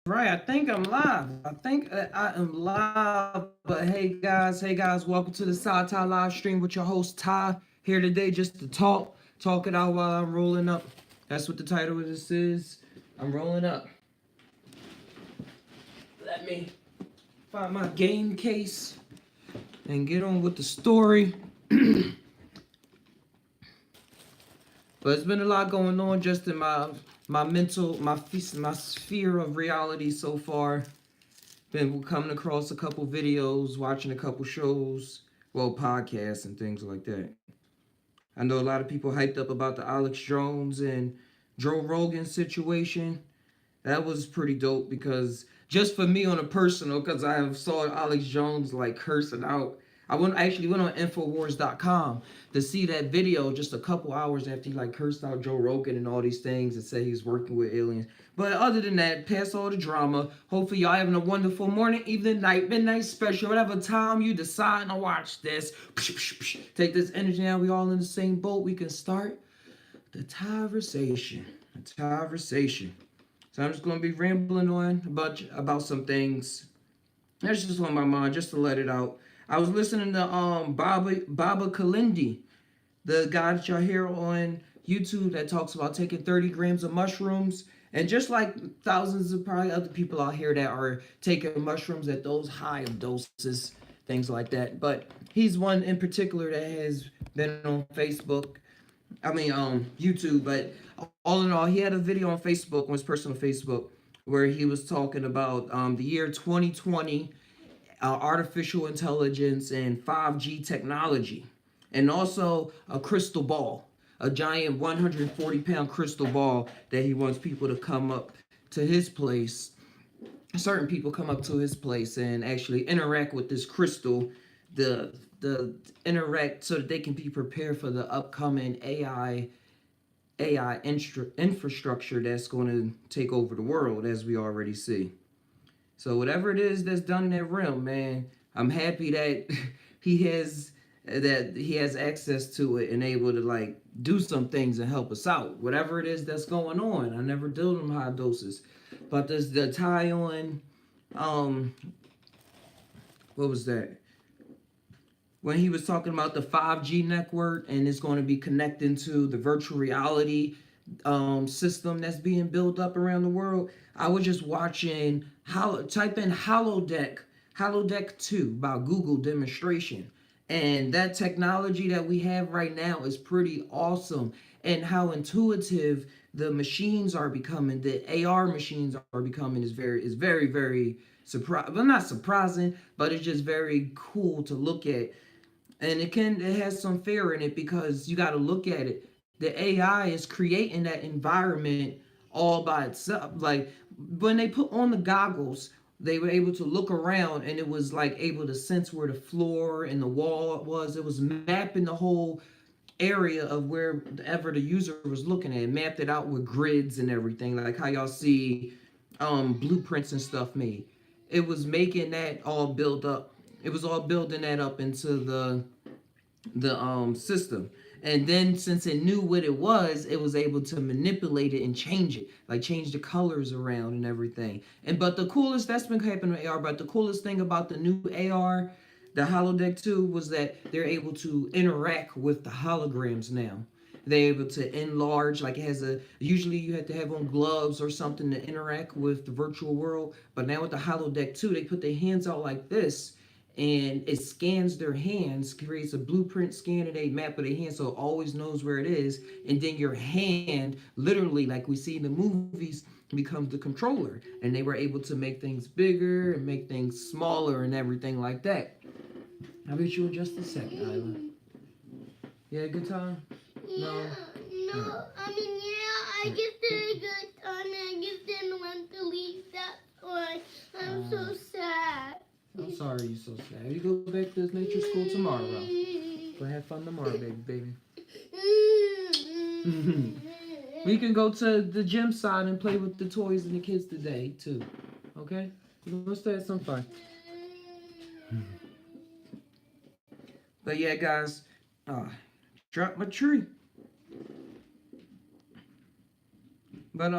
Right, I think I'm live. I think I am live. But hey guys, welcome to the Ty live stream with your host Ty here today just to talk it out while I'm rolling up. That's what the title of this is. I'm rolling up. Let me find my game case and get on with the story. But it's been a lot going on just in my mental my sphere of reality so far. Been coming across a couple videos, watching a couple shows, well, podcasts and things like that. I know a lot of people hyped up about the Alex Jones and Joe Rogan situation. That was pretty dope because just for me on a personal, because I have saw Alex Jones like cursing out. I actually went on Infowars.com to see that video just a couple hours after he like cursed out Joe Rogan and all these things and said he was working with aliens. But other than that, past all the drama, hopefully y'all having a wonderful morning, evening, night, midnight special, whatever time you decide to watch this. Take this energy now. We all in the same boat. We can start the conversation. The conversation. So I'm just gonna be rambling on about some things. That's just on my mind, just to let it out. I was listening to Baba Kalindi, the guy that y'all hear on YouTube that talks about taking 30 grams of mushrooms. And just like thousands of probably other people out here that are taking mushrooms at those high of doses, things like that. But he's one in particular that has been on Facebook. YouTube, but all in all, he had a video on Facebook, on his personal Facebook, where he was talking about the year 2020, artificial intelligence and 5G technology, and also a crystal ball, a giant 140-pound crystal ball that he wants people to come up to his place. Certain people come up to his place and actually interact with this crystal, the interact so that they can be prepared for the upcoming infrastructure that's going to take over the world, as we already see. So whatever it is that's done in that realm, man, I'm happy that he has access to it and able to like do some things and help us out. Whatever it is that's going on, I never deal them high doses, but there's the tie on, um, what was that? When he was talking about the 5G network and it's going to be connecting to the virtual reality system that's being built up around the world. I was just watching type in holodeck 2 by Google demonstration. And that technology that we have right now is pretty awesome. And how intuitive the machines are becoming, the AR machines are becoming is very surprising. Well, not surprising, but it's just very cool to look at. And it has some fear in it because you got to look at it. The AI is creating that environment all by itself. Like when they put on the goggles, they were able to look around and it was like able to sense where the floor and the wall was. It was mapping the whole area of wherever the user was looking at. It mapped it out with grids and everything, like how y'all see blueprints and stuff made. It was making that all build up. It was all building that up into the system. And then since it knew what it was able to manipulate it and change it, like change the colors around and everything. And but the coolest that's been happening with AR, but the coolest thing about the new AR, the holodeck 2, was that they're able to interact with the holograms now. They're able to enlarge, like it has a, usually you have to have on gloves or something to interact with the virtual world, but now with the holodeck 2, they put their hands out like this and it scans their hands, creates a blueprint scan and a map of their hand so it always knows where it is. And then your hand, literally, like we see in the movies, becomes the controller. And they were able to make things bigger and make things smaller and everything like that. How about you in just a second, Isla? You had a good time? No? No, I just did a good time and I just didn't want to leave. That's why I'm so sad. I'm sorry you're so sad. You go back to nature school tomorrow. Go have fun tomorrow, baby. We can go to the gym side and play with the toys and the kids today, too. Okay? We're going to stay at some fun. But yeah, guys, dropped my tree. But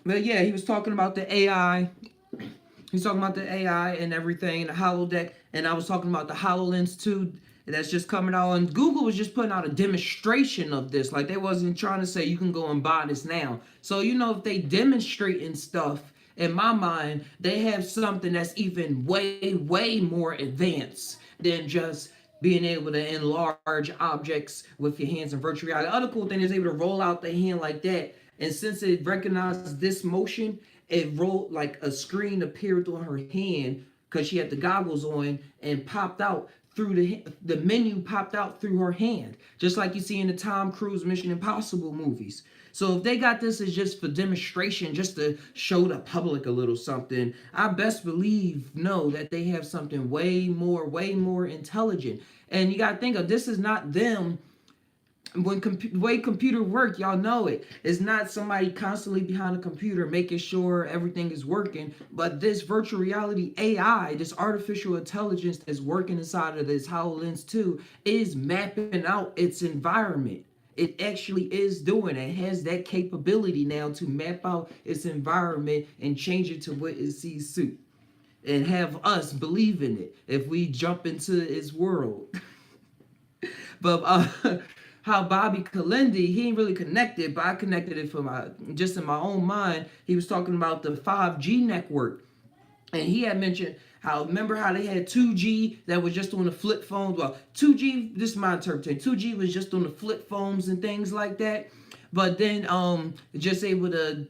But yeah, he was talking about the AI. He's talking about the AI and everything, the holodeck, and I was talking about the HoloLens 2 that's just coming out. And Google was just putting out a demonstration of this. Like they wasn't trying to say you can go and buy this now. So you know if they demonstrating stuff, in my mind, they have something that's even way, way more advanced than just being able to enlarge objects with your hands in virtual reality. The other cool thing is able to roll out the hand like that. And since it recognizes this motion, it rolled like a screen appeared on her hand because she had the goggles on and popped out through the menu popped out through her hand, just like you see in the Tom Cruise Mission Impossible movies. So if they got this as just for demonstration, just to show the public a little something, I best believe know that they have something way more intelligent. And you gotta think of this is not them when way computer work, y'all know it. It's not somebody constantly behind a computer making sure everything is working, but this virtual reality AI, this artificial intelligence that's working inside of this HoloLens 2 is mapping out its environment. It actually is doing it. It has that capability now to map out its environment and change it to what it sees suit. And have us believe in it if we jump into its world. But how Bobby Kalindi, he ain't really connected, but I connected it for my just in my own mind. He was talking about the 5G network. And he had mentioned how remember how they had 2G that was just on the flip phones. Well, 2G, this is my interpretation. 2G was just on the flip phones and things like that. But then just able to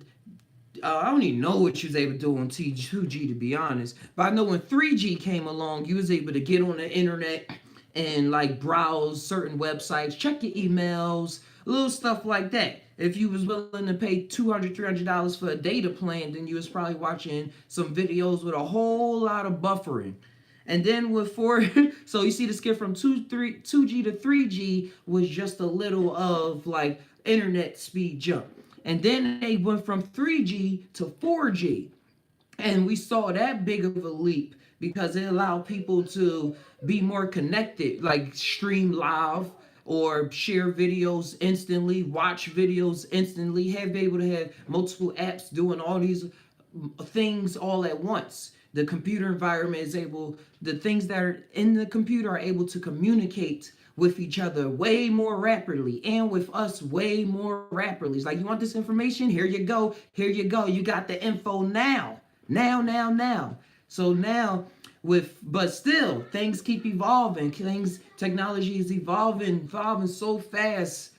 I don't even know what you was able to do on 2G to be honest. But I know when 3G came along, you was able to get on the internet and like browse certain websites, check your emails, little stuff like that. If you was willing to pay $200, $300 for a data plan, then you was probably watching some videos with a whole lot of buffering. And then with 4, so you see the skip from 2G to 3G was just a little of like internet speed jump. And then they went from 3G to 4G. And we saw that big of a leap because it allowed people to be more connected, like stream live or share videos instantly, watch videos instantly, have be able to have multiple apps doing all these things all at once. The computer environment is able, the things that are in the computer are able to communicate with each other way more rapidly and with us way more rapidly. It's like, you want this information? Here you go. Here you go. You got the info now. Now. So now but still things keep evolving. Technology is evolving so fast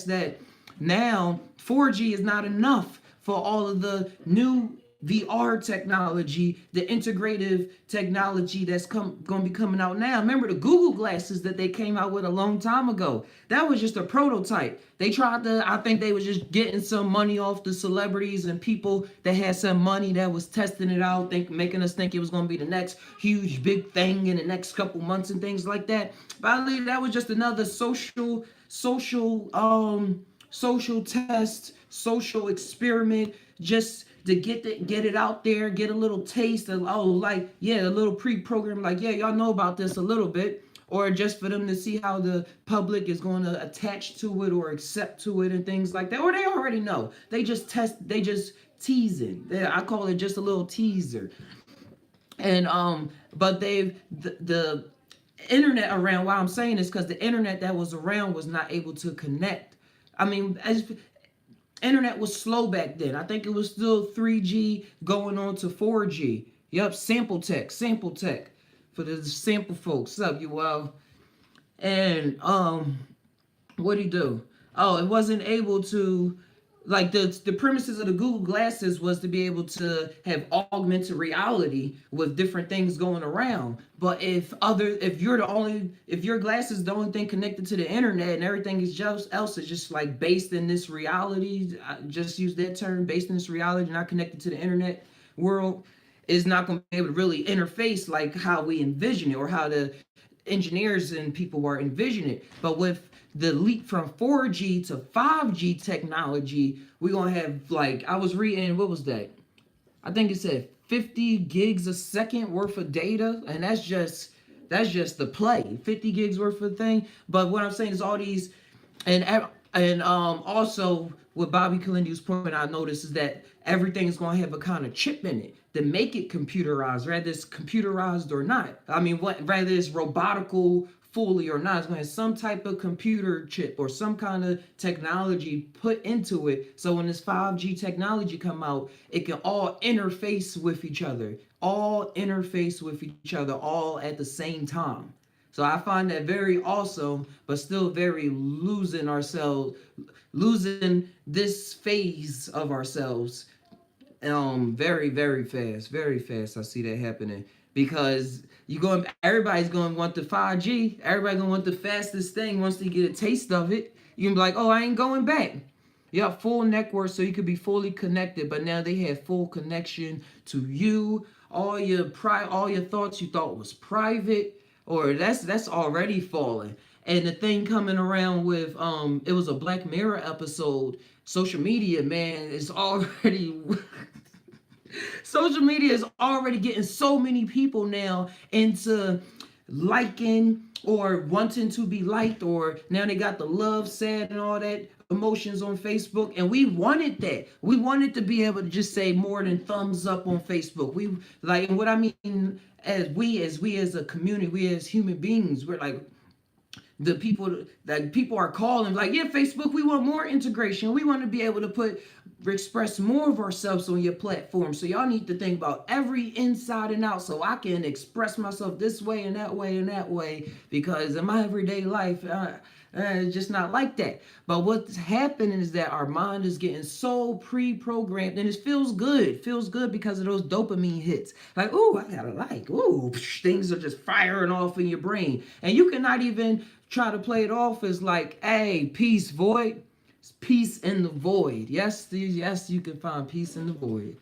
that now 4G is not enough for all of the new VR technology, the integrative technology that's going to be coming out now. Remember the Google glasses that they came out with a long time ago? That was just a prototype. They tried to, I think they was just getting some money off the celebrities and people that had some money that was testing it out, making us think it was going to be the next huge big thing in the next couple months and things like that. But I believe that was just another social test, social experiment, just to get it out there, get a little taste of, a little pre-program, like, yeah, y'all know about this a little bit, or just for them to see how the public is going to attach to it or accept to it and things like that, or they already know. They just teasing. I call it just a little teaser. And but the internet around. Why I'm saying this, because the internet that was around was not able to connect. I mean, internet was slow back then. I think it was still 3G going on to 4G. Yup, sample tech for the sample folks. What's up, you well? And what do? Oh, it wasn't able to, like, the premises of the Google glasses was to be able to have augmented reality with different things going around. But if your glasses the only thing connected to the internet and everything else is just like based in this reality, I just use that term, based in this reality, not connected to the internet world, is not going to be able to really interface like how we envision it or how the engineers and people were envisioning it. But with the leap from 4G to 5G technology, we're going to have, like, I was reading, what was that? I think it said 50 gigs a second worth of data, and that's just the play. 50 gigs worth of thing. But what I'm saying is all these, and And also what Bobby Kalindi was pointing out, I noticed is that everything's going to have a kind of chip in it to make it computerized, whether it's computerized or not. I mean, whether it's robotical fully or not, it's going to have some type of computer chip or some kind of technology put into it. So when this 5G technology come out, it can all interface with each other, all at the same time. So I find that very awesome, but still very losing this phase of ourselves. Very very fast, very fast. I see that happening because everybody's going to want the 5G. Everybody going to want the fastest thing once they get a taste of it. You can be like, oh, I ain't going back. You have full network, so you could be fully connected. But now they have full connection to you. All your thoughts you thought was private, or that's already falling. And the thing coming around with it was a Black Mirror episode. Social media, man, is already social media is already getting so many people now into liking or wanting to be liked, or now they got the love, sad, and all that emotions on Facebook. And we wanted that. We wanted to be able to just say more than thumbs up on Facebook. We like, and what I mean as we as a community, we as human beings, we're like, the people are calling like, yeah, Facebook, we want more integration. We want to be able to express more of ourselves on your platform. So y'all need to think about every inside and out, so I can express myself this way and that way and that way, because in my everyday life, it's just not like that. But what's happening is that our mind is getting so pre-programmed, and it feels good. It feels good because of those dopamine hits. Like, ooh, I gotta like, ooh, things are just firing off in your brain. And you cannot even try to play it off as like, hey, peace, void. It's peace in the void. Yes, you can find peace in the void.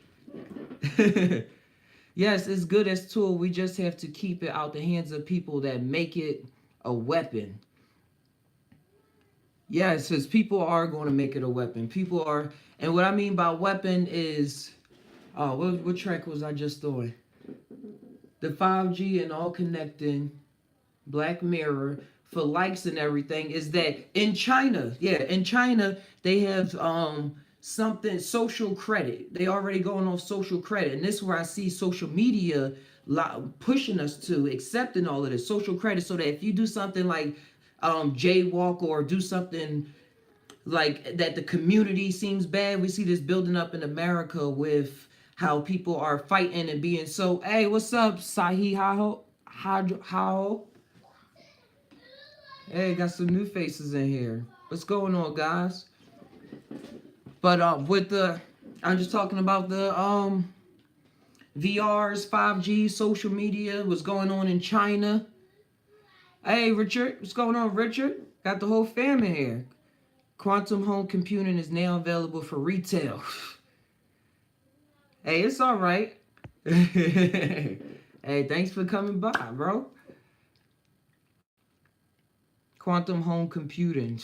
Yes, it's good as tool. We just have to keep it out the hands of people that make it a weapon. Yes, because people are going to make it a weapon. People are, and what I mean by weapon is, what track was I just doing? The 5G and all connecting, Black Mirror, for likes and everything, is that in China, they have something, social credit. They already going off social credit, and this is where I see social media pushing us to accepting all of this social credit, so that if you do something like jaywalk or do something like that, the community seems bad. We see this building up in America with how people are fighting and being so, hey, what's up, Sahi How? Hey, got some new faces in here. What's going on, guys? But I'm just talking about the VRs, 5G, social media, what's going on in China. Hey, Richard, what's going on, Richard? Got the whole fam in here. Quantum home computing is now available for retail. Hey, it's all right. Hey, thanks for coming by, bro. Quantum home computing.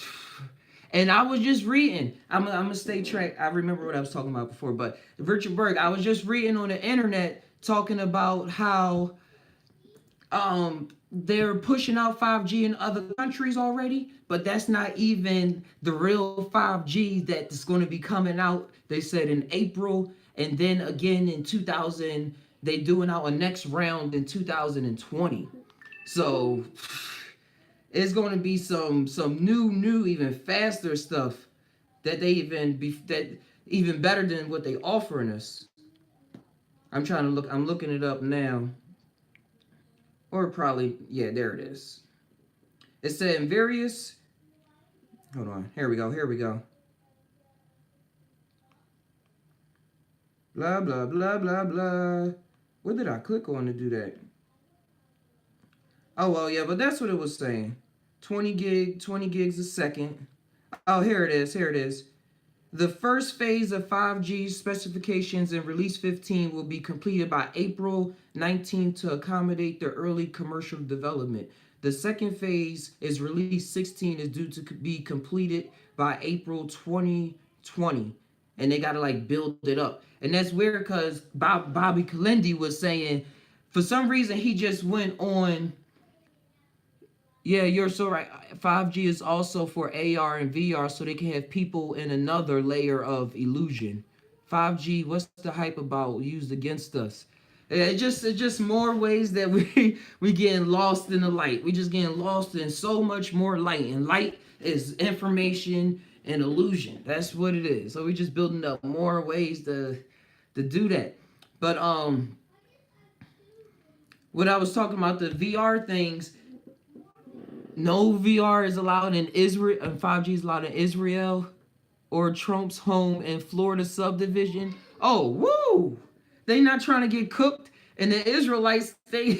And I was just reading. I'm gonna stay track. I remember what I was talking about before, but Richard Berg, I was just reading on the internet talking about how they're pushing out 5G in other countries already, but that's not even the real 5G that is going to be coming out. They said in April, and then again in 2000, they doing out a next round in 2020. So it's going to be some new even faster stuff that even better than what they offering us. I'm looking it up now. Or probably, yeah, there it is. It said in various, hold on, here we go. Blah, blah, blah, blah, blah. What did I click on to do that? Oh, well, yeah, but that's what it was saying. 20 gigs a second. Oh, here it is. The first phase of 5G specifications in Release 15 will be completed by April 19 to accommodate the early commercial development. The second phase is Release 16 is due to be completed by April 2020. And they got to like build it up. And that's weird because Bobby Kalindi was saying, for some reason, he just went on Yeah, you're so right. 5G is also for AR and VR, so they can have people in another layer of illusion. 5G, what's the hype about used against us? It's just more ways that we getting lost in the light. We just getting lost in so much more light, and light is information and illusion. That's what it is. So we just building up more ways to do that. But what I was talking about, the VR things, no VR is allowed in Israel, and 5G is allowed in Israel or Trump's home in Florida subdivision. Oh, woo! They not trying to get cooked, and the Israelites, they,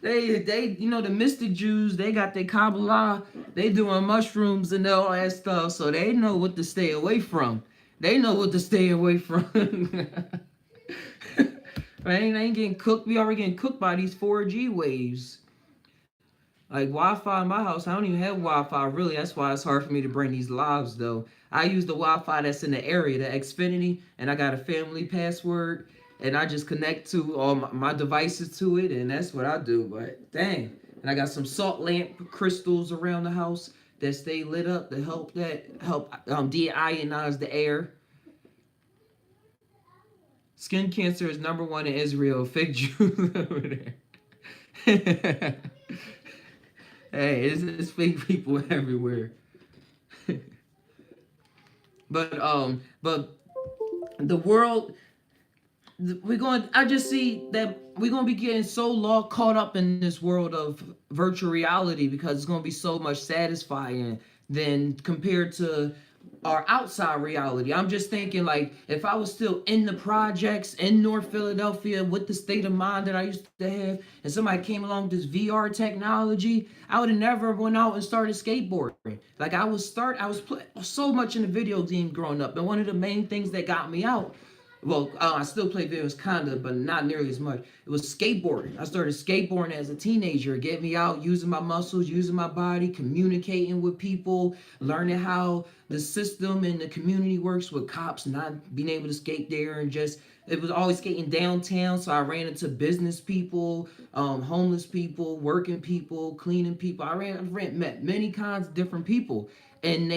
the mystic Jews, they got their Kabbalah, they doing mushrooms and all that stuff, so they know what to stay away from. They know what to stay away from. Ain't getting cooked. We already getting cooked by these 4G waves. Like Wi-Fi in my house, I don't even have Wi-Fi really. That's why it's hard for me to bring these lives though. I use the Wi-Fi that's in the area, the Xfinity, and I got a family password, and I just connect to all my devices to it, and that's what I do. But dang, and I got some salt lamp crystals around the house that stay lit up to help de-ionize the air. Skin cancer is number one in Israel. Fake Jews over there. Hey, it's fake people everywhere. But the world, we're going. I just see that we're gonna be getting so caught up in this world of virtual reality because it's gonna be so much satisfying than compared to our outside reality. I'm just thinking like if I was still in the projects in North Philadelphia with the state of mind that I used to have, and somebody came along with this VR technology, I would have never went out and started skateboarding. Like I was so much in the video game growing up, and one of the main things that got me out, well, I still play videos kind of, but not nearly as much. It was skateboarding. I started skateboarding as a teenager. It get me out, using my muscles, using my body, communicating with people, learning how the system and the community works with cops, not being able to skate there, and just, it was always skating downtown. So I ran into business people, homeless people, working people, cleaning people. Met many kinds of different people, and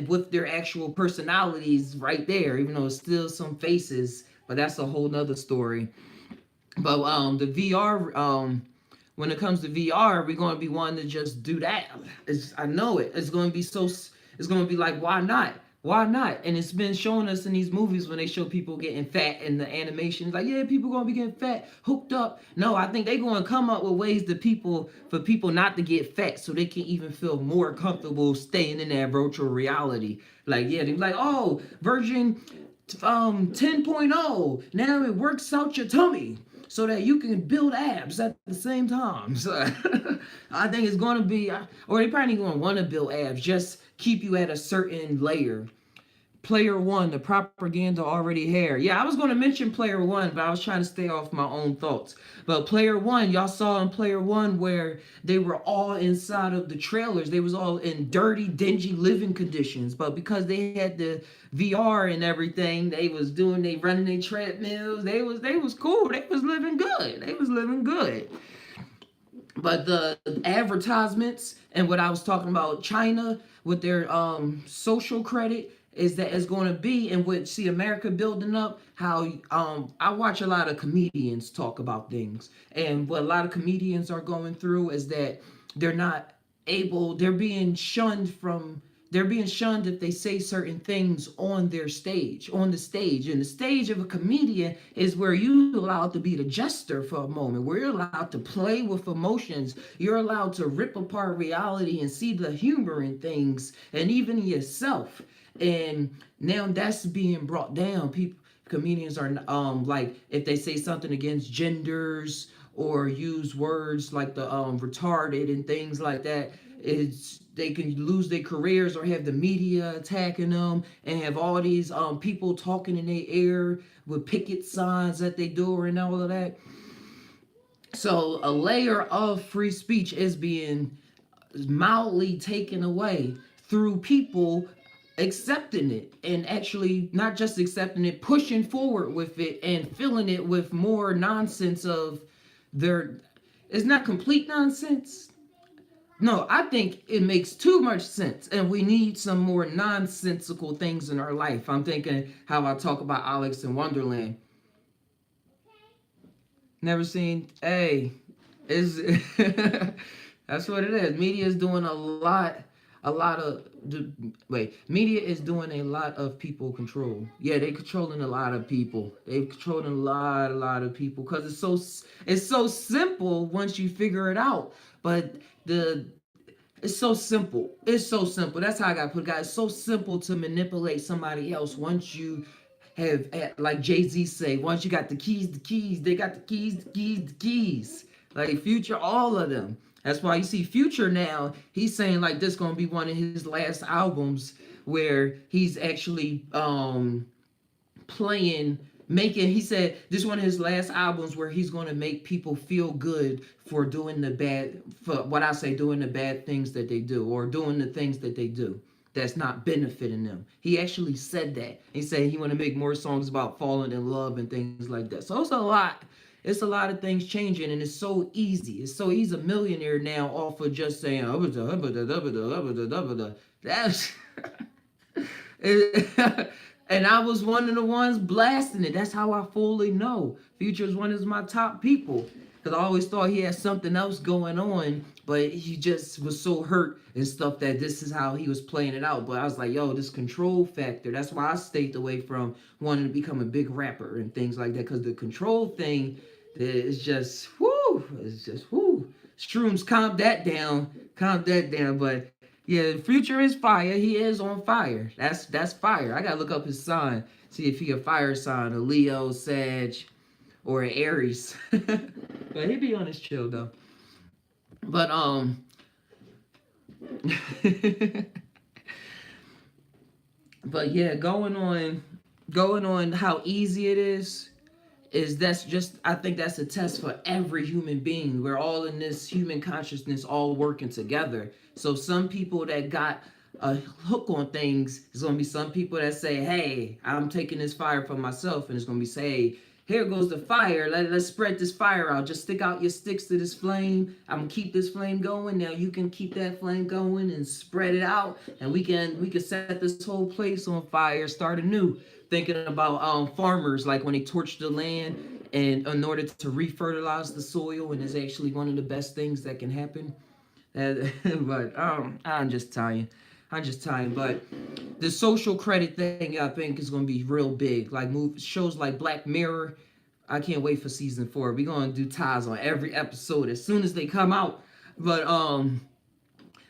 with their actual personalities right there, even though it's still some faces, but that's a whole nother story. But the VR, when it comes to VR, we're going to be wanting to just do that. I know it. It's going to be it's going to be like, why not? Why not? And it's been showing us in these movies when they show people getting fat in the animations, like, yeah, people gonna be getting fat, hooked up. No, I think they're gonna come up with ways for people not to get fat, so they can even feel more comfortable staying in that virtual reality. Like, yeah, they're like, oh, version 10.0, now it works out your tummy so that you can build abs at the same time. So I think it's going to be, or they probably going to want to build abs, just keep you at a certain layer. Player One, the propaganda already here. Yeah, I was going to mention Player One, but I was trying to stay off my own thoughts. But Player One, y'all saw in Player One where they were all inside of the trailers. They was all in dirty, dingy living conditions. But because they had the VR and everything, they running their treadmills. They was cool. They was living good. They was living good. But the advertisements and what I was talking about, China with their social credit, is that it's going to be, and what see America building up, how I watch a lot of comedians talk about things, and what a lot of comedians are going through is that they're not able, they're being shunned if they say certain things on the stage. And the stage of a comedian is where you're allowed to be the jester for a moment, where you're allowed to play with emotions. You're allowed to rip apart reality and see the humor in things, and even yourself. And now that's being brought down. Comedians are like, if they say something against genders or use words like the retarded and things like that, they can lose their careers or have the media attacking them and have all these people talking in their ear with picket signs at their door and all of that. So a layer of free speech is being mildly taken away through people accepting it, and actually not just accepting it, pushing forward with it and filling it with more nonsense of their, it's not complete nonsense, No, I think it makes too much sense, and we need some more nonsensical things in our life. I'm thinking how I talk about Alex in Wonderland. Never seen. Hey, is that's what it is. Media is doing a lot of. Wait, media is doing a lot of people control. Yeah, they controlling a lot of people. They controlling a lot of people because it's so simple once you figure it out. But the it's so simple. It's so simple. That's how I got put. Guys, it's so simple to manipulate somebody else once you have, like Jay Z say, once you got the keys, they got the keys, the keys. Like Future, all of them. That's why you see Future now. He's saying like this gonna be one of his last albums where he's actually playing making he said this one of his last albums where he's going to make people feel good for doing the bad for what I say doing the bad things that they do or doing the things that they do that's not benefiting them. He actually said that. He said he want to make more songs about falling in love and things like that. So it's a lot of things changing, and it's so easy. It's so he's a millionaire now off of just saying that's and I was one of the ones blasting it. That's how I fully know. Future's one of my top people. Because I always thought he had something else going on, but he just was so hurt and stuff that this is how he was playing it out. But I was like, yo, this control factor. That's why I stayed away from wanting to become a big rapper and things like that. Because the control thing is just, whoo, it's just, whoo. Shrooms, calm that down. Calm that down. But yeah, Future is fire. He is on fire. That's fire. I gotta look up his sign, see if he a fire sign, a Leo, Sag, or an Aries. But he be on his chill though. But but yeah, going on how easy it is that's just I think that's a test for every human being. We're all in this human consciousness all working together. So some people that got a hook on things, there's gonna be some people that say, hey, I'm taking this fire for myself, and it's gonna be say, hey, here goes the fire. Let's spread this fire out. Just stick out your sticks to this flame. I'm gonna keep this flame going. Now you can keep that flame going and spread it out, and we can set this whole place on fire, start anew. Thinking about farmers, like when they torch the land and in order to refertilize the soil, and it's actually one of the best things that can happen. But I'm just telling. I'm just telling. But the social credit thing, I think, is going to be real big. Like shows like Black Mirror. I can't wait for season 4. We're going to do ties on every episode as soon as they come out. But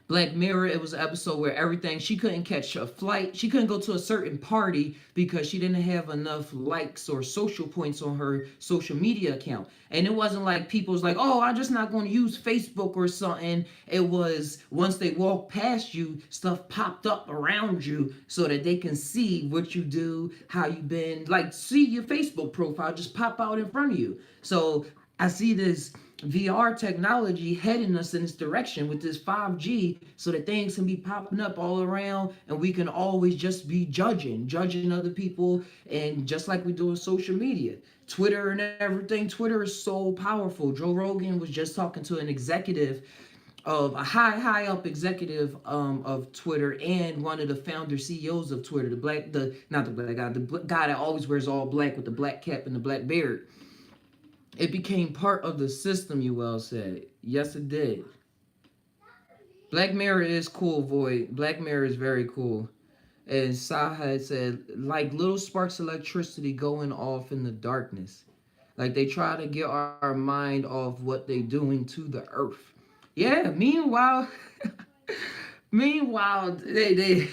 Black Mirror, it was an episode where everything, she couldn't catch a flight. She couldn't go to a certain party because she didn't have enough likes or social points on her social media account. And it wasn't like people was like, oh, I'm just not going to use Facebook or something. It was once they walk past you, stuff popped up around you so that they can see what you do, how you been, like see your Facebook profile just pop out in front of you. So I see this VR technology heading us in this direction with this 5G so that things can be popping up all around and we can always just be judging other people, and just like we do with social media. Twitter and everything. Twitter is so powerful. Joe Rogan was just talking to an executive of a high up executive of Twitter and one of the founder CEOs of Twitter, the not the black guy, the guy that always wears all black with the black cap and the black beard. It became part of the system, you well said. Yes, it did. Black Mirror is cool, Void. Black Mirror is very cool. And Saha said, like little sparks of electricity going off in the darkness. Like they try to get our mind off what they doing to the earth. Yeah, meanwhile, they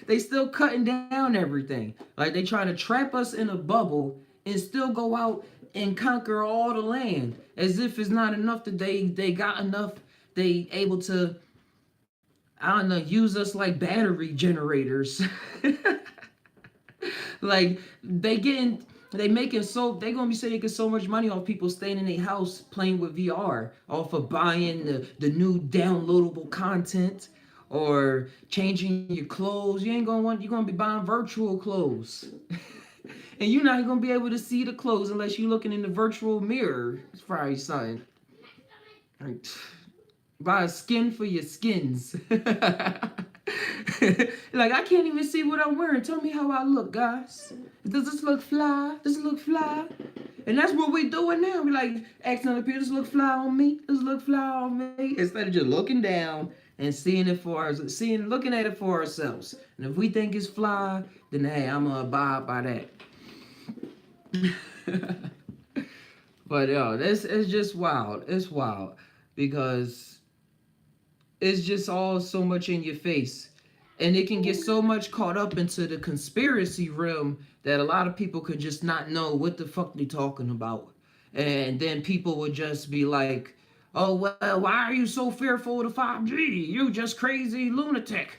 they still cutting down everything. Like they trying to trap us in a bubble and still go out and conquer all the land, as if it's not enough that they got enough, they able to, I don't know, use us like battery generators. Like they making so they gonna be making so much money off people staying in their house playing with VR, off of buying the new downloadable content or changing your clothes. You're gonna be buying virtual clothes. And you're not gonna be able to see the clothes unless you're looking in the virtual mirror. It's probably something. Buy a skin for your skins. Like, I can't even see what I'm wearing. Tell me how I look, guys. Does this look fly? Does it look fly? And that's what we're doing now. We like asking other people, does it look fly on me? Does it look fly on me? Instead of just looking down and seeing it for us, looking at it for ourselves. And if we think it's fly, then hey, I'm gonna abide by that. But yo, this is just wild. It's wild because it's just all so much in your face. And it can get so much caught up into the conspiracy realm that a lot of people could just not know what the fuck they talking about. And then people would just be like, oh, well, why are you so fearful of the 5G? You just crazy lunatic.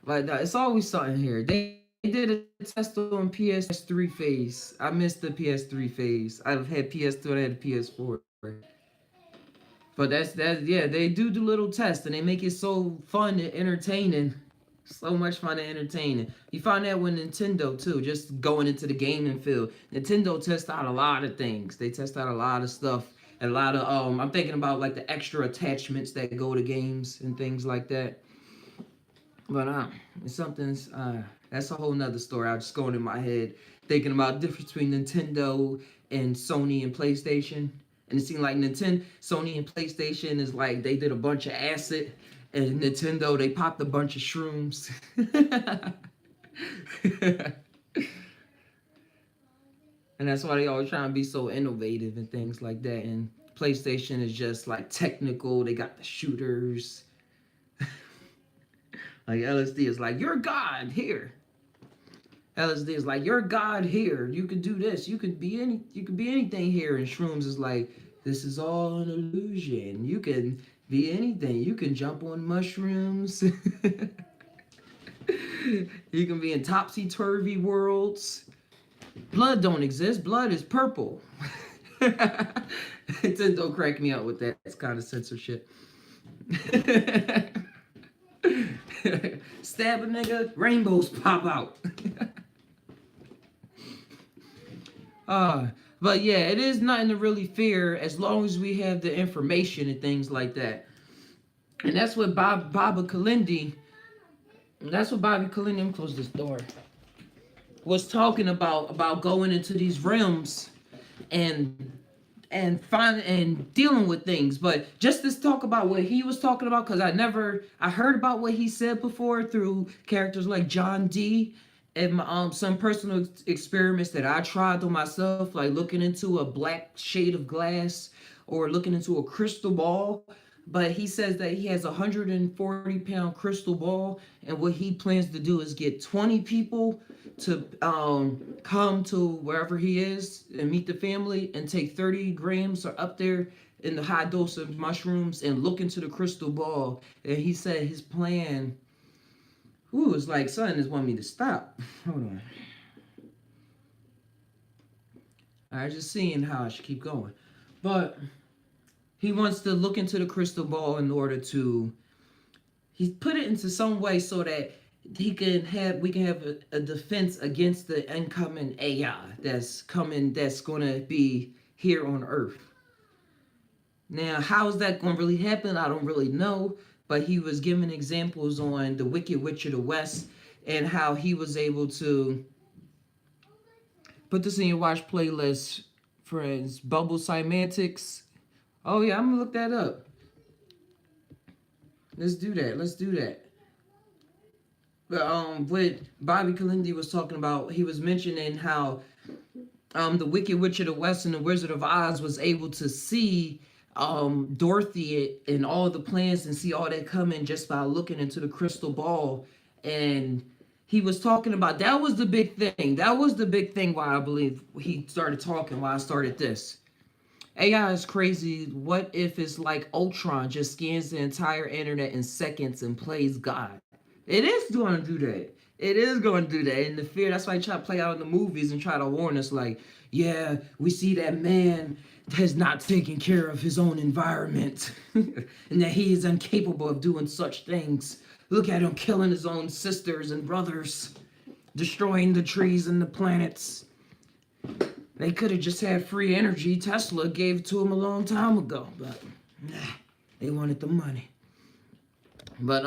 Like, it's always something here. They did a test on PS3 phase. I missed the PS3 phase. I've had PS2 and I had PS4. But yeah, they do little tests and they make it so fun and entertaining. So much fun and entertaining. You find that with Nintendo too, just going into the gaming field. Nintendo tests out a lot of things. They test out a lot of stuff. And a lot of I'm thinking about like the extra attachments that go to games and things like that. But it's something's that's a whole nother story. I was just going in my head thinking about the difference between Nintendo and Sony and PlayStation. And it seemed like Sony and PlayStation is like they did a bunch of acid, and Nintendo they popped a bunch of shrooms. And that's why they always trying to be so innovative and things like that. And PlayStation is just like technical. They got the shooters. Like LSD is like, you're God here. LSD is like, you're God here. You can do this. You can be anything here. And Shrooms is like, this is all an illusion. You can be anything. You can jump on mushrooms. You can be in topsy-turvy worlds. Blood don't exist. Blood is purple. Don't crack me out with that. It's kind of censorship. Stab a nigga, rainbows pop out. But yeah, it is nothing to really fear as long as we have the information and things like that. And that's what Baba Kalindi, let me close this door, was talking about going into these realms and dealing with things. But just to talk about what he was talking about, because I heard about what he said before through characters like John D and some personal experiments that I tried on myself, like looking into a black shade of glass or looking into a crystal ball. But he says that he has a 140-pound crystal ball, and what he plans to do is get 20 people to come to wherever he is and meet the family and take 30 grams or up there in the high dose of mushrooms and look into the crystal ball. And he said his plan, it's like something just want me to stop. Hold on. I was just seeing how I should keep going. But he wants to look into the crystal ball in order to, he put it into some way so that we can have a defense against the incoming AI that's coming, that's going to be here on Earth. Now, how is that going to really happen? I don't really know. But he was giving examples on the Wicked Witch of the West and how he was able to put this in your watch playlist, friends. Bubble Semantics. Oh yeah, I'm gonna look that up. Let's do that. But what Bobby Kalindi was talking about, he was mentioning how the Wicked Witch of the West and the Wizard of Oz was able to see Dorothy and all the plans and see all that coming just by looking into the crystal ball. And he was talking about, that was the big thing. That was the big thing why I believe he started talking, why I started this. AI is crazy. What if it's like Ultron, just scans the entire internet in seconds and plays God? It is going to do that. It is going to do that. And the fear, that's why I try to play out in the movies and try to warn us like, yeah, we see that man has not taken care of his own environment and that he is incapable of doing such things. Look at him killing his own sisters and brothers, destroying the trees and the planets. They could have just had free energy. Tesla gave it to him a long time ago, but nah, they wanted the money. But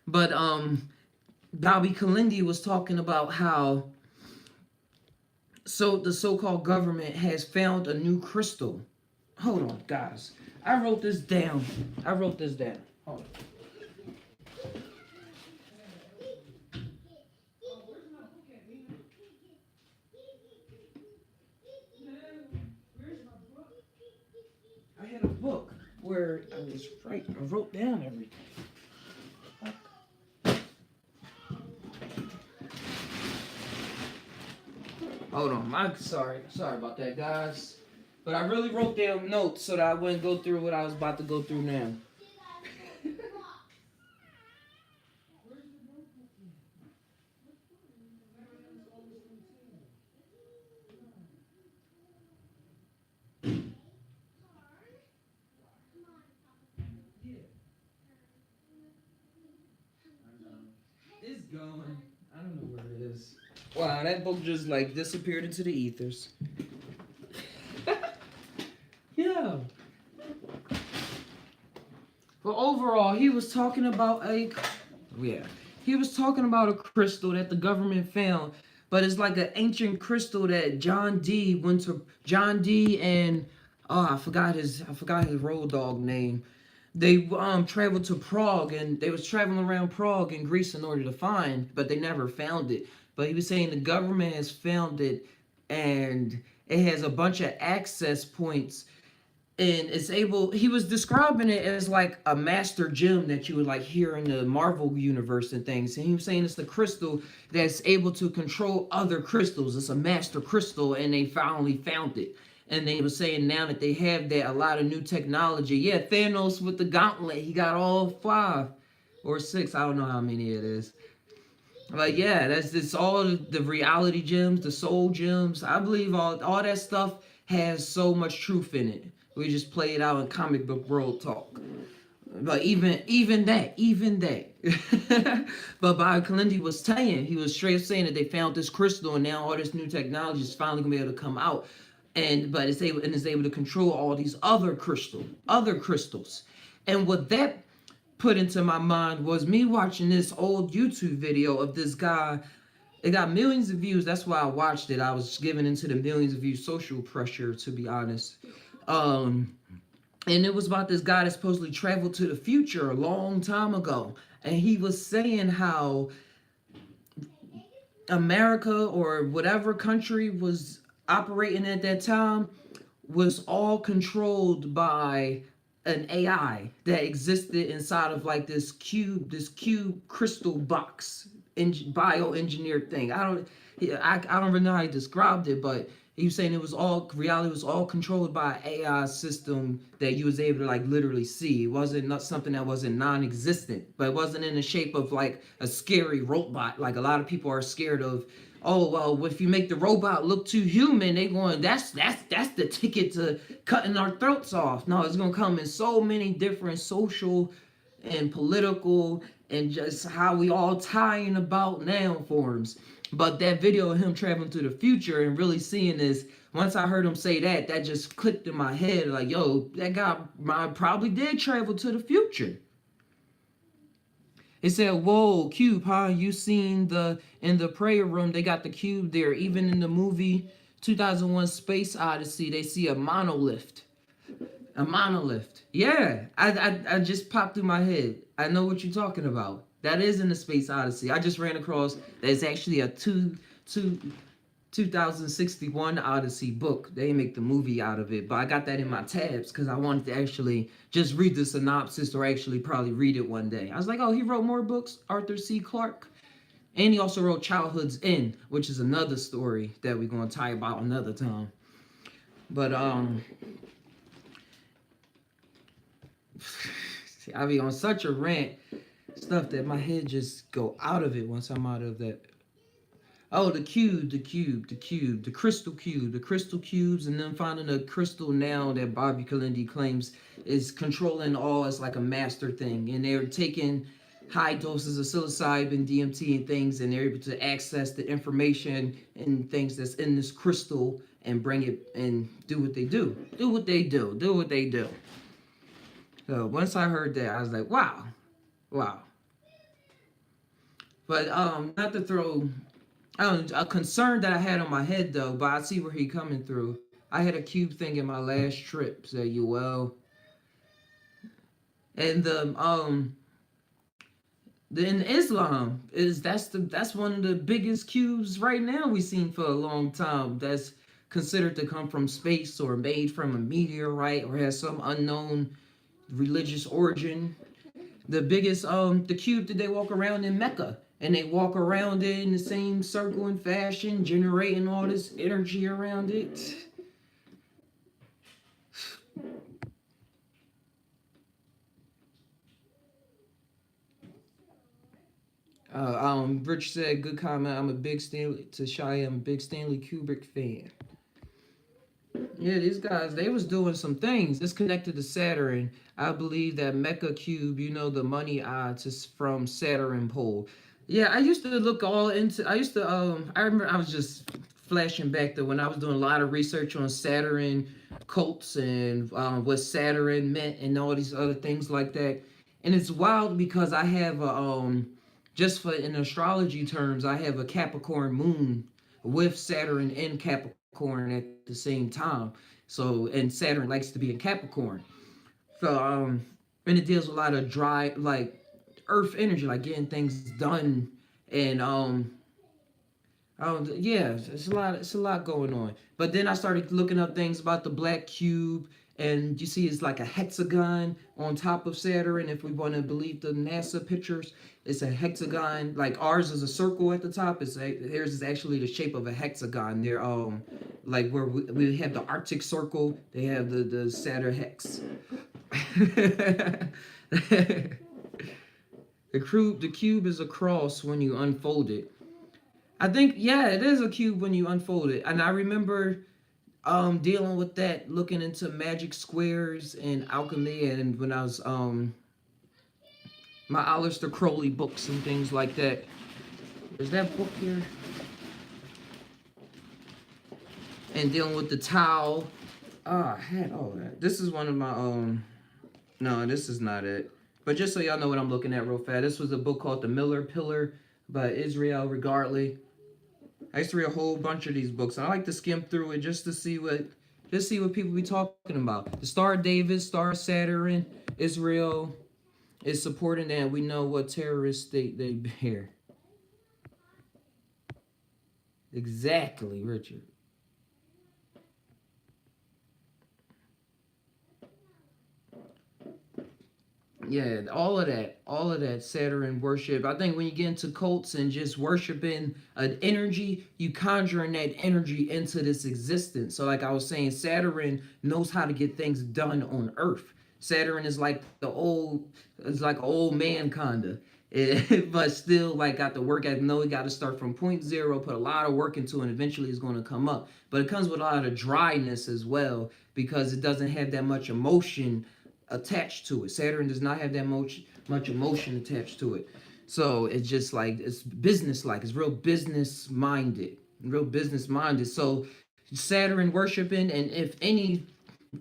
but Bobby Kalindi was talking about how the so-called government has found a new crystal. Hold on, guys. I wrote this down. Hold on. I had a book where I wrote down everything. Hold on, sorry about that, guys. But I really wrote down notes so that I wouldn't go through what I was about to go through now. It's going. I don't know where it is. Wow, that book just like disappeared into the ethers. Yeah. But overall, he was talking about he was talking about a crystal that the government found, but it's like an ancient crystal that John D and I forgot his road dog name. They traveled to Prague, and they was traveling around Prague and Greece in order to find, but they never found it. But he was saying the government has found it, and it has a bunch of access points, and he was describing it as like a master gem that you would like hear in the Marvel universe and things. And he was saying it's the crystal that's able to control other crystals. It's a master crystal, and they finally found it. And they were saying now that they have that, a lot of new technology. Yeah, Thanos with the gauntlet, he got all 5 or 6. I don't know how many it is. But yeah, it's all the reality gems, the soul gems. I believe all that stuff has so much truth in it. We just play it out in comic book world talk. But even that. But Bob Kalindi was saying, he was straight up saying that they found this crystal, and now all this new technology is finally gonna be able to come out. But it's able to control all these other crystals. And what that put into my mind was me watching this old YouTube video of this guy. It got millions of views. That's why I watched it. I was given into the millions of views social pressure, to be honest. And it was about this guy that supposedly traveled to the future a long time ago. And he was saying how America or whatever country was operating at that time was all controlled by an AI that existed inside of like this cube crystal box, bioengineered thing. I don't really know how he described it, but he was saying reality was all controlled by an AI system that you was able to like literally see. It wasn't not something that wasn't non-existent, but it wasn't in the shape of like a scary robot. Like a lot of people are scared of, oh well, if you make the robot look too human, they going that's the ticket to cutting our throats off. No, it's gonna come in so many different social and political and just how we all tying about noun forms. But that video of him traveling to the future and really seeing this, once I heard him say that, that just clicked in my head. Like, yo, that guy probably did travel to the future. It said, whoa, Cube, huh? You seen in the prayer room, they got the cube there. Even in the movie 2001 Space Odyssey, they see a monolith. A monolith. Yeah, I just popped through my head. I know what you're talking about. That is in the Space Odyssey. I just ran across, there's actually a 2061 Odyssey book. They make the movie out of it, but I got that in my tabs because I wanted to actually just read the synopsis or actually probably read it one day. I was like, oh, he wrote more books, Arthur C. Clarke. And he also wrote Childhood's End, which is another story that we're going to tie about another time. But, I be on such a rant, stuff that my head just go out of it once I'm out of that. Oh, the crystal cubes, and then finding a crystal now that Bobby Kalindi claims is controlling all as like a master thing. And they're taking high doses of psilocybin, DMT, and things, and they're able to access the information and things that's in this crystal and bring it and do what they do. So once I heard that, I was like, wow, wow. But not to throw a concern that I had on my head though, but I see where he coming through. I had a cube thing in my last trip, say you well, and the in Islam is that's one of the biggest cubes right now we've seen for a long time. That's considered to come from space or made from a meteorite or has some unknown religious origin. The biggest the cube that they walk around in Mecca, and they walk around it in the same circle and fashion, generating all this energy around it. Rich said, good comment. I'm a big Stanley Tashai, I'm a big Stanley Kubrick fan. Yeah, these guys, they was doing some things. It's connected to Saturn. I believe that Mecha Cube, you know, the money odds is from Saturn pole. Yeah, I used to look all into, I remember I was just flashing back to when I was doing a lot of research on Saturn cults and what Saturn meant and all these other things like that. And it's wild because I have just for in astrology terms, I have a Capricorn moon with Saturn in Capricorn at the same time. So, and Saturn likes to be in Capricorn. So, and it deals with a lot of dry, like Earth energy, like getting things done, and yeah, it's a lot going on. But then I started looking up things about the black cube, and you see it's like a hexagon on top of Saturn. If we want to believe the NASA pictures, it's a hexagon. Like ours is a circle at the top. Theirs is actually the shape of a hexagon. They're like where we have the Arctic Circle, they have the Saturn hex. The cube is a cross when you unfold it. I think yeah, it is a cube when you unfold it. And I remember dealing with that, looking into magic squares and alchemy, and when I was my Aleister Crowley books and things like that. Is that book here? And dealing with the Tao. I had all that. This is one of my no, this is not it. But just so y'all know what I'm looking at real fast, this was a book called The Miller Pillar by Israel Regardley. I used to read a whole bunch of these books, and I like to skim through it just to see what people be talking about. The Star of David, Star of Saturn, Israel is supporting that. We know what terrorist state they bear. Exactly, Richard. Yeah, all of that Saturn worship. I think when you get into cults and just worshiping an energy, you conjuring that energy into this existence. So like I was saying, Saturn knows how to get things done on Earth. Saturn is like it's like an old man kinda. But still like got to work at know he got to start from point zero, put a lot of work into it, and eventually it's going to come up. But it comes with a lot of dryness as well because it doesn't have that much emotion attached to it. Saturn does not have that much emotion attached to it. So it's just like it's business like. It's real business minded. Real business minded. So Saturn worshiping, and if any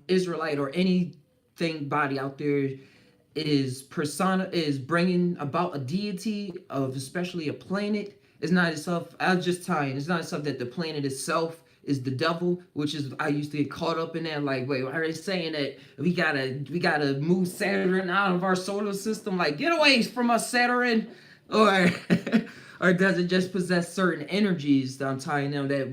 Israelite or anything body out there is bringing about a deity of especially a planet, it's not itself. I was just tying. It's not itself that the planet itself is the devil, which is I used to get caught up in that. Like, wait, are they saying that we gotta move Saturn out of our solar system? Like, get away from us, Saturn, or or does it just possess certain energies that I'm tying them that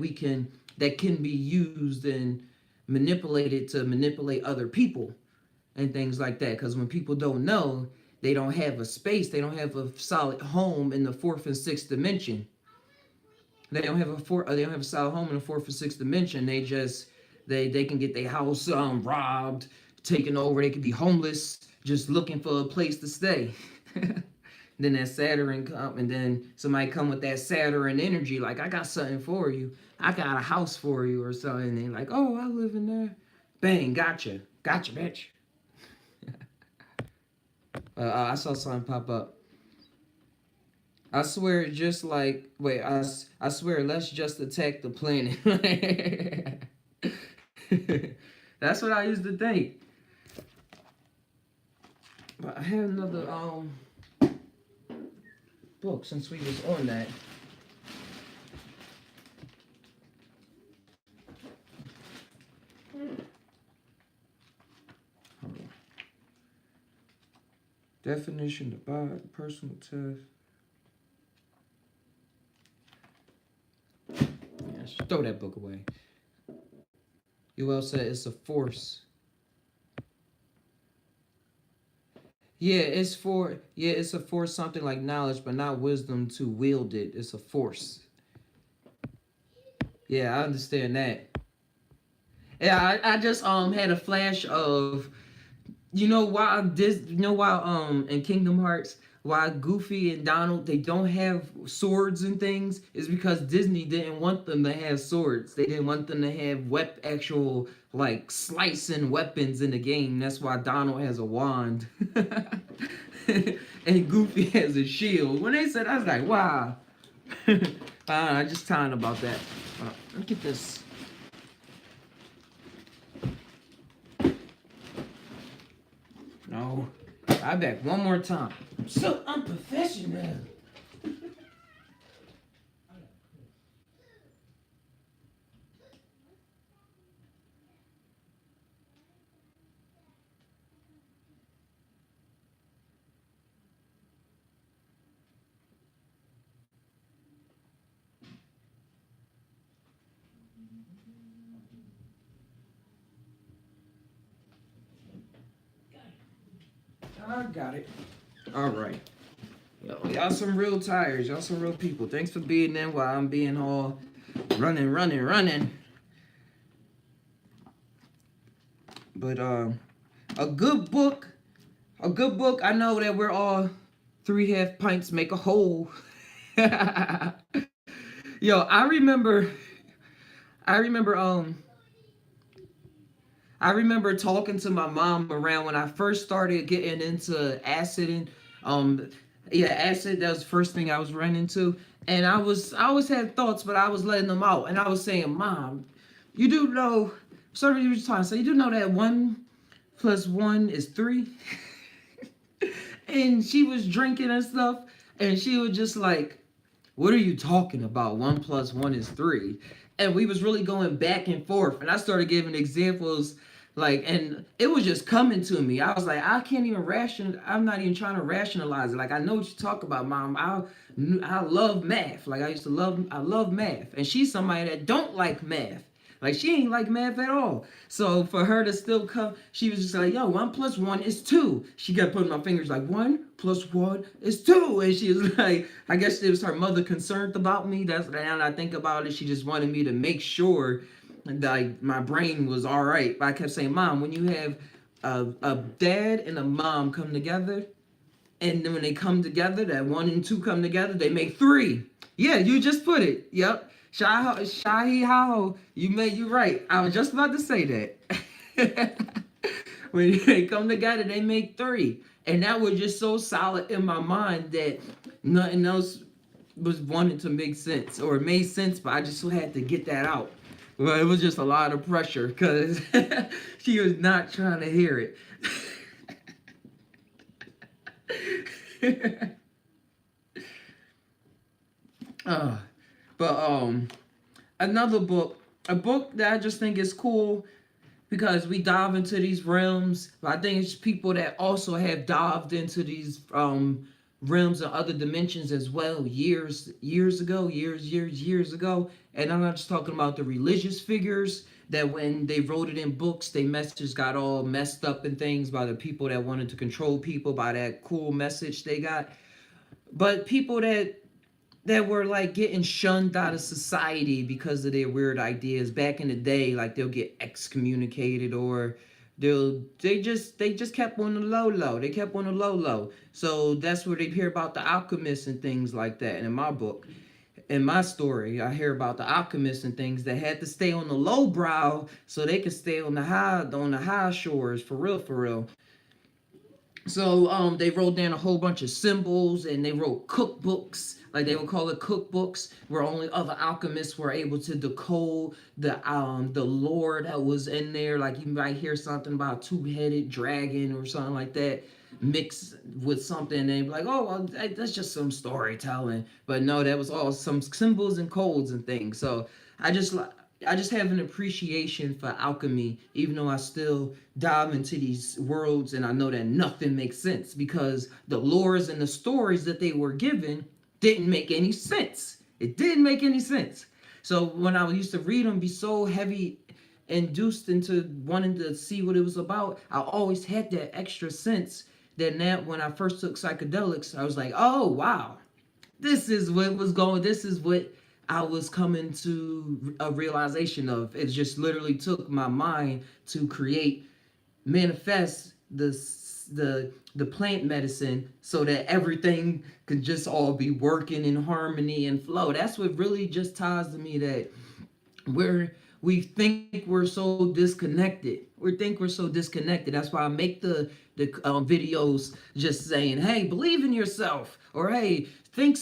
can be used and manipulated to manipulate other people and things like that? Because when people don't know, they don't have a space, they don't have a solid home in the fourth and sixth dimension. They don't have a solid home in the fourth or sixth dimension. They just they can get their house robbed, taken over. They could be homeless, just looking for a place to stay. Then that Saturn come, and then somebody come with that Saturn energy, like I got something for you. I got a house for you or something. And they like, oh, I live in there. Bang, gotcha, bitch. I saw something pop up. I swear, just like, wait, I swear, let's just attack the planet. That's what I used to think. But I had another book since we was on that. Hold on. Definition of body, personal test. Yeah, throw that book away. UL said it's a force. It's a force, something like knowledge, but not wisdom to wield it. It's a force. Yeah, I understand that. Yeah, I just had a flash of why in Kingdom Hearts why Goofy and Donald they don't have swords and things is because Disney didn't want them to have swords. They didn't want them to have actual like slicing weapons in the game. That's why Donald has a wand and Goofy has a shield. When they said, I was like, wow. I just talking about that. Look at this. No, I back one more time. I'm so unprofessional. I got it. All right. Y'all some real tires. Y'all some real people. Thanks for being there while I'm being all running. But a good book. I know that we're all 3.5 pints make a whole. Yo, I remember talking to my mom around when I first started getting into acid and acid. That was the first thing I was running into, and I always had thoughts, but I was letting them out, and I was saying, "Mom, you do know." Sorry, you were trying to say, you do know that 1 + 1 is 3, and she was drinking and stuff, and she was just like, "What are you talking about? 1 + 1 is 3." And we was really going back and forth, and I started giving examples, like, and it was just coming to me. I was like, I can't even I'm not even trying to rationalize it. Like, I know what you talk about, Mom. I love math. Like, I love math, and she's somebody that don't like math. Like, she ain't like math at all. So for her to still come, she was just like, yo, 1 + 1 is 2. She kept putting my fingers like 1 + 1 is 2. And she was like, I guess it was her mother concerned about me. That's now that I think about it. She just wanted me to make sure that my brain was all right. But I kept saying, Mom, when you have a dad and a mom come together, and then when they come together, that 1 and 2 come together, they make 3. Yeah, you just put it. Yep. Shahi Haho, you right. I was just about to say that. When they come together, they make 3. And that was just so solid in my mind that nothing else was wanting to make sense. Or it made sense, but I just had to get that out. Well, it was just a lot of pressure because she was not trying to hear it. But another book, a book that I just think is cool because we dive into these realms. But I think it's people that also have dived into these realms and other dimensions as well years ago. And I'm not just talking about the religious figures that when they wrote it in books, their messages got all messed up and things by the people that wanted to control people by that cool message they got. But people that were like getting shunned out of society because of their weird ideas back in the day, like they'll get excommunicated or they just kept on the low. They kept on the low. So that's where they hear about the alchemists and things like that. And in my book, in my story, I hear about the alchemists and things that had to stay on the low brow so they could stay on the high shores for real. So they wrote down a whole bunch of symbols and they wrote cookbooks, like they would call it cookbooks, where only other alchemists were able to decode the lore that was in there. Like you might hear something about a 2-headed dragon or something like that. mix with something and be like, oh, well, that's just some storytelling. But no, that was all some symbols and codes and things. So I just I just have an appreciation for alchemy, even though I still dive into these worlds and I know that nothing makes sense because the lores and the stories that they were given didn't make any sense. It didn't make any sense. So when I used to read them, be so heavy induced into wanting to see what it was about, I always had that extra sense that now when I first took psychedelics, I was like, oh wow, this is what was going, this is what I was coming to a realization of. It just literally took my mind to create, manifest the plant medicine so that everything could just all be working in harmony and flow. That's what really just ties to me, that we think we're so disconnected. We think we're so disconnected. That's why I make the videos just saying, "Hey, believe in yourself," or "Hey, think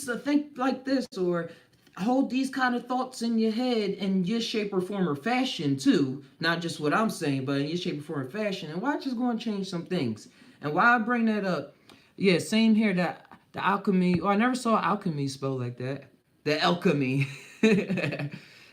like this," or hold these kind of thoughts in your head in your shape or form or fashion too. Not just what I'm saying, but in your shape or form or fashion. And watch is going to change some things. And why I bring that up? Yeah, same here. That the alchemy. Oh, I never saw alchemy spelled like that. The alchemy.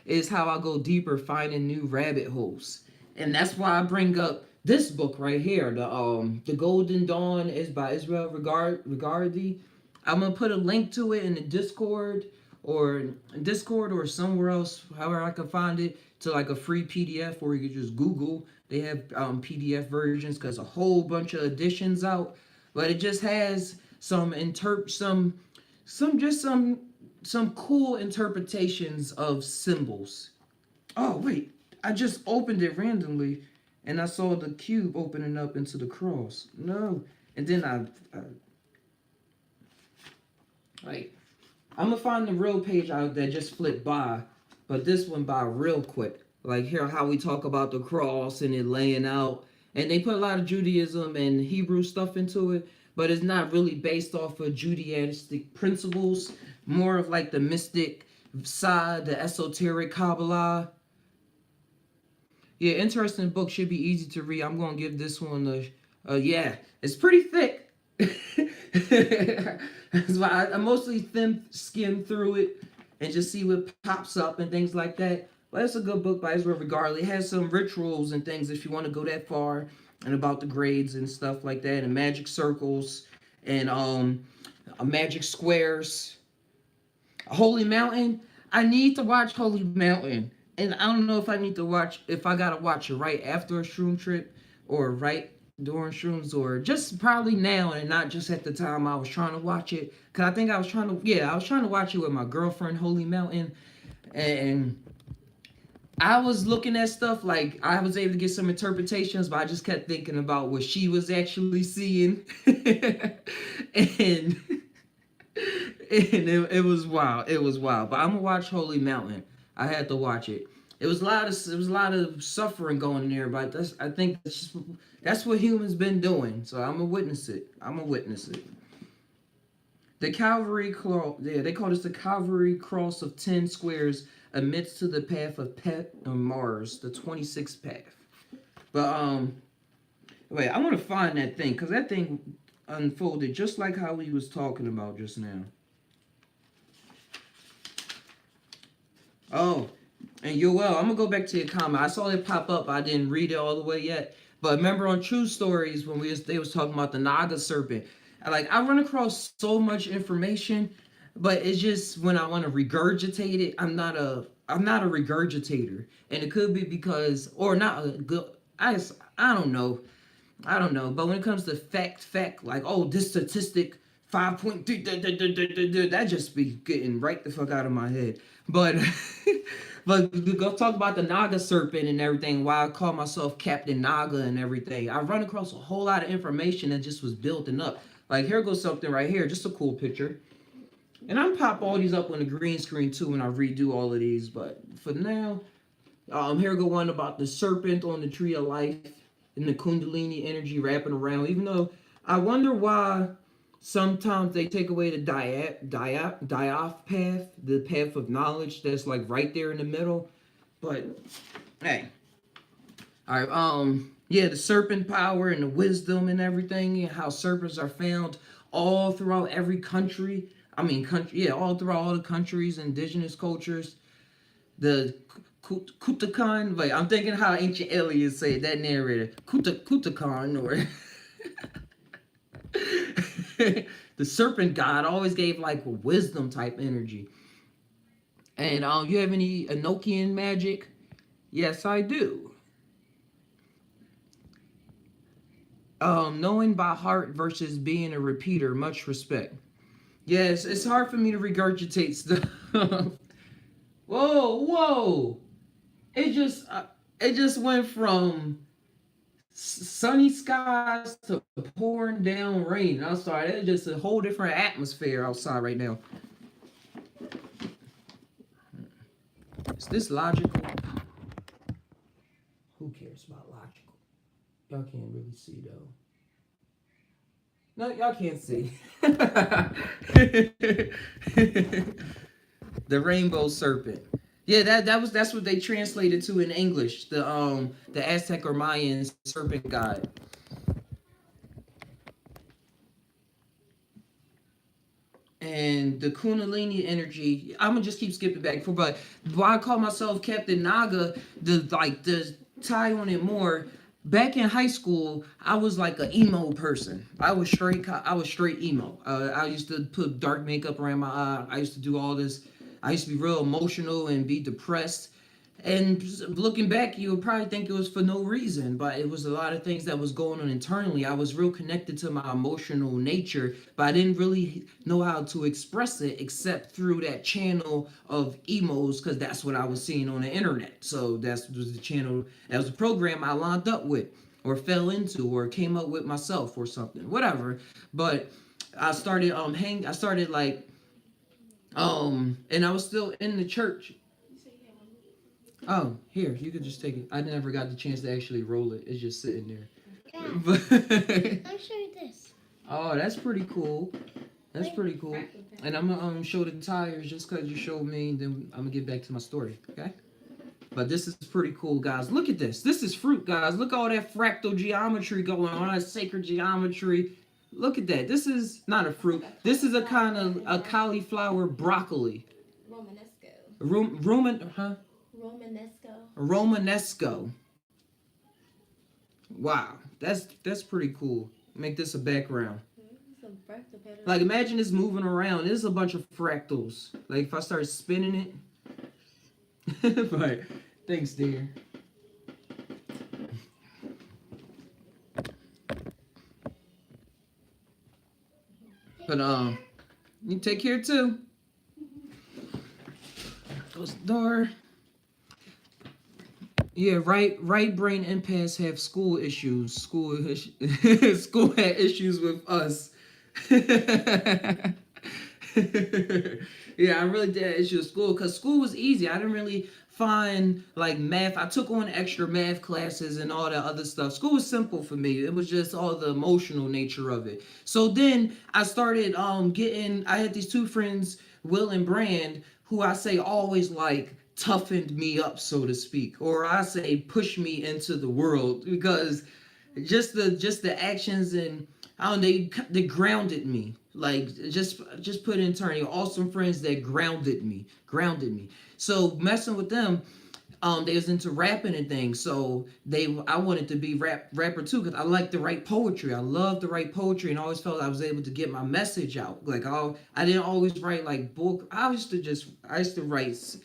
Is how I go deeper finding new rabbit holes. And that's why I bring up this book right here. The Golden Dawn is by Israel Regardi. I'm gonna put a link to it in the Discord or somewhere else, however I can find it, to like a free PDF, or you can just Google. They have PDF versions because a whole bunch of editions out, but it just has some cool interpretations of symbols. Oh wait, I just opened it randomly, and I saw the cube opening up into the cross. No, and then I like I'm gonna find the real page out that just flipped by, but this one by real quick. Like here, how we talk about the cross and it laying out, and they put a lot of Judaism and Hebrew stuff into it, but it's not really based off of Judaistic principles. More of like the mystic side, the esoteric Kabbalah. Yeah, interesting book. Should be easy to read. I'm gonna give this one yeah, it's pretty thick. That's why I mostly thin skim through it and just see what pops up and things like that. But it's a good book by Israel Regardless. It has some rituals and things if you want to go that far, and about the grades and stuff like that, and magic circles and magic squares. Holy Mountain. I need to watch Holy Mountain. And I don't know if I need to watch, if I gotta watch it right after a shroom trip or right during shrooms, or just probably now and not just at the time I was trying to watch it. Cause I think I was trying to watch it with my girlfriend, Holy Mountain. And I was looking at stuff like I was able to get some interpretations, but I just kept thinking about what she was actually seeing. and it was wild. It was wild. But I'm gonna watch Holy Mountain. I had to watch it. It was a lot of suffering going in there, but I think that's what humans been doing. So I'm gonna witness it. The Calvary Cross. Yeah, they call this the Calvary Cross of 10 squares amidst to the path of Mars, the 26th path. But wait, I want to find that thing because that thing unfolded just like how we was talking about just now. Oh, and Yoel, I'm gonna go back to your comment. I saw it pop up. I didn't read it all the way yet. But remember on True Stories when they was talking about the Naga serpent. I run across so much information, but it's just when I want to regurgitate it, I'm not a regurgitator, and it could be because or not a good. I don't know. But when it comes to fact, like oh this statistic 5.3, that just be getting right the fuck out of my head. But but go talk about the Naga serpent and everything. Why I call myself Captain Naga and everything. I run across a whole lot of information that just was building up. Like here goes something right here, just a cool picture. And I'm pop all these up on the green screen too when I redo all of these. But for now, here go one about the serpent on the tree of life and the Kundalini energy wrapping around. Even though I wonder why sometimes they take away the Dioff path, the path of knowledge that's like right there in the middle. But hey, All right. Yeah, the serpent power and the wisdom and everything, and how serpents are found all throughout every country. I mean, country. Yeah, all throughout all the countries, indigenous cultures. The Kutakan. Wait, I'm thinking how ancient aliens say it, that narrator. Kutakan or the serpent god always gave like a wisdom type energy. And you have any Enochian magic? Yes, I do. Knowing by heart versus being a repeater. Much respect. Yes, it's hard for me to regurgitate stuff. Whoa, whoa! It just went from sunny skies to pouring down rain. I'm sorry, that's just a whole different atmosphere outside right now. Is this logical? Who cares about logical? Y'all can't really see though. No, y'all can't see. The rainbow serpent. Yeah, that's what they translated to in English. The Aztec or Mayan serpent god. And the Kundalini energy, I'm gonna just keep skipping back and forth. But why I call myself Captain Naga, the tie on it more. Back in high school, I was like an emo person. I was straight emo. I used to put dark makeup around my eye. I used to do all this. I used to be real emotional and be depressed. And looking back, you would probably think it was for no reason, but it was a lot of things that was going on internally. I was real connected to my emotional nature, but I didn't really know how to express it except through that channel of emos, because that's what I was seeing on the internet. So that was the channel, that was the program I lined up with, or fell into, or came up with myself, or something, whatever. But I started I started like and I was still in the church. Oh, here, you could just take it. I never got the chance to actually roll it. It's just sitting there. Yeah. But I'll show you this. oh, that's pretty cool. That's pretty cool. And I'm gonna show the tires just because you showed me. Then I'm gonna get back to my story. Okay. But this is pretty cool, guys. Look at this. This is fruit, guys. Look at all that fractal geometry going on. That sacred geometry. Look at that. This is not a fruit. This is a kind of a cauliflower broccoli. Romanesco. Huh? Romanesco. Romanesco. Wow, that's pretty cool. Make this a background. Some fractal patterns. Like imagine this moving around. There's a bunch of fractals. Like if I start spinning it. But thanks, dear. But you take care too. Close the door. Yeah, right brain empaths have school issues. School had issues with us. Yeah, I really did have issues with school because school was easy. I didn't really find like math. I took on extra math classes and all that other stuff. School was simple for me. It was just all the emotional nature of it. So then I started I had these two friends, Will and Brand, who I say always like toughened me up, so to speak, or I say push me into the world, because just the actions and I don't know, they grounded me. Like just put in turn, awesome friends that grounded me. So messing with them, they was into rapping and things. So I wanted to be rapper too, because I like to write poetry. I love to write poetry and always felt I was able to get my message out. Like I didn't always write like book. I used to write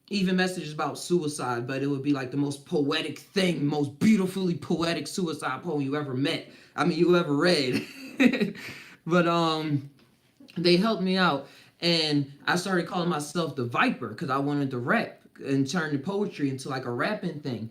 even messages about suicide, but it would be like the most poetic thing, most beautifully poetic suicide poem you ever met. I mean, you ever read. But they helped me out, and I started calling myself the Viper because I wanted to rap and turn the poetry into like a rapping thing.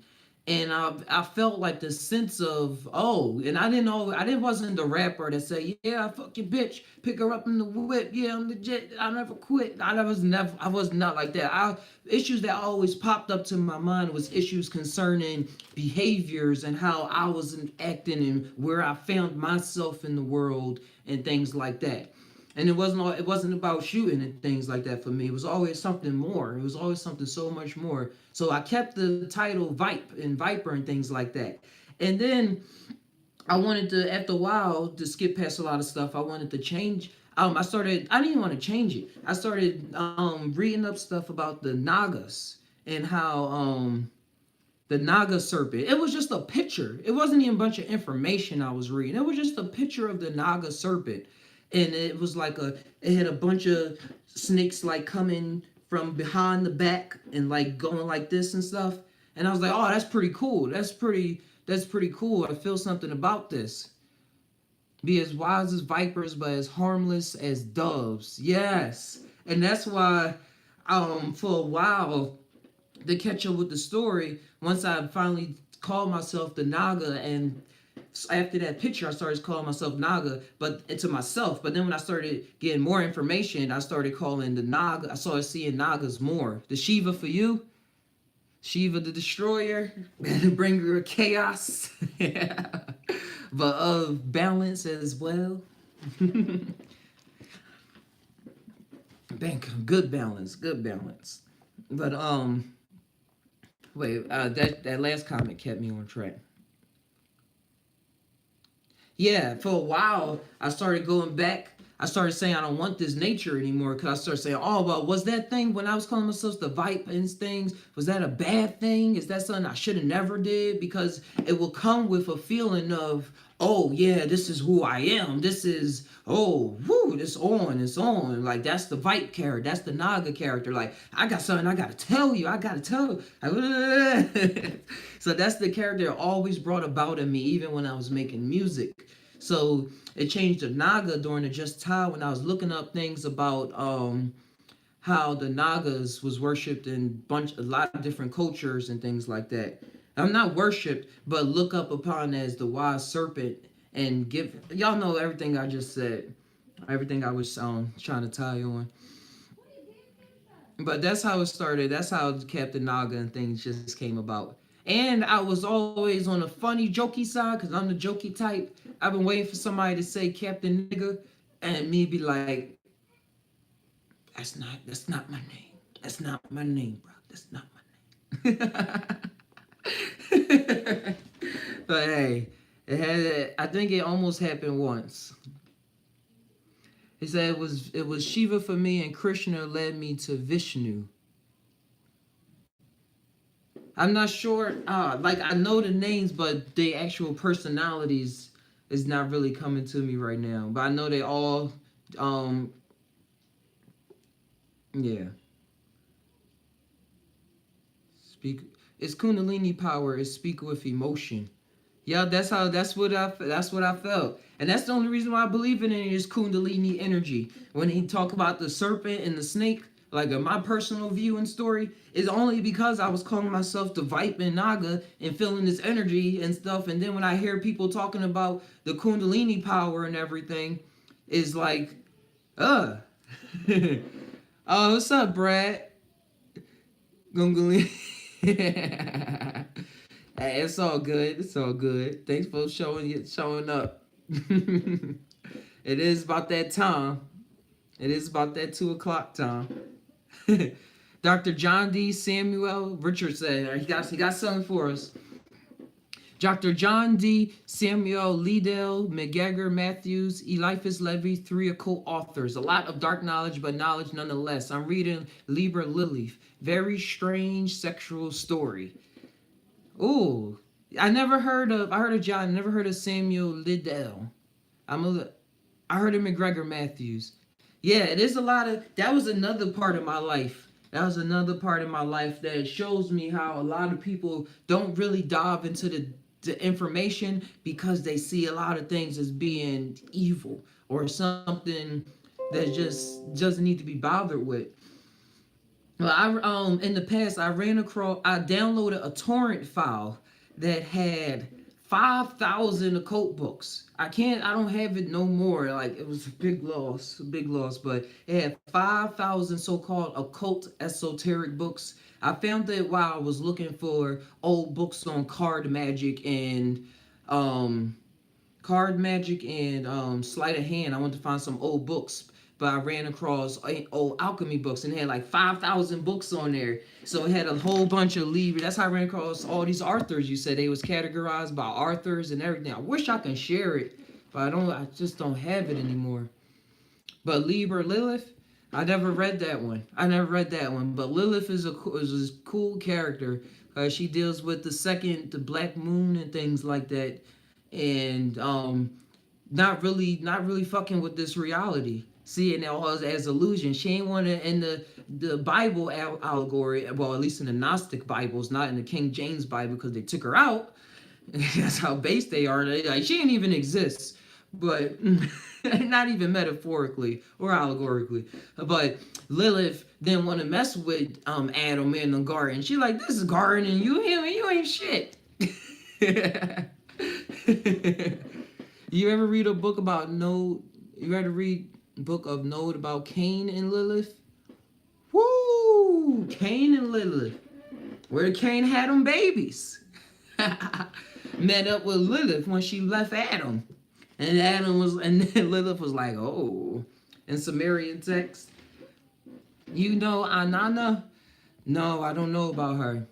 And I felt like the sense of, and I didn't know, wasn't the rapper that say, yeah, fuck your bitch, pick her up in the whip, yeah, I'm legit, I never quit. I was not like that. Issues that always popped up to my mind was issues concerning behaviors and how I was acting and where I found myself in the world and things like that. And it wasn't about shooting and things like that for me. It was always something more. It was always something so much more. So I kept the title Vipe and Viper and things like that. And then I wanted to, after a while, to skip past a lot of stuff. I wanted to change. I didn't even want to change it. I started reading up stuff about the Nagas and how the Naga serpent. It was just a picture. It wasn't even a bunch of information I was reading. It was just a picture of the Naga serpent, and it was like it had a bunch of snakes like coming from behind the back and like going like this and stuff. And I was like, oh, that's pretty cool. That's pretty cool. I feel something about this. Be as wise as vipers, but as harmless as doves. Yes. And that's why for a while, to catch up with the story, once I finally called myself the Naga, and after that picture I started calling myself Naga, but to myself. But then when I started getting more information, I started calling the Naga. I started seeing Nagas more. The Shiva for you, Shiva the destroyer, the bringer of chaos, but of balance as well. Good balance, good balance. But wait, that last comment kept me on track. Yeah, for a while, I started going back. I started saying I don't want this nature anymore, because I started saying, oh, well, was that thing when I was calling myself the Vipe and things, was that a bad thing? Is that something I should have never did? Because it will come with a feeling of, oh, yeah, this is who I am. This is, oh, whoo, it's on. Like, that's the Vipe character. That's the Naga character. Like, I got something I got to tell you. I got to tell you. So that's the character it always brought about in me, even when I was making music. So it changed to Naga during the Just Time, when I was looking up things about how the Nagas was worshipped in a lot of different cultures and things like that. I'm not worshipped, but look up upon as the wise serpent, and give y'all know everything I just said, everything I was trying to tie on. But that's how it started. That's how Captain Naga and things just came about. And I was always on a funny, jokey side, because I'm the jokey type. I've been waiting for somebody to say Captain Nigga, and me be like, that's not my name. That's not my name, bro. That's not my name. But hey, I think it almost happened once. He said it was Shiva for me, and Krishna led me to Vishnu. I'm not sure. Like, I know the names, but the actual personalities is not really coming to me right now. But I know they all, yeah. Speak. It's Kundalini power. It's speak with emotion. Yeah, that's what I felt. And that's the only reason why I believe in it, is Kundalini energy. When he talk about the serpent and the snake, like in my personal view and story, is only because I was calling myself the Vipe and Naga and feeling this energy and stuff. And then when I hear people talking about the Kundalini power and everything, is like, uh. Oh, what's up, Brad? Kundalini. Hey, it's all good. It's all good. Thanks for showing up. It is about that time. It is about that 2 o'clock time. Dr. John D. Samuel Richard said he got something for us. Dr. John D. Samuel Liddell, McGregor Matthews, Eliphas Levy, 3 occult authors. A lot of dark knowledge, but knowledge nonetheless. I'm reading Libra Lilith. Very strange sexual story. Ooh, I heard of John, never heard of Samuel Liddell. I heard of McGregor Matthews. Yeah, it is a lot of, that was another part of my life. That was another part of my life that shows me how a lot of people don't really dive into the information, because they see a lot of things as being evil or something that just doesn't need to be bothered with. Well, I in the past I downloaded a torrent file that had 5,000 occult books. I don't have it no more. Like, it was a big loss, but it had 5,000 so-called occult esoteric books. I found it while I was looking for old books on card magic and sleight of hand. I wanted to find some old books, but I ran across old alchemy books and it had like 5,000 books on there. So it had a whole bunch of Liber. That's how I ran across all these authors. You said they was categorized by authors and everything. I wish I could share it, but I just don't have it anymore. But Liber Lilith, I never read that one. But Lilith is a cool character. She deals with the black moon and things like that, and not really fucking with this reality. Seeing it all as illusion. She ain't want to in the Bible allegory. Well, at least in the Gnostic Bibles, not in the King James Bible because they took her out. That's how base they are. Like, she didn't even exist, but not even metaphorically or allegorically. But Lilith didn't want to mess with Adam in the garden. She like, this is garden and you ain't shit. You ever read a book about You ever read a book of Node about Cain and Lilith? Woo! Cain and Lilith. Where Cain had them babies. Met up with Lilith when she left Adam. And then Lilith was like, oh. In Sumerian text. You know Anana? No, I don't know about her.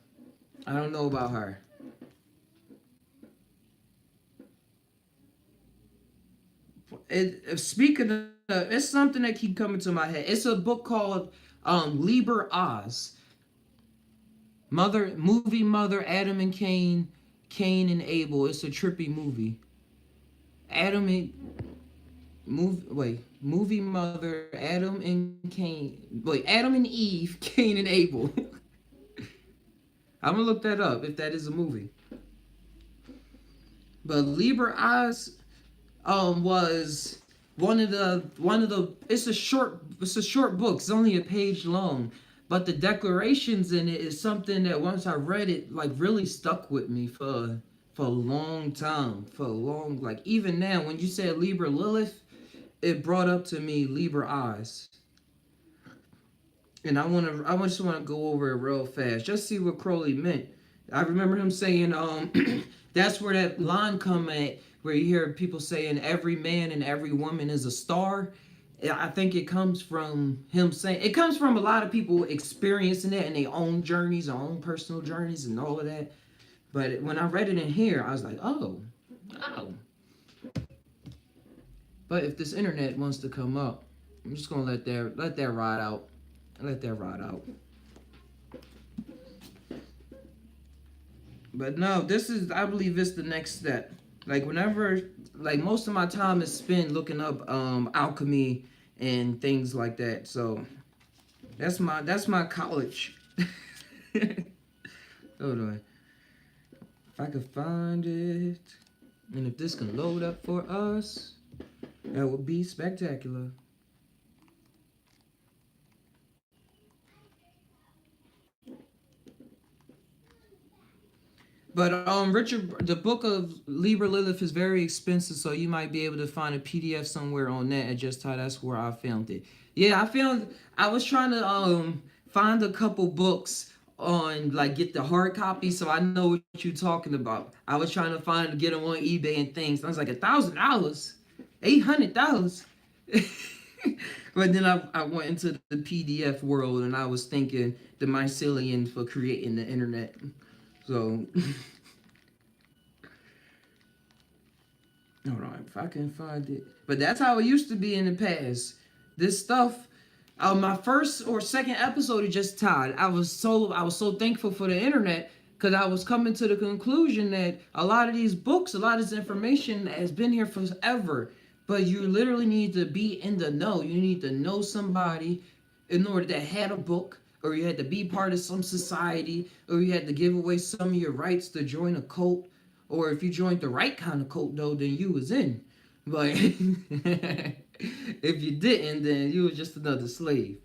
Speaking of, it's something that keep coming to my head. It's a book called Liber Oz. Movie Mother, Adam and Cain and Abel. It's a trippy movie. Movie Mother, Adam and Eve, Cain and Abel. I'm gonna look that up if that is a movie. But Liber Oz was one of the it's a short book. It's only a page long. But the declarations in it is something that once I read it, like really stuck with me for a long time. Like even now, when you said Liber Lilith, it brought up to me Liber Oz. And I just wanna go over it real fast. Just see what Crowley meant. I remember him saying, that's where that line come at, where you hear people saying every man and every woman is a star. I think it comes from him saying, it comes from a lot of people experiencing it in their own journeys, their own personal journeys and all of that. But when I read it in here, I was like, oh. But if this internet wants to come up, I'm just gonna let that ride out. But no, I believe it's the next step. Like most of my time is spent looking up alchemy and things like that. So that's my college. Hold on. If I could find it, and if this can load up for us, that would be spectacular. But Richard, the book of Liber Lilith is very expensive, so you might be able to find a PDF somewhere on that. And just how that's where I found it. Yeah, I was trying to find a couple books on like get the hard copy, so I know what you're talking about. I was trying to get them on eBay and things. I was like $1,000, $800. But then I went into the PDF world and I was thinking the mycelium for creating the internet. So, hold on, if I can find it. But that's how it used to be in the past. This stuff, my first or second episode, it just tied. I was so thankful for the internet because I was coming to the conclusion that a lot of these books, a lot of this information has been here forever. But you literally need to be in the know. You need to know somebody in order to have a book. Or you had to be part of some society, or you had to give away some of your rights to join a cult, or if you joined the right kind of cult though, then you was in. But if you didn't, then you was just another slave.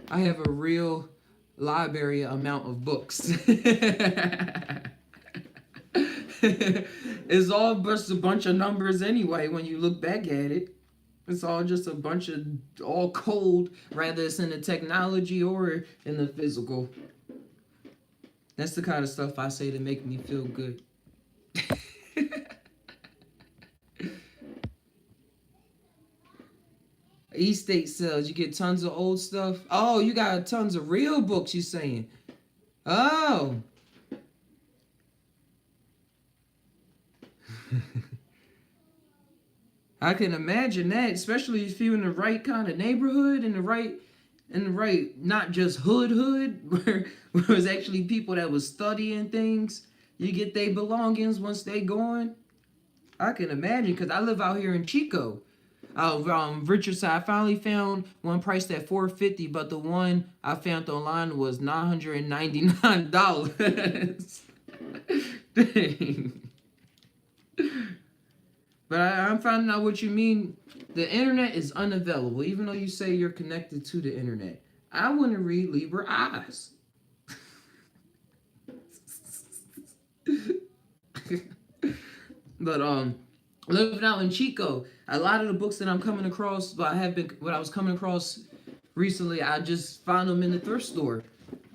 I have a real library amount of books. It's all just a bunch of numbers anyway when you look back at it. It's all just a bunch of all code, rather it's in the technology or in the physical. That's the kind of stuff I say to make me feel good. estate sales. You get tons of old stuff. Oh, you got tons of real books, you saying. Oh. I can imagine that, especially if you're in the right kind of neighborhood, in the right, not just hood, where it's actually people that was studying things. You get their belongings once they gone. I can imagine, because I live out here in Chico. Richardson, I finally found one priced at $450, but the one I found online was $999. Dang. But I'm finding out what you mean. The internet is unavailable, even though you say you're connected to the internet. I want to read Libra Eyes. But living out in Chico, a lot of the books that I'm coming across, what I was coming across recently, I just found them in the thrift store.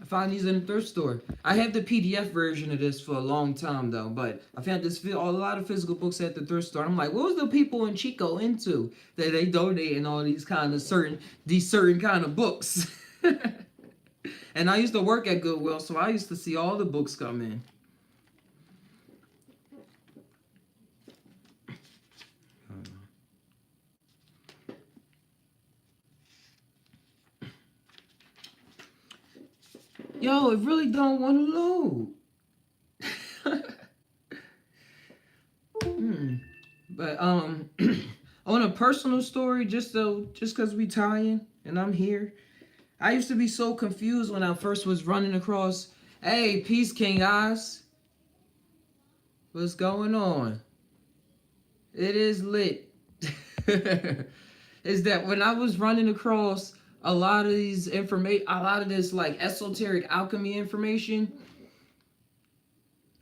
I found these in the thrift store. I have the PDF version of this for a long time though, but I found a lot of physical books at the thrift store. I'm like, what was the people in Chico into that they donating all these certain kind of books? And I used to work at Goodwill, so I used to see all the books come in. Yo, it really don't want to load. But on a personal story, just because we tying and I'm here, I used to be so confused when I first was running across. Hey, peace, King Eyes. What's going on? It is lit. Is that when I was running across a lot of this like esoteric alchemy information.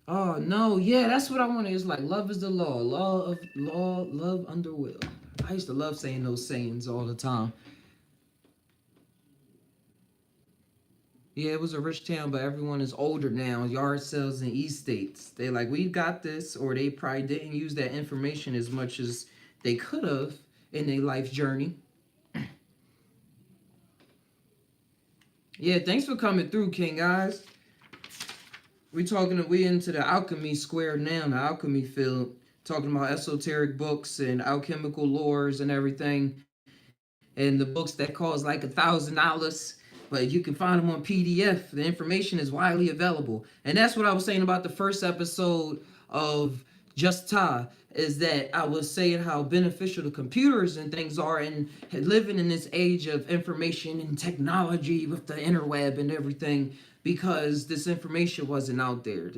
Oh no, yeah, that's what I wanted. It's like love is the law, love under will. I used to love saying those sayings all the time. Yeah, it was a rich town, but everyone is older now. Yard sales and estates. They like, we got this, or they probably didn't use that information as much as they could have in their life journey. Yeah, thanks for coming through, King Guys. We into the alchemy square now, the alchemy field, talking about esoteric books and alchemical lores and everything, and the books that cost like $1,000, but you can find them on PDF. The information is widely available, and that's what I was saying about the first episode of Just Ta, is that I was saying how beneficial the computers and things are, and living in this age of information and technology with the interweb and everything, because this information wasn't out there.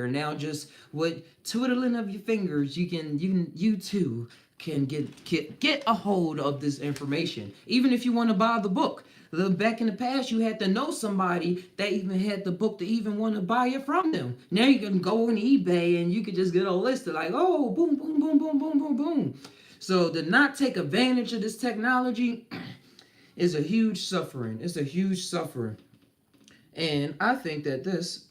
And now just with twiddling of your fingers, you too can get a hold of this information. Even if you want to buy the book. Back in the past, you had to know somebody that even had the book to even want to buy it from them. Now you can go on eBay and you can just get a list of like, oh, boom, boom, boom, boom, boom, boom, boom. So to not take advantage of this technology is a huge suffering. It's a huge suffering. And I think that this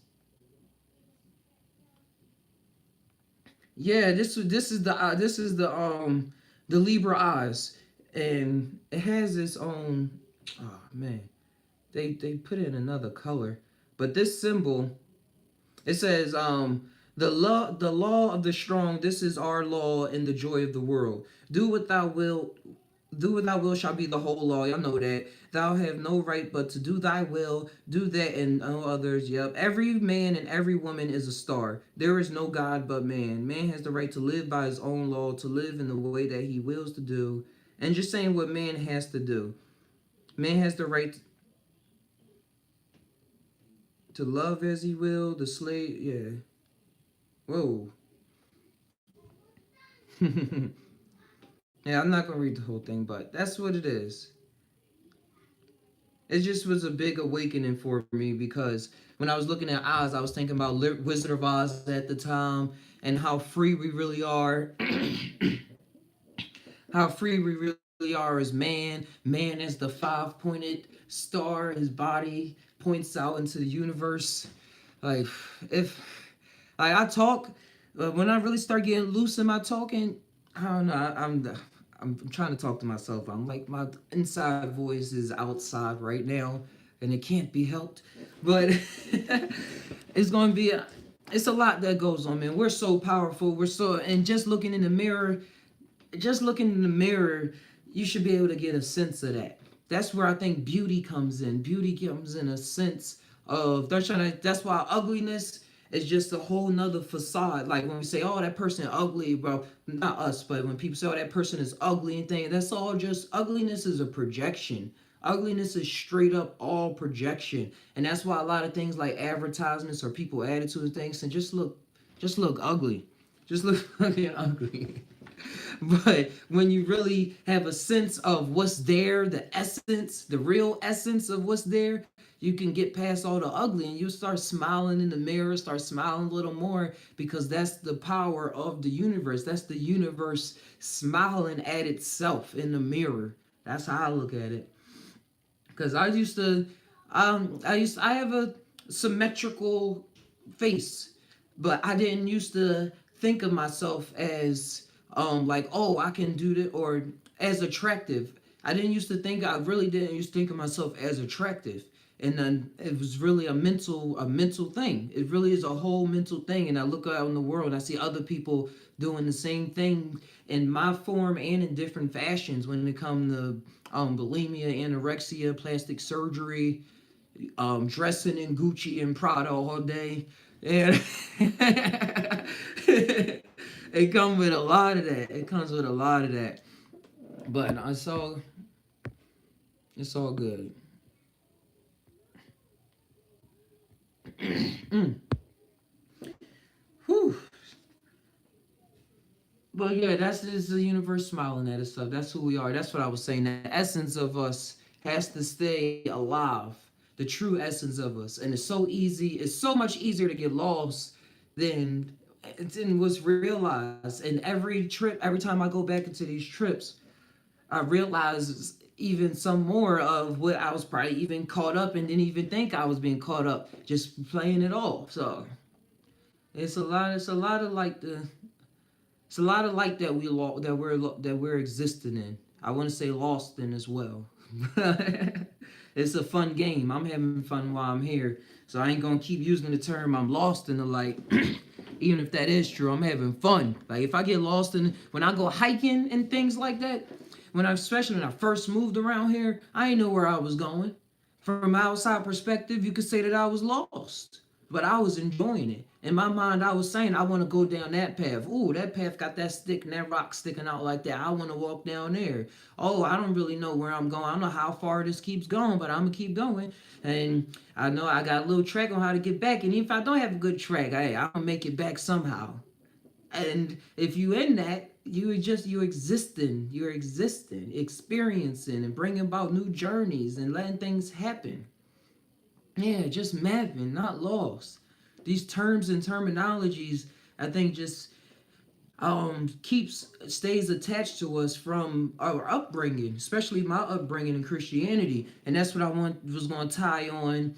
is the Libra Eyes, and it has its own. Oh man, they put in another color, but this symbol, it says the law of the strong. This is our law and the joy of the world. Do what thou wilt. Do what thou wilt shall be the whole law. Y'all know that. Thou have no right but to do thy will. Do that and no others. Yep. Every man and every woman is a star. There is no God but man. Man has the right to live by his own law, to live in the way that he wills to do. And just saying what man has to do. Man has the right to love as he will. The slave, yeah. Whoa. Yeah, I'm not gonna read the whole thing, but that's what it is. It just was a big awakening for me, because when I was looking at Oz, I was thinking about Wizard of Oz at the time and how free we really are. How free we really are as man. Man is the 5-pointed star. His body points out into the universe. Like, if I talk, when I really start getting loose in my talking, I don't know. I'm trying to talk to myself. I'm like, my inside voice is outside right now, and it can't be helped. But it's going to be, it's a lot that goes on, man. We're so powerful. We're so, and just looking in the mirror, you should be able to get a sense of that. That's where I think beauty comes in. Beauty comes in a sense of, that's why ugliness is just a whole nother facade. Like when we say, oh, that person ugly, bro, not us, but when people say, oh, that person is ugly and things, that's all just, ugliness is a projection. Ugliness is straight up all projection. And that's why a lot of things like advertisements or people attitudes and things and just look ugly. Just look fucking ugly. But when you really have a sense of what's there, the essence, the real essence of what's there, you can get past all the ugly and you start smiling in the mirror, start smiling a little more because that's the power of the universe. That's the universe smiling at itself in the mirror. That's how I look at it. Because I have a symmetrical face, but I didn't used to think of myself as like, oh, I can do that, or as attractive. I really didn't used to think of myself as attractive. And then it was really a mental thing. It really is a whole mental thing. And I look out in the world, I see other people doing the same thing in my form and in different fashions when it comes to bulimia, anorexia, plastic surgery, dressing in Gucci and Prada all day. And it comes with a lot of that. It comes with a lot of that. But it's all good. Whew. But yeah, that's just the universe smiling at us. So that's who we are. That's what I was saying. The essence of us has to stay alive. The true essence of us. And it's so easy. It's so much easier to get lost than was realized. And every time I go back into these trips, I realize even some more of what I was probably even caught up and didn't even think I was being caught up, just playing it off. So it's a lot of like that we're existing in. I want to say lost in as well. It's a fun game. I'm having fun while I'm here. So I ain't gonna keep using the term I'm lost in the light. Even if that is true, I'm having fun. Like if I get lost in when I go hiking and things like that, especially when I first moved around here, I didn't know where I was going. From an outside perspective, you could say that I was lost, but I was enjoying it. In my mind, I was saying I want to go down that path. Ooh, that path got that stick and that rock sticking out like that. I want to walk down there. Oh, I don't really know where I'm going. I don't know how far this keeps going, but I'm gonna keep going. And I know I got a little track on how to get back. And even if I don't have a good track, I'll make it back somehow. And if you in that, you're existing, experiencing and bringing about new journeys and letting things happen. Yeah, just mapping, not lost. These terms and terminologies, I think, just stays attached to us from our upbringing, especially my upbringing in Christianity. And that's what was going to tie on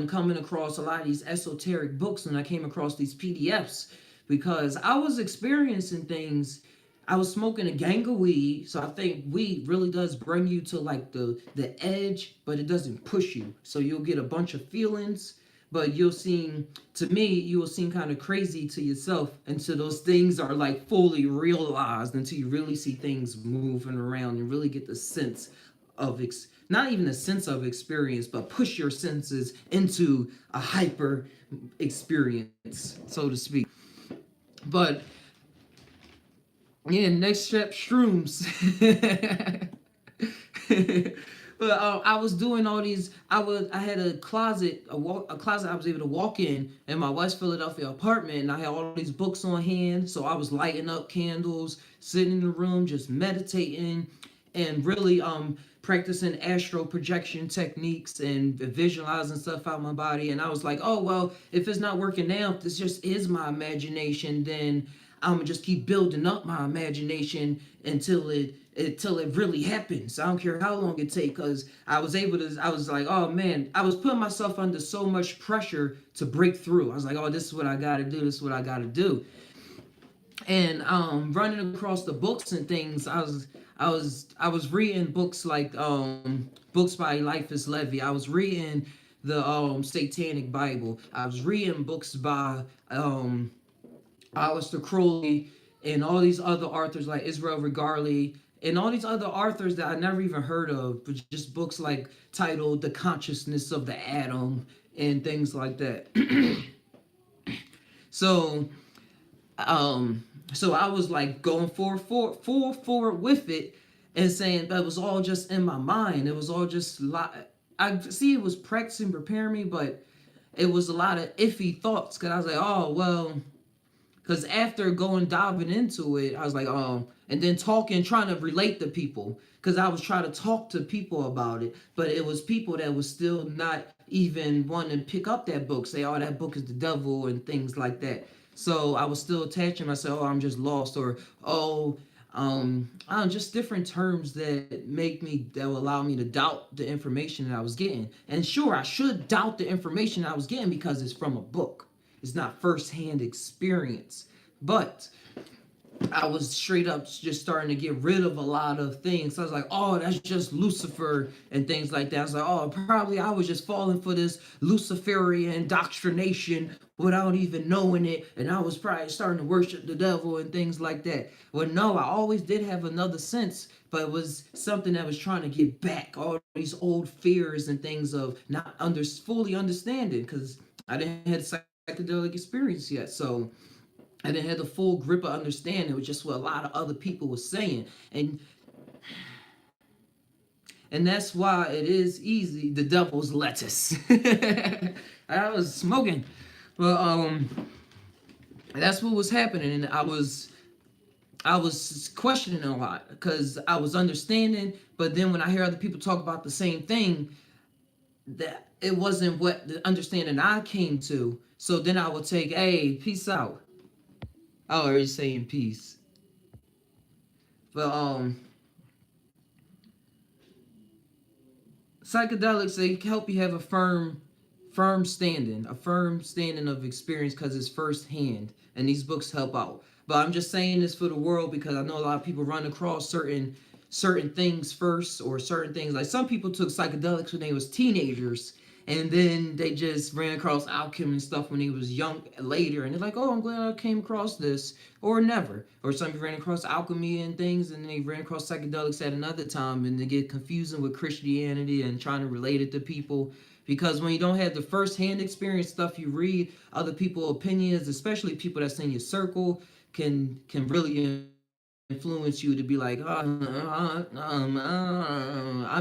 coming across a lot of these esoteric books, and I came across these PDFs because I was experiencing things. I was smoking a gang of weed, so I think weed really does bring you to like the edge, but it doesn't push you. So you'll get a bunch of feelings, but you will seem kind of crazy to yourself until those things are like fully realized, until you really see things moving around and really get the sense of not even a sense of experience, but push your senses into a hyper experience, so to speak. But yeah, next step, shrooms. But I was doing all these. I had a closet I was able to walk in my West Philadelphia apartment, and I had all these books on hand. So I was lighting up candles, sitting in the room, just meditating, and really practicing astral projection techniques and visualizing stuff out of my body. And I was like, oh well, if it's not working now, if this just is my imagination, then I'm gonna just keep building up my imagination until it really happens. I don't care how long it takes, because I was like, oh man, I was putting myself under so much pressure to break through. I was like, oh, this is what I gotta do, this is what I gotta do. And running across the books and things, I I was reading books like books by Eliphas Levi. I was reading the Satanic Bible. I was reading books by Aleister Crowley and all these other authors like Israel Regardley and all these other authors that I never even heard of, but just books like titled The Consciousness of the Atom and things like that. So so I was like going forward with it and saying that was all just in my mind. It was all just I see it was practicing preparing me, but it was a lot of iffy thoughts because I was like, oh well, because after going diving into it, I was like, and then talking, trying to relate to people, because I was trying to talk to people about it, but it was people that was still not even wanting to pick up that book, say, oh, that book is the devil and things like that. So I was still attaching myself, oh, I'm just lost, or oh, I don't know, just different terms that will allow me to doubt the information that I was getting. And sure, I should doubt the information I was getting because it's from a book. It's not firsthand experience. But I was straight up just starting to get rid of a lot of things. So I was like, oh, that's just Lucifer and things like that. I was like, oh, probably I was just falling for this Luciferian indoctrination without even knowing it. And I was probably starting to worship the devil and things like that. Well, no, I always did have another sense, but it was something that was trying to get back all these old fears and things of not fully understanding, because I didn't have psychedelic experience yet. So I didn't have the full grip of understanding. It was just what a lot of other people were saying. And that's why it is easy, the devil's lettuce. I was smoking. Well, that's what was happening. And I was questioning a lot because I was understanding, but then when I hear other people talk about the same thing, that it wasn't what the understanding I came to. So then I would take, hey, peace out. I already saying peace. But psychedelics, they help you have a firm standing of experience because it's firsthand, and these books help out. But I'm just saying this for the world because I know a lot of people run across certain things first, or certain things, like some people took psychedelics when they was teenagers, and then they just ran across alchemy and stuff when they was young later, and they're like, oh, I'm glad I came across this, or never. Or some people ran across alchemy and things, and they ran across psychedelics at another time, and they get confusing with Christianity and trying to relate it to people. Because when you don't have the first-hand experience stuff, you read other people's opinions, especially people that's in your circle, can really influence you to be like, I'm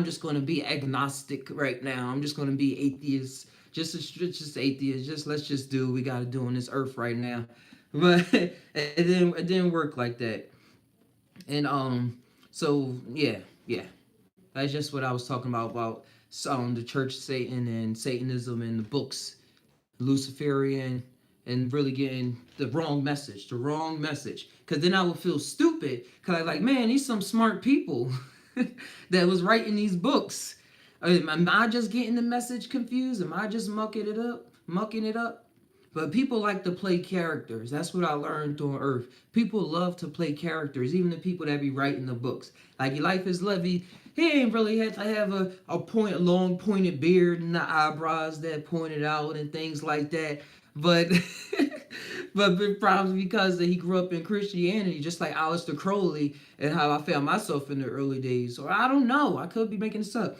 just going to be agnostic right now. I'm just going to be atheist, just atheist. Let's just do what we got to do on this earth right now. But it didn't work like that. And so yeah, that's just what I was talking about the Church of Satan and Satanism and the books, Luciferian, and really getting the wrong message. Because then I would feel stupid. Because I was like, man, these some smart people that was writing these books. Am I just getting the message confused? Am I just mucking it up? But people like to play characters. That's what I learned on Earth. People love to play characters, even the people that be writing the books. Like Eliphas Levi, he ain't really had to have a long pointed beard and the eyebrows that pointed out and things like that. But probably because he grew up in Christianity, just like Aleister Crowley, and how I found myself in the early days. Or I don't know, I could be making this up.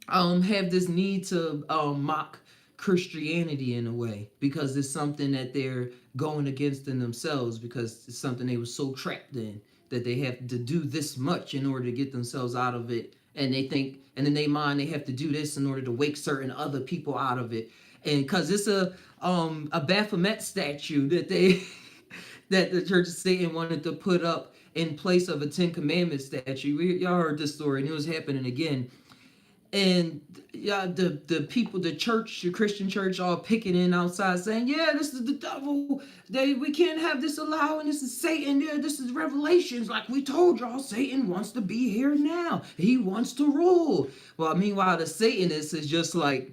Have this need to mock Christianity in a way, because it's something that they're going against in themselves, because it's something they were so trapped in that they have to do this much in order to get themselves out of it. And they think, and in their mind, they have to do this in order to wake certain other people out of it. And because it's a Baphomet statue that that the Church of Satan wanted to put up in place of a Ten Commandments statue. Y'all heard this story, and it was happening again. And yeah, the people, the Christian church, all picketing outside saying, yeah, this is the devil. We can't have this allowed, and this is Satan. Yeah, this is Revelations. Like we told y'all, Satan wants to be here now. He wants to rule. Well, meanwhile, the Satanists is just like,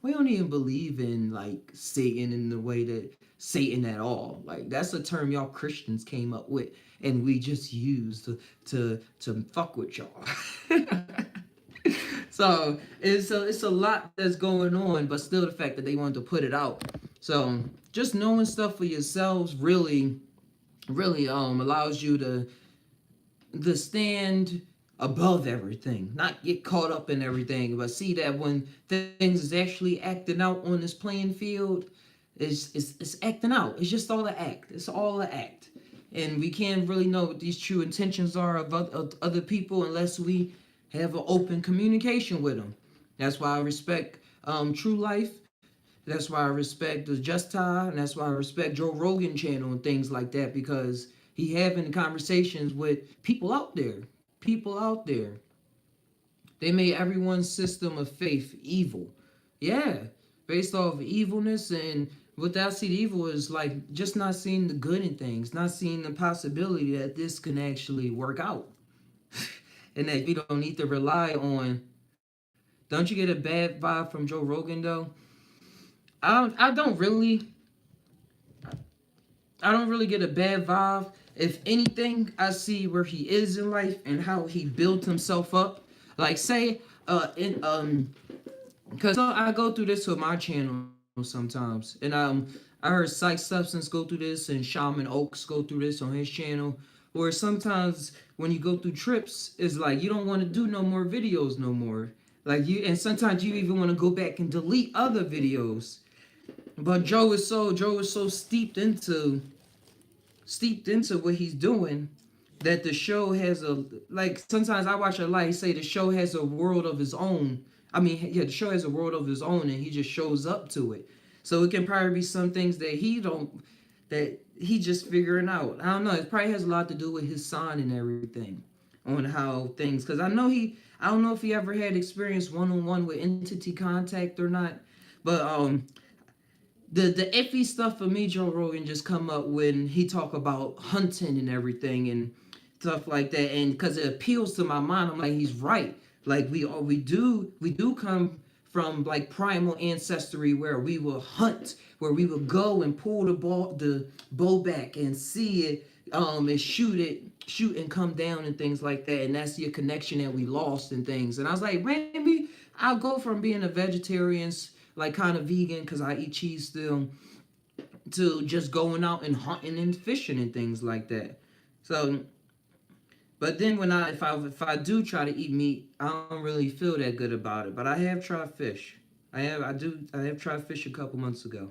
we don't even believe in like Satan in the way that Satan at all. Like that's a term y'all Christians came up with, and we just use to fuck with y'all. So it's a lot that's going on, but still the fact that they wanted to put it out. So just knowing stuff for yourselves really allows you to stand above everything, not get caught up in everything, but see that when things is actually acting out on this playing field, it's acting out. It's just all an act. It's all an act, and we can't really know what these true intentions are of other people unless we have an open communication with them. That's why I respect True Life. That's why I respect the Just Tie, and that's why I respect Joe Rogan channel and things like that, because he having conversations with people out there. People out there. They made everyone's system of faith evil. Yeah. Based off evilness, and what I see the evil is like just not seeing the good in things, not seeing the possibility that this can actually work out. And that we don't need to rely on. Don't you get a bad vibe from Joe Rogan though? I don't really get a bad vibe. If anything, I see where he is in life and how he built himself up. Like say, because I go through this with my channel sometimes, and I heard Psych Substance go through this, and Shaman Oaks go through this on his channel. Where sometimes when you go through trips, it's like you don't want to do no more videos no more. Like you, and sometimes you even want to go back and delete other videos. But Joe is so steeped into what he's doing that the show has a, like sometimes I watch a light say the show has a world of his own. I mean, yeah, the show has a world of his own, and he just shows up to it. So it can probably be some things that he just figuring out. I don't know. It probably has a lot to do with his sign and everything on how things. Because I don't know if he ever had experience one-on-one with entity contact or not, but the iffy stuff for me, Joe Rogan, just come up when he talk about hunting and everything and stuff like that, and because it appeals to my mind, I'm like, he's right. Like we do come from like primal ancestry where we will hunt, where we will go and pull the bow back and see it, and shoot and come down and things like that, and that's your connection that we lost and things. And I was like, maybe I'll go from being a vegetarian, like kind of vegan because I eat cheese still, to just going out and hunting and fishing and things like that. So, but then when if I do try to eat meat, I don't really feel that good about it. But I have tried fish. I have tried fish a couple months ago.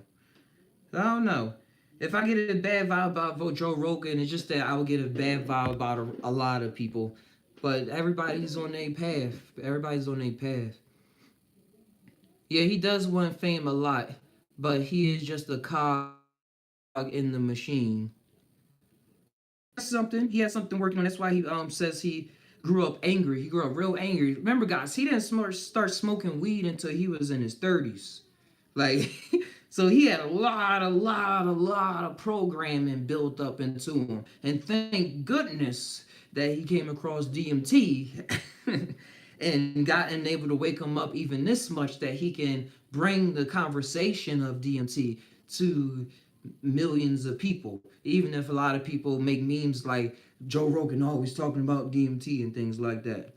So I don't know. If I get a bad vibe about Joe Rogan, it's just that I would get a bad vibe about a lot of people. But everybody's on their path. Everybody's on their path. Yeah, he does want fame a lot, but he is just a cog in the machine. He has something working on. That's why he says he grew up angry. He grew up real angry. Remember, guys, he didn't start smoking weed until he was in his 30s. Like, so he had a lot of programming built up into him. And thank goodness that he came across DMT and gotten able to wake him up even this much that he can bring the conversation of DMT to millions of people, even if a lot of people make memes like Joe Rogan always talking about DMT and things like that.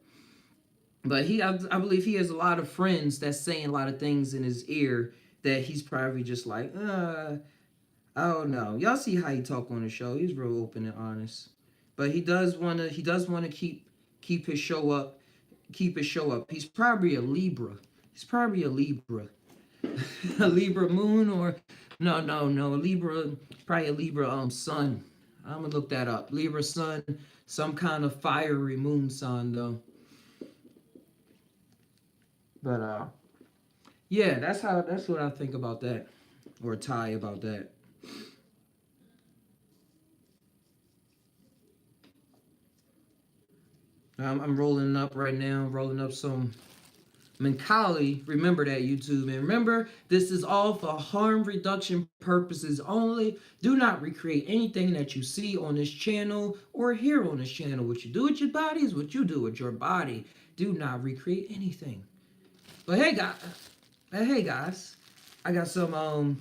But I believe he has a lot of friends that's saying a lot of things in his ear that he's probably just like, I don't know. Y'all see how he talk on the show. He's real open and honest. But he does wanna keep his show up. Keep his show up. He's probably a Libra. A Libra moon, or no, Libra, probably a Libra sun. I'm gonna look that up. Libra sun, some kind of fiery moon sun though. But yeah, that's what I think about that, or Ty about that. I'm rolling up right now, rolling up some Macaulay. Remember that, YouTube. And remember, this is all for harm reduction purposes only. Do not recreate anything that you see on this channel or hear on this channel. What you do with your body is what you do with your body. Do not recreate anything. But hey, guys. Hey guys, I got some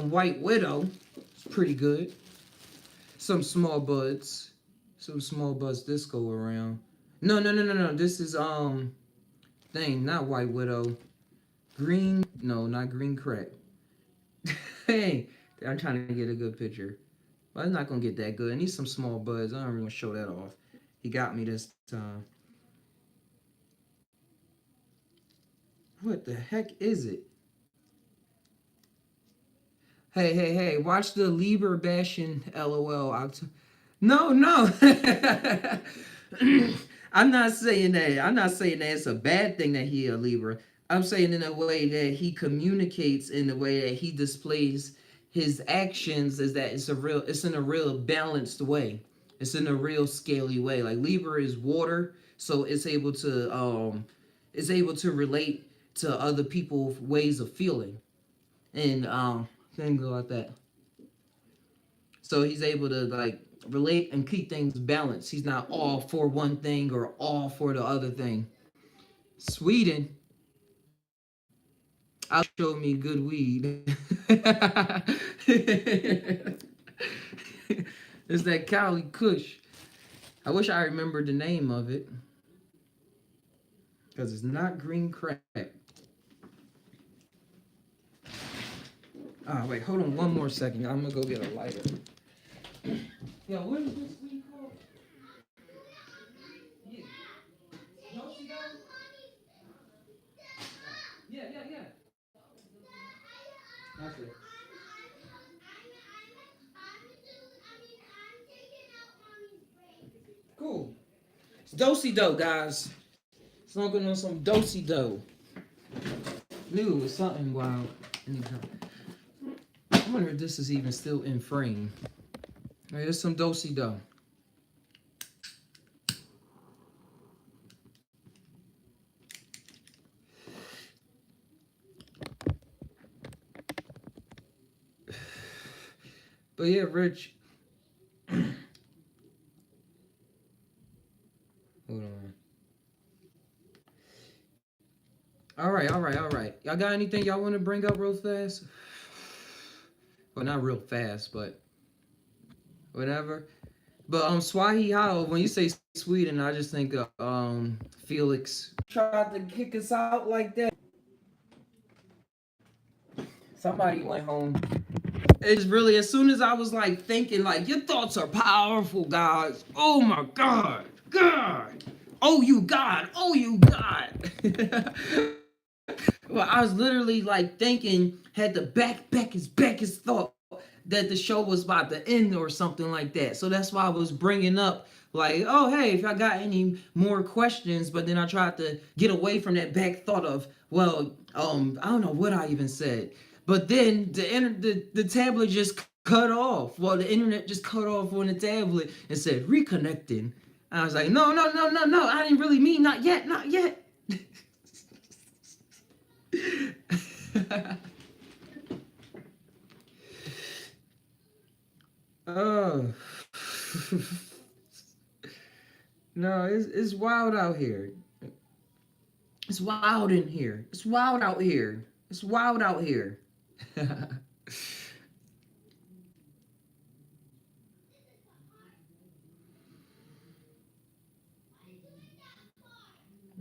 white widow. It's pretty good. Some small buds. Some small buds this go around. No. This is thing, not white widow. Green, no, not green crack. Hey, I'm trying to get a good picture. But I'm not gonna get that good. I need some small buds. I don't really want to show that off. He got me this time. What the heck is it? Hey, watch the Lieber bashing LOL. No. I'm not saying that. I'm not saying that it's a bad thing that he a Libra. I'm saying in a way that he communicates, in the way that he displays his actions, is that it's in a real balanced way. It's in a real scaly way. Like Libra is water, so it's able to relate to other people's ways of feeling. And things like that. So he's able to like relate and keep things balanced. He's not all for one thing or all for the other thing. Sweden, I'll show me good weed. It's that Cali Kush. I wish I remembered the name of it. Because it's not green crack. Ah, wait, hold on one more second. I'm gonna go get a lighter. Yo, what is this weed called? Yeah. No, she don't? Yeah. That's it. Cool. It's dosey dough, guys. Smoking on some dosey dough. Knew it was something wild. I wonder if this is even still in frame. There's some dosey dough. But yeah, Rich. Hold on. All right. Y'all got anything y'all want to bring up real fast? Well, not real fast, but whatever. But Swahi Hao, when you say Sweden, I just think of Felix tried to kick us out like that. Somebody went home. It's really, as soon as I was like thinking, like, your thoughts are powerful, guys. Oh my God. Oh, you God. Well, I was literally like thinking, had to back his thought that the show was about to end or something like that. So that's why I was bringing up like, oh, hey, if I got any more questions, but then I tried to get away from that back thought of, well, I don't know what I even said. But then the tablet just cut off. Well, the internet just cut off on the tablet and said reconnecting. I was like, no, I didn't really mean not yet. Oh. No, it's wild out here. It's wild in here. It's wild out here.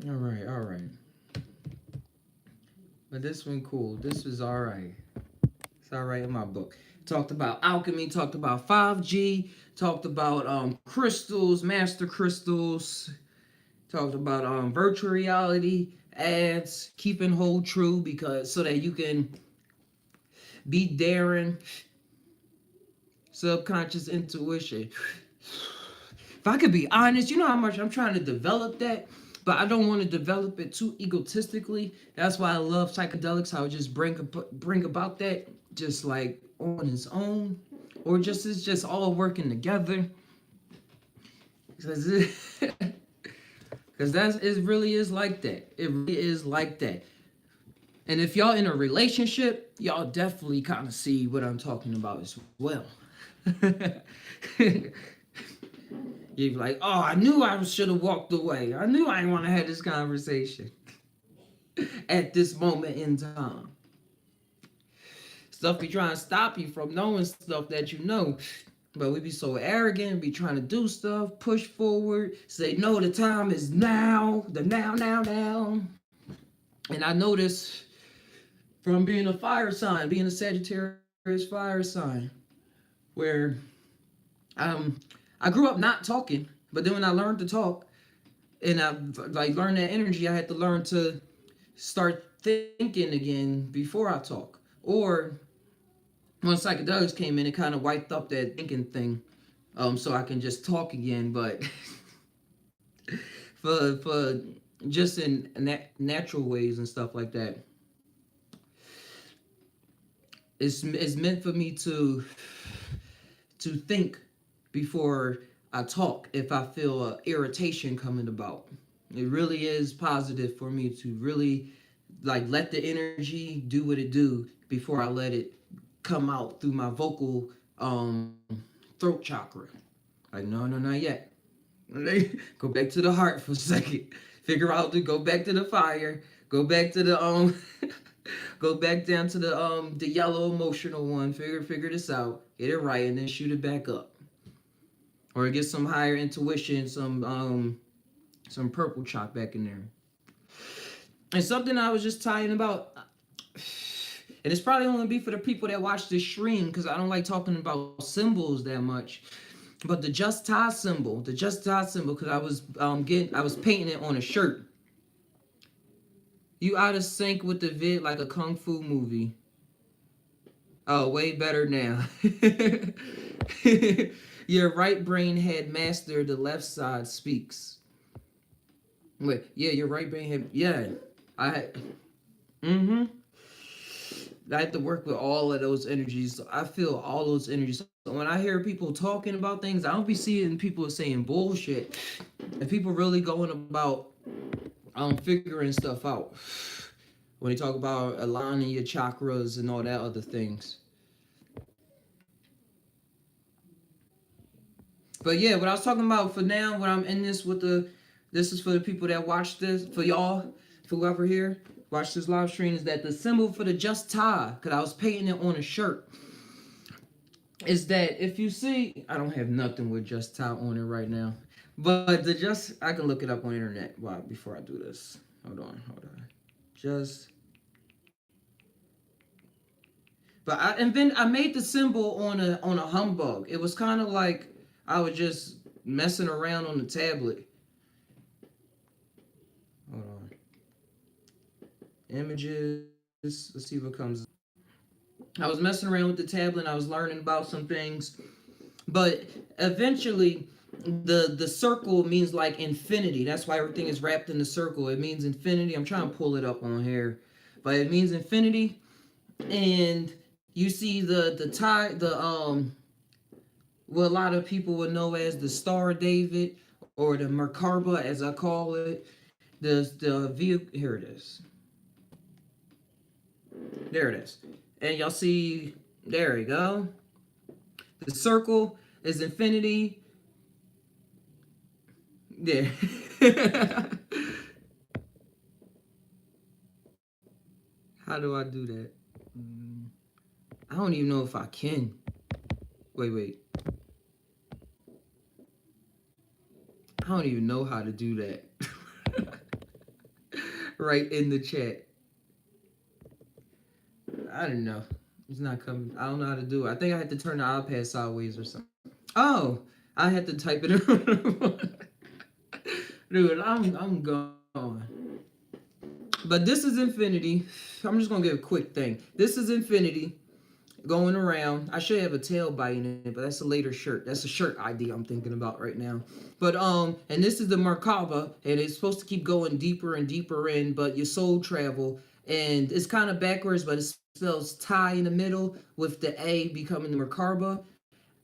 All right. But this one cool. This was all right. It's all right in my book. Talked about alchemy, talked about 5G, talked about crystals, master crystals, talked about virtual reality, ads, keep and hold true, because so that you can be daring, subconscious intuition. If I could be honest, you know how much I'm trying to develop that, but I don't want to develop it too egotistically. That's why I love psychedelics. How it just bring about that just like on its own, or just it's just all working together. Because it really is like that. It really is like that. And if y'all in a relationship, y'all definitely kind of see what I'm talking about as well. You're like, oh, I knew I should have walked away. I knew I didn't want to have this conversation at this moment in time. Stuff be trying to stop you from knowing stuff that you know. But we be so arrogant, be trying to do stuff, push forward, say, no, the time is now, the now. And I notice from being a fire sign, being a Sagittarius fire sign, where I grew up not talking, but then when I learned to talk and I like learned that energy, I had to learn to start thinking again before I talk. Or when psychedelics came in, it kind of wiped up that thinking thing, so I can just talk again. But for just in natural ways and stuff like that, it's meant for me to think before I talk if I feel irritation coming about. It really is positive for me to really like let the energy do what it do before I let it come out through my vocal throat chakra. Like, no, not yet. Go back to the heart for a second. Figure out to go back to the fire. Go back to the go back down to the yellow emotional one. Figure this out. Get it right and then shoot it back up. Or get some higher intuition, some purple chalk back in there. And something I was just talking about, and it's probably only be for the people that watch this stream because I don't like talking about symbols that much. But the Just Tie symbol, because I was painting it on a shirt. You out of sync with the vid like a kung fu movie. Oh, way better now. Your right brain had mastered, the left side speaks. Wait, yeah, your right brain had, yeah. I had to work with all of those energies. So I feel all those energies. So when I hear people talking about things, I don't be seeing people saying bullshit. And people really going about figuring stuff out. When they talk about aligning your chakras and all that other things. But yeah, what I was talking about for now, when I'm in this with this is for the people that watch this, for y'all, for whoever here, watch this live stream, is that the symbol for the Just Tie, because I was painting it on a shirt, is that if you see, I don't have nothing with Just Tie on it right now, but I can look it up on the internet before I do this. Hold on. But I made the symbol on a humbug. It was kind of like I was just messing around on the tablet. Hold on. Images. Let's see what comes. I was messing around with the tablet and I was learning about some things. But eventually the circle means like infinity. That's why everything is wrapped in the circle. It means infinity. I'm trying to pull it up on here. But it means infinity. And you see the tie, what a lot of people would know as the Star of David or the Merkaba, as I call it. The vehicle, here it is. There it is. And y'all see, there we go. The circle is infinity. There. How do I do that? I don't even know if I can. Wait. I don't even know how to do that. Right in the chat. I don't know. It's not coming. I don't know how to do it. I think I had to turn the iPad sideways or something. Oh, I had to type it in. Dude, I'm gone. But this is infinity. I'm just gonna give a quick thing. This is infinity going around. I should have a tail biting it, but that's a later shirt. That's a shirt idea I'm thinking about right now. But and this is the Merkaba, and it's supposed to keep going deeper and deeper in, but your soul travel, and it's kind of backwards, but it spells tie in the middle with the A becoming the Merkaba.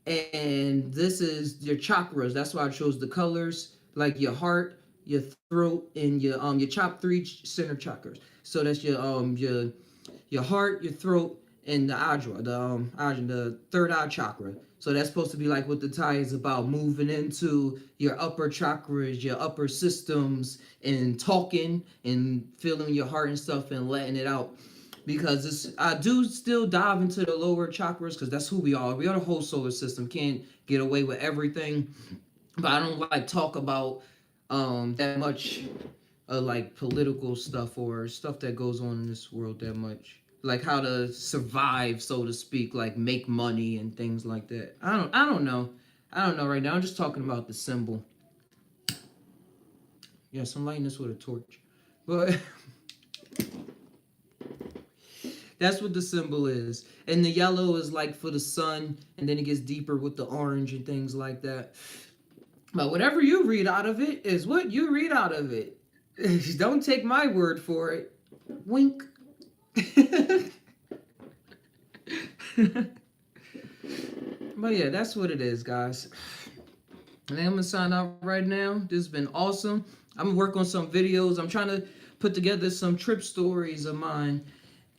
And this is your chakras. That's why I chose the colors, like your heart, your throat, and your top three center chakras. So that's your heart, your throat, and the ajna, the third eye chakra. So that's supposed to be like what the tie is about, moving into your upper chakras, your upper systems, and talking and feeling your heart and stuff and letting it out. because I do still dive into the lower chakras because that's who we are. We are the whole solar system. Can't get away with everything, but I don't like talk about that much like political stuff or stuff that goes on in this world that much. Like how to survive, so to speak, like make money and things like that. I don't know. I don't know right now. I'm just talking about the symbol. Yes, I'm lighting this with a torch. But that's what the symbol is. And the yellow is like for the sun, and then it gets deeper with the orange and things like that. But whatever you read out of it is what you read out of it. Don't take my word for it. Wink. But yeah, that's what it is, guys. And I'm gonna sign out right now. This has been awesome. I'm gonna work on some videos. I'm trying to put together some trip stories of mine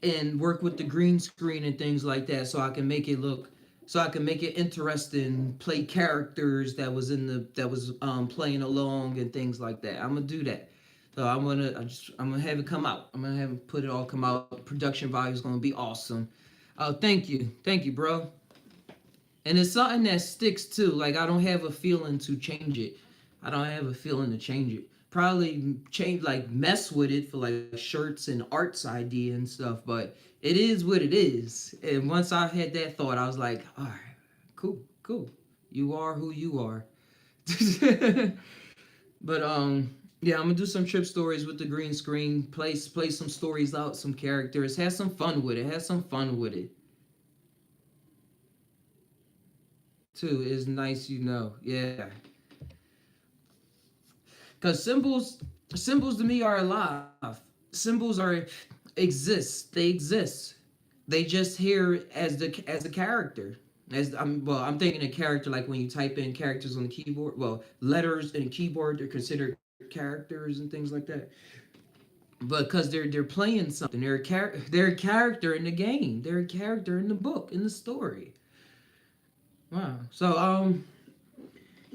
and work with the green screen and things like that so I can make it look so I can make it interesting, play characters that was playing along and things like that. I'm gonna do that. So I'm gonna have it come out. I'm gonna have it put it all come out. Production value is gonna be awesome. Thank you, bro. And it's something that sticks too. Like I don't have a feeling to change it. I don't have a feeling to change it. Probably change like mess with it for like shirts and arts idea and stuff, but it is what it is. And once I had that thought, I was like, all right, cool. You are who you are. But yeah, I'm gonna do some trip stories with the green screen, play some stories out, some characters, have some fun with it. Too is nice, yeah. Because symbols to me are alive. Symbols are exist. They exist. They just here as the character. I'm thinking a character like when you type in characters on the keyboard. Well, letters in a keyboard they're considered characters and things like that. But because they're playing something, they're a character in the game. They're a character in the book, in the story. Wow. So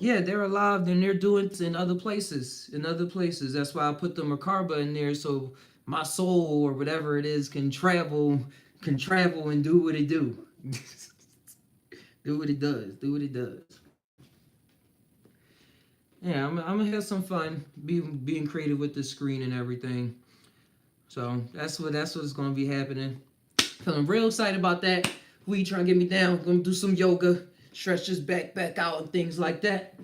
yeah, they're alive and they're doing it in other places. That's why I put the Macarba in there so my soul or whatever it is can travel and do what it do. Do what it does. Yeah, I'm gonna have some fun being creative with the screen and everything. So that's what's gonna be happening. Feeling real excited about that. We trying to get me down. Gonna do some yoga, stretch this back out and things like that.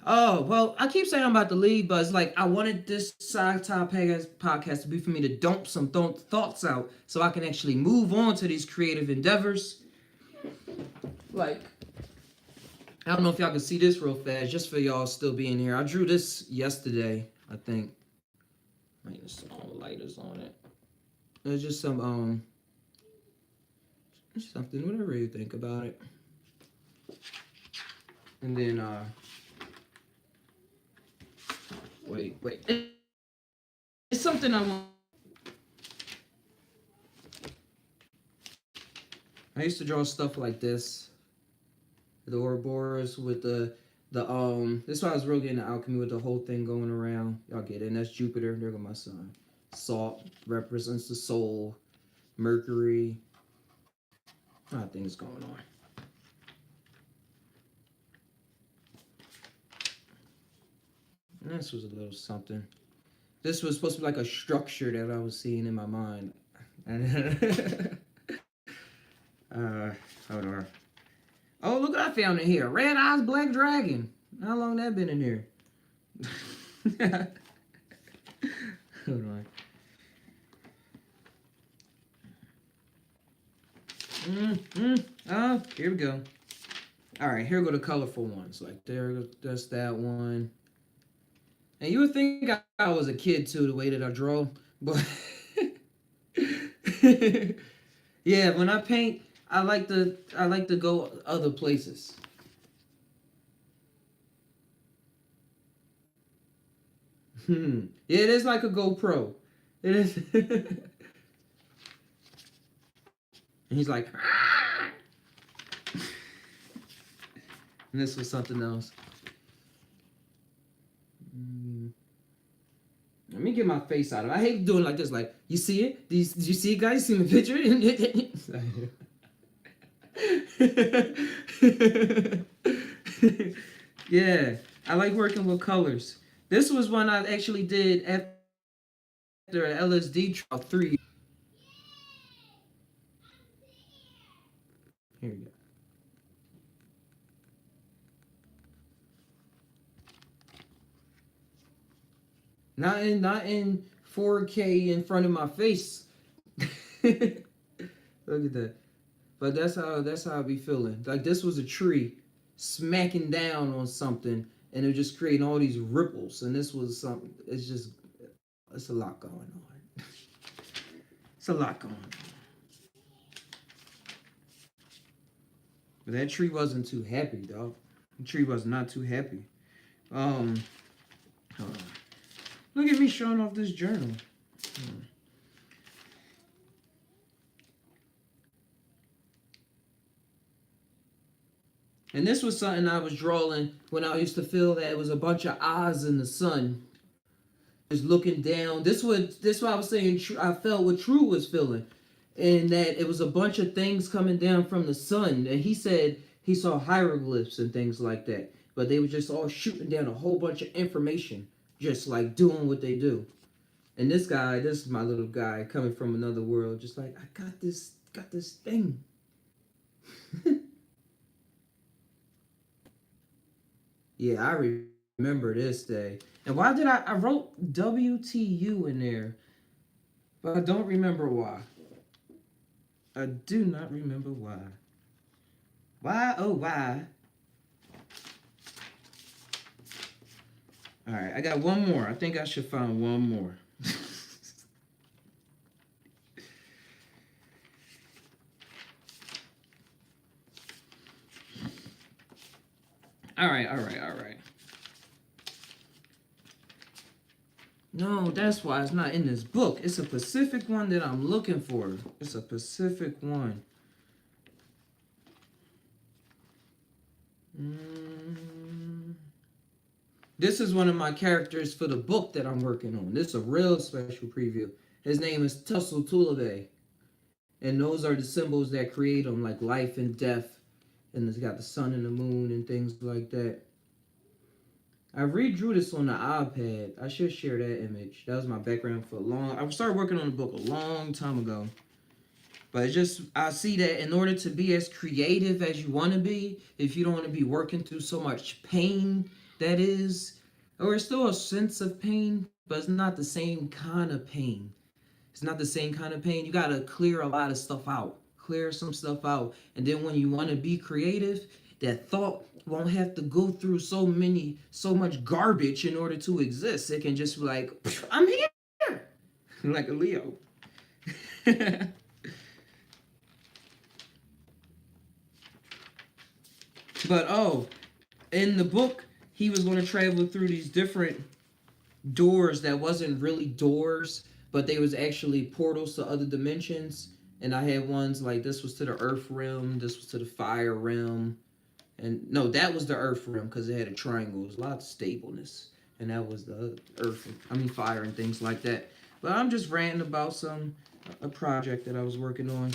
Oh, well, I keep saying I'm about to leave, but it's like I wanted this side top podcast to be for me to dump some thoughts out so I can actually move on to these creative endeavors. Like, I don't know if y'all can see this real fast, just for y'all still being here. I drew this yesterday, I think. Right, there's some lighters on it. There's just some, something, whatever you think about it. And then, wait. It's something I want. I used to draw stuff like this. The Ouroboros with the this is why I was really into alchemy with the whole thing going around. Y'all get it. And that's Jupiter. There go my sun. Salt represents the soul. Mercury. A lot of things going on. And this was a little something. This was supposed to be like a structure that I was seeing in my mind. Hold on. Oh, look what I found in here. Red Eyes Black Dragon. How long that been in here? Hold on. Oh, here we go. All right, here go the colorful ones. Like that's that one. And you would think I was a kid too, the way that I draw, but yeah, when I paint, I like to go other places. Yeah, it is like a GoPro. It is. And he's like, ah! And this was something else. Let me get my face out of it. I hate doing like this. Like, you see it? Did you see it, guys? See the picture? Yeah, I like working with colors. This was one I actually did after an LSD trial 3. Here you go. Not in 4K in front of my face. Look at that. But that's how I be feeling. Like this was a tree smacking down on something and it just creating all these ripples. And this was something, it's a lot going on. It's a lot going on. But that tree wasn't too happy, dog. The tree was not too happy. Hold on. Look at me showing off this journal. And this was something I was drawing when I used to feel that it was a bunch of eyes in the sun. Just looking down. This why I was saying I felt what True was feeling. And that it was a bunch of things coming down from the sun. And he said he saw hieroglyphs and things like that. But they were just all shooting down a whole bunch of information. Just like doing what they do. And this is my little guy coming from another world. Just like, I got this thing. Yeah, I remember this day. And why did I wrote WTU in there, but I don't remember why. I do not remember why. Why? Oh, why? All right, I got one more. I think I should find one more. All right. No, that's why it's not in this book. It's a specific one that I'm looking for. It's a specific one. This is one of my characters for the book that I'm working on. This is a real special preview. His name is Tussle Tulave. And those are the symbols that create them, like life and death. And it's got the sun and the moon and things like that. I redrew this on the iPad. I should share that image. That was my background for I started working on the book a long time ago. But it's just, I see that in order to be as creative as you want to be, if you don't want to be working through so much pain, that is, or it's still a sense of pain, but it's not the same kind of pain. It's not the same kind of pain. You got to clear a lot of stuff out. Clear some stuff out. And then when you want to be creative, that thought won't have to go through so much garbage in order to exist. It can just be like, I'm here. Like a Leo. But in the book, he was going to travel through these different doors that wasn't really doors, but they was actually portals to other dimensions. And I had ones like this was to the earth realm, this was to the fire realm. And no, that was the earth realm because it had a triangle. It was a lot of stableness. And that was the fire and things like that. But I'm just ranting about a project that I was working on.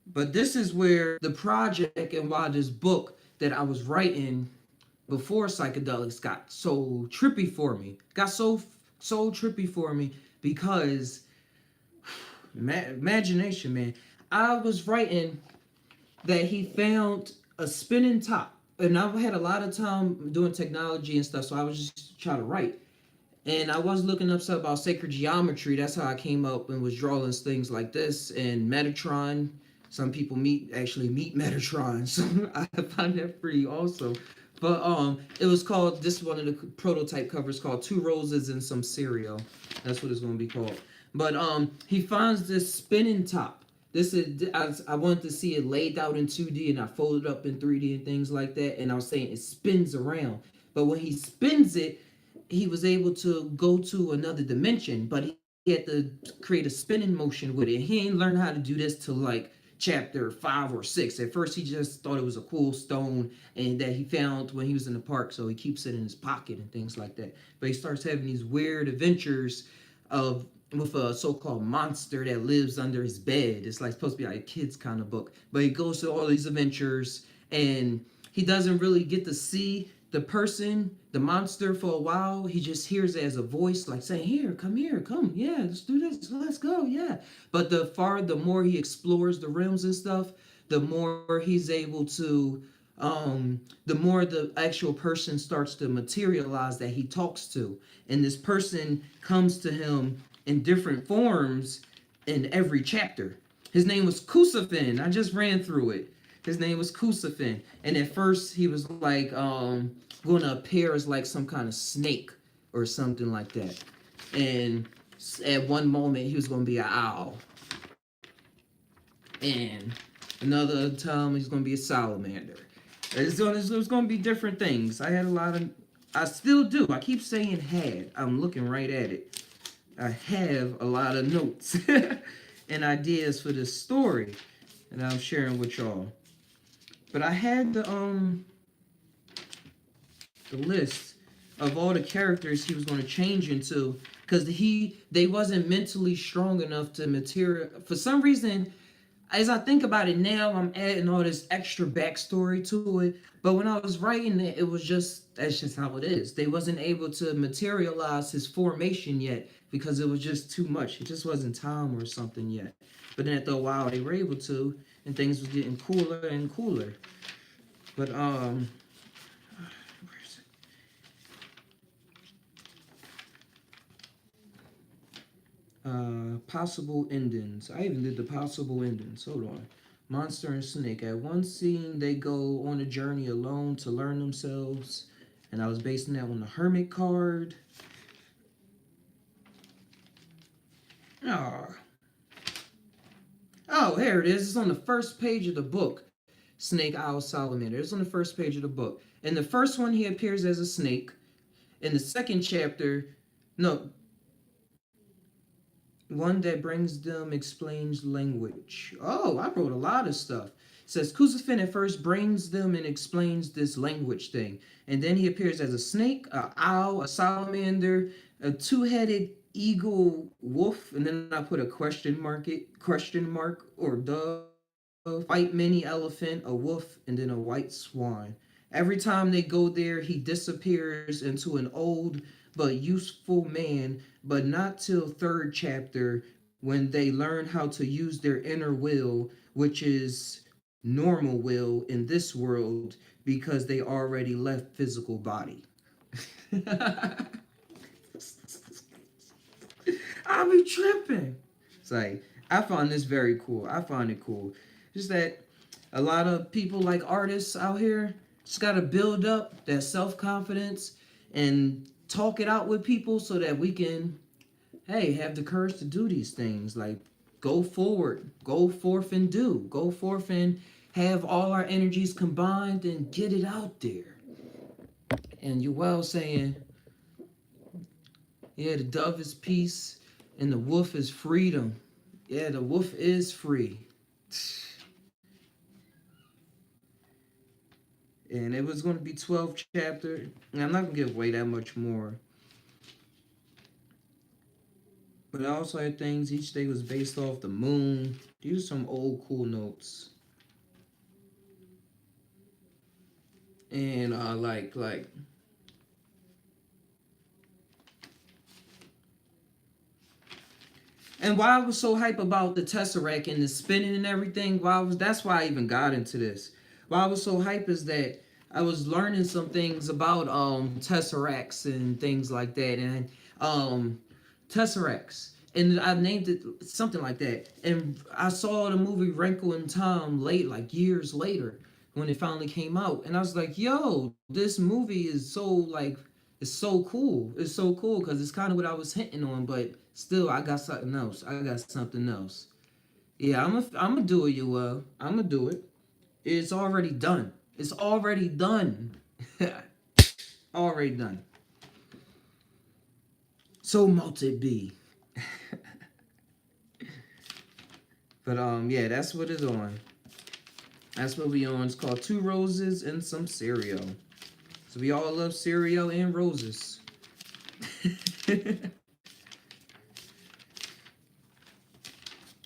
But this is where the project and why this book that I was writing before psychedelics got so trippy for me. Got so trippy for me because imagination, man. I was writing that he found a spinning top. And I had a lot of time doing technology and stuff, so I was just trying to write. And I was looking up stuff about sacred geometry. That's how I came up and was drawing things like this. And Metatron. Some people actually meet Metatron. So I find that pretty awesome. But it was called, this one of the prototype covers called Two Roses and Some Cereal. That's what it's going to be called. But he finds this spinning top. This is I wanted to see it laid out in 2D and I folded up in 3D and things like that. And I was saying it spins around. But when he spins it, he was able to go to another dimension. But he had to create a spinning motion with it. He ain't learned how to do this till like chapter 5 or 6. At first, he just thought it was a cool stone and that he found when he was in the park, so he keeps it in his pocket and things like that. But he starts having these weird adventures of with a so-called monster that lives under his bed. It's like supposed to be like a kid's kind of book. But he goes through all these adventures and he doesn't really get to see the person, the monster for a while. He just hears it as a voice like saying, here, come, yeah, let's do this, let's go, yeah. But the more he explores the realms and stuff, the more he's able to the more the actual person starts to materialize that he talks to. And this person comes to him in different forms in every chapter. His name was Kusafin. I just ran through it. His name was Kusafin. And at first he was like gonna appear as like some kind of snake or something like that. And at one moment he was gonna be an owl. And another time he's gonna be a salamander. There's gonna be different things. I still do. I keep saying had. I'm looking right at it. I have a lot of notes and ideas for this story that I'm sharing with y'all. But I had the list of all the characters he was going to change into because they wasn't mentally strong enough to material. For some reason, as I think about it now, I'm adding all this extra backstory to it. But when I was writing it, it was that's just how it is. They wasn't able to materialize his formation yet because it was just too much. It just wasn't time or something yet. But then after a while, they were able to, and things was getting cooler and cooler. But where is it? Possible endings. I even did the possible endings. Hold on. Monster and Snake. At one scene, they go on a journey alone to learn themselves. And I was basing that on the Hermit card. Oh, here it is. It's on the first page of the book. Snake, Owl, Salamander. It's on the first page of the book. In the first one, he appears as a snake. In the second chapter, no, one that brings them explains language. Oh, I wrote a lot of stuff. It says Kusafin at first brings them and explains this language thing. And then he appears as a snake, a owl, a salamander, a two-headed eagle wolf, and then I put a question mark or dove, white mini elephant, a wolf, and then a white swan. Every time they go there, he disappears into an old but useful man, but not till third chapter when they learn how to use their inner will, which is normal will in this world because they already left physical body. I'll be tripping. It's like, I find this very cool. I find it cool. Just that a lot of people like artists out here just got to build up that self-confidence and talk it out with people so that we can, hey, have the courage to do these things. Like, go forward. Go forth and do. Go forth and have all our energies combined and get it out there. And you're well saying, yeah, the dove is peace and the wolf is freedom. Yeah, the wolf is free. And it was going to be 12 chapters. And I'm not going to give away that much more. But I also had things, each day was based off the moon. These are some old cool notes. And like and why I was so hype about the Tesseract and the spinning and everything, that's why I even got into this. Why I was so hype is that I was learning some things about Tesseracts and things like that, and Tesseracts. And I named it something like that. And I saw the movie Wrinkle in Time late, like years later, when it finally came out. And I was like, yo, this movie is so like, it's so cool. It's so cool because it's kind of what I was hinting on, but still, I got something else. Yeah, I'm gonna do it, you I'm gonna do it. It's already done. It's already done. Already done. So mote it be. But yeah, that's what it's on. That's what we on. It's called Two Roses and Some Cereal. So we all love cereal and roses.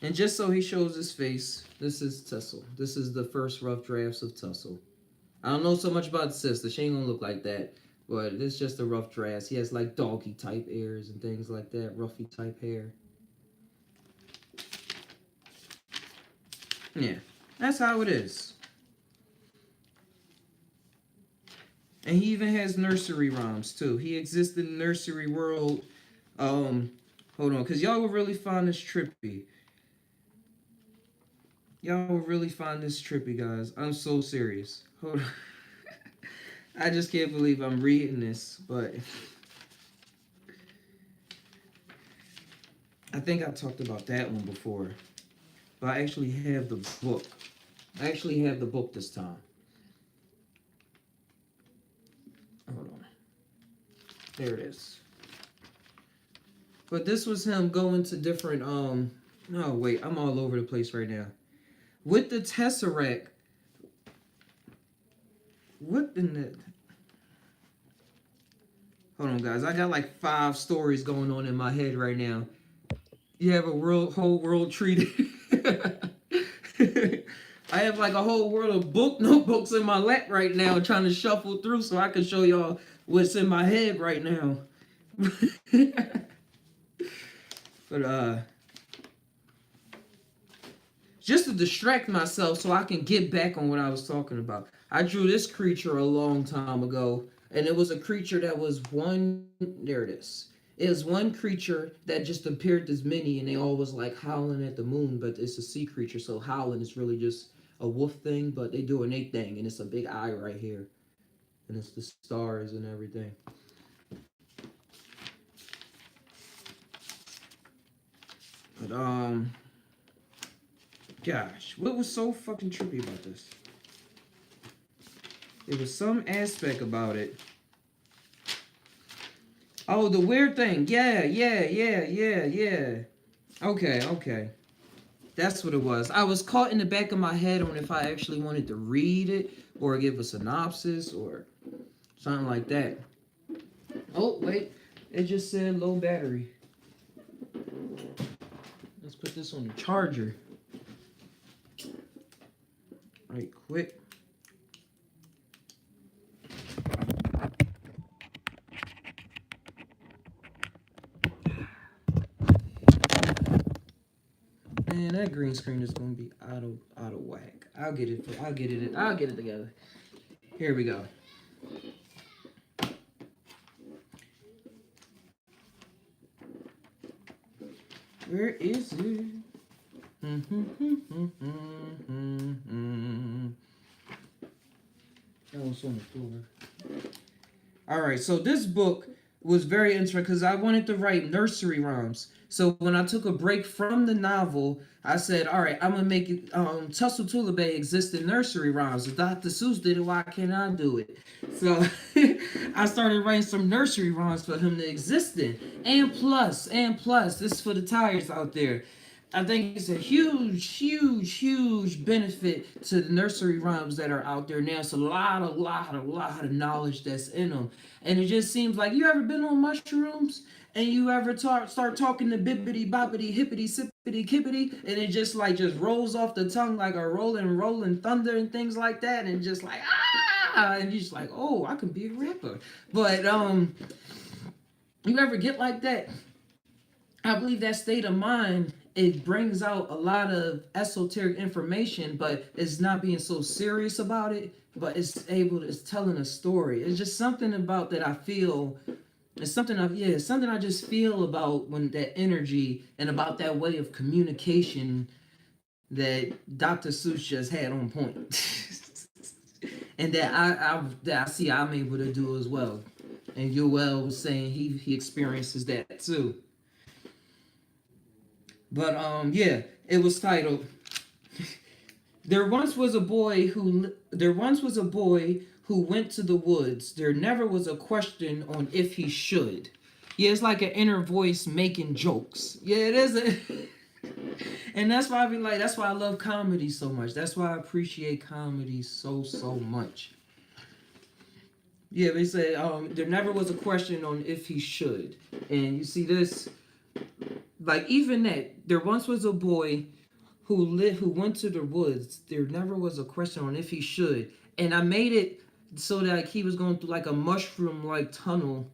And just so he shows his face, this is Tussle. This is the first rough drafts of Tussle. I don't know so much about the sister. She ain't gonna look like that. But it's just a rough drafts. He has like doggy type ears and things like that. Ruffy type hair. Yeah. That's how it is. And he even has nursery rhymes too. He exists in the nursery world. Hold on, because y'all will really find this trippy. Y'all will really find this trippy, guys. I'm so serious. Hold on. I just can't believe I'm reading this, but I think I talked about that one before. But I actually have the book. I actually have the book this time. Hold on. There it is. But this was him going to different, no, wait, I'm all over the place right now. With the Tesseract, what in the... Hold on, guys. I got like 5 stories going on in my head right now. You have a whole world treated. I have like a whole world of notebooks in my lap right now trying to shuffle through so I can show y'all what's in my head right now. But, just to distract myself so I can get back on what I was talking about. I drew this creature a long time ago, and it was a creature that was there it is. It was one creature that just appeared as many, and they all was like howling at the moon, but it's a sea creature, so howling is really just a wolf thing, but they do an 8 thing, and it's a big eye right here. And it's the stars and everything. But, gosh, what was so fucking trippy about this? There was some aspect about it. Oh, the weird thing. Yeah. Okay. That's what it was. I was caught in the back of my head on if I actually wanted to read it or give a synopsis or something like that. Oh, wait. It just said low battery. Let's put this on the charger. Right quick. Man, that green screen is gonna be out of whack. I'll get it together. Here we go. Where is it? That was on the floor. Alright, so this book was very interesting because I wanted to write nursery rhymes. So when I took a break from the novel, I said, alright, I'm going to make it, Tussle Tulabay exist in nursery rhymes. If Dr. Seuss did it, why can't I do it? So I started writing some nursery rhymes for him to exist in. And plus, this is for the Tai'ers out there. I think it's a huge benefit to the nursery rhymes that are out there now. It's a lot of knowledge that's in them. And it just seems like, you ever been on mushrooms? And you ever start talking to bibbity boppity hippity sippity kippity, and it just rolls off the tongue like a rolling thunder and things like that, and just like and you're just like, oh, I could be a rapper. But you ever get like that? I believe that state of mind, it brings out a lot of esoteric information, but it's not being so serious about it, but it's telling a story. It's just something about that I feel. It's something I just feel about when that energy and about that way of communication that Dr. Seuss just had on point. And that I see I'm able to do as well. And Yoel was saying he experiences that too. But yeah, it was titled There once was a boy who went to the woods. There never was a question on if he should. Yeah, it's like an inner voice making jokes. Yeah, it is. And that's why I be like, that's why I love comedy so much. That's why I appreciate comedy so much. Yeah, they say there never was a question on if he should. And you see this, like even that, there once was a boy who went to the woods. There never was a question on if he should. And I made it so that like, he was going through like a mushroom like tunnel.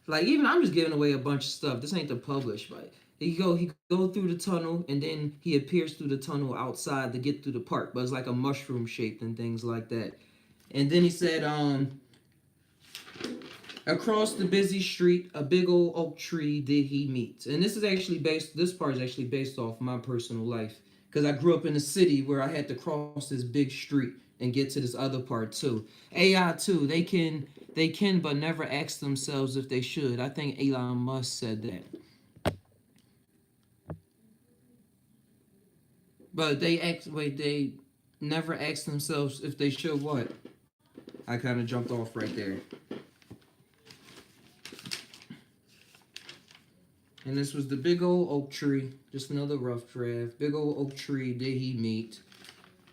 Like even I'm just giving away a bunch of stuff. This ain't the publish, but he go through the tunnel and then he appears through the tunnel outside to get through the park. But it's like a mushroom shaped and things like that. And then he said, across the busy street, a big old oak tree did he meet. And this part is actually based off my personal life. Because I grew up in a city where I had to cross this big street and get to this other part too. AI too, they can but never ask themselves if they should. I think Elon Musk said that. But they never ask themselves if they should what? I kind of jumped off right there. And this was the big old oak tree. Just another rough draft. Big old oak tree did he meet.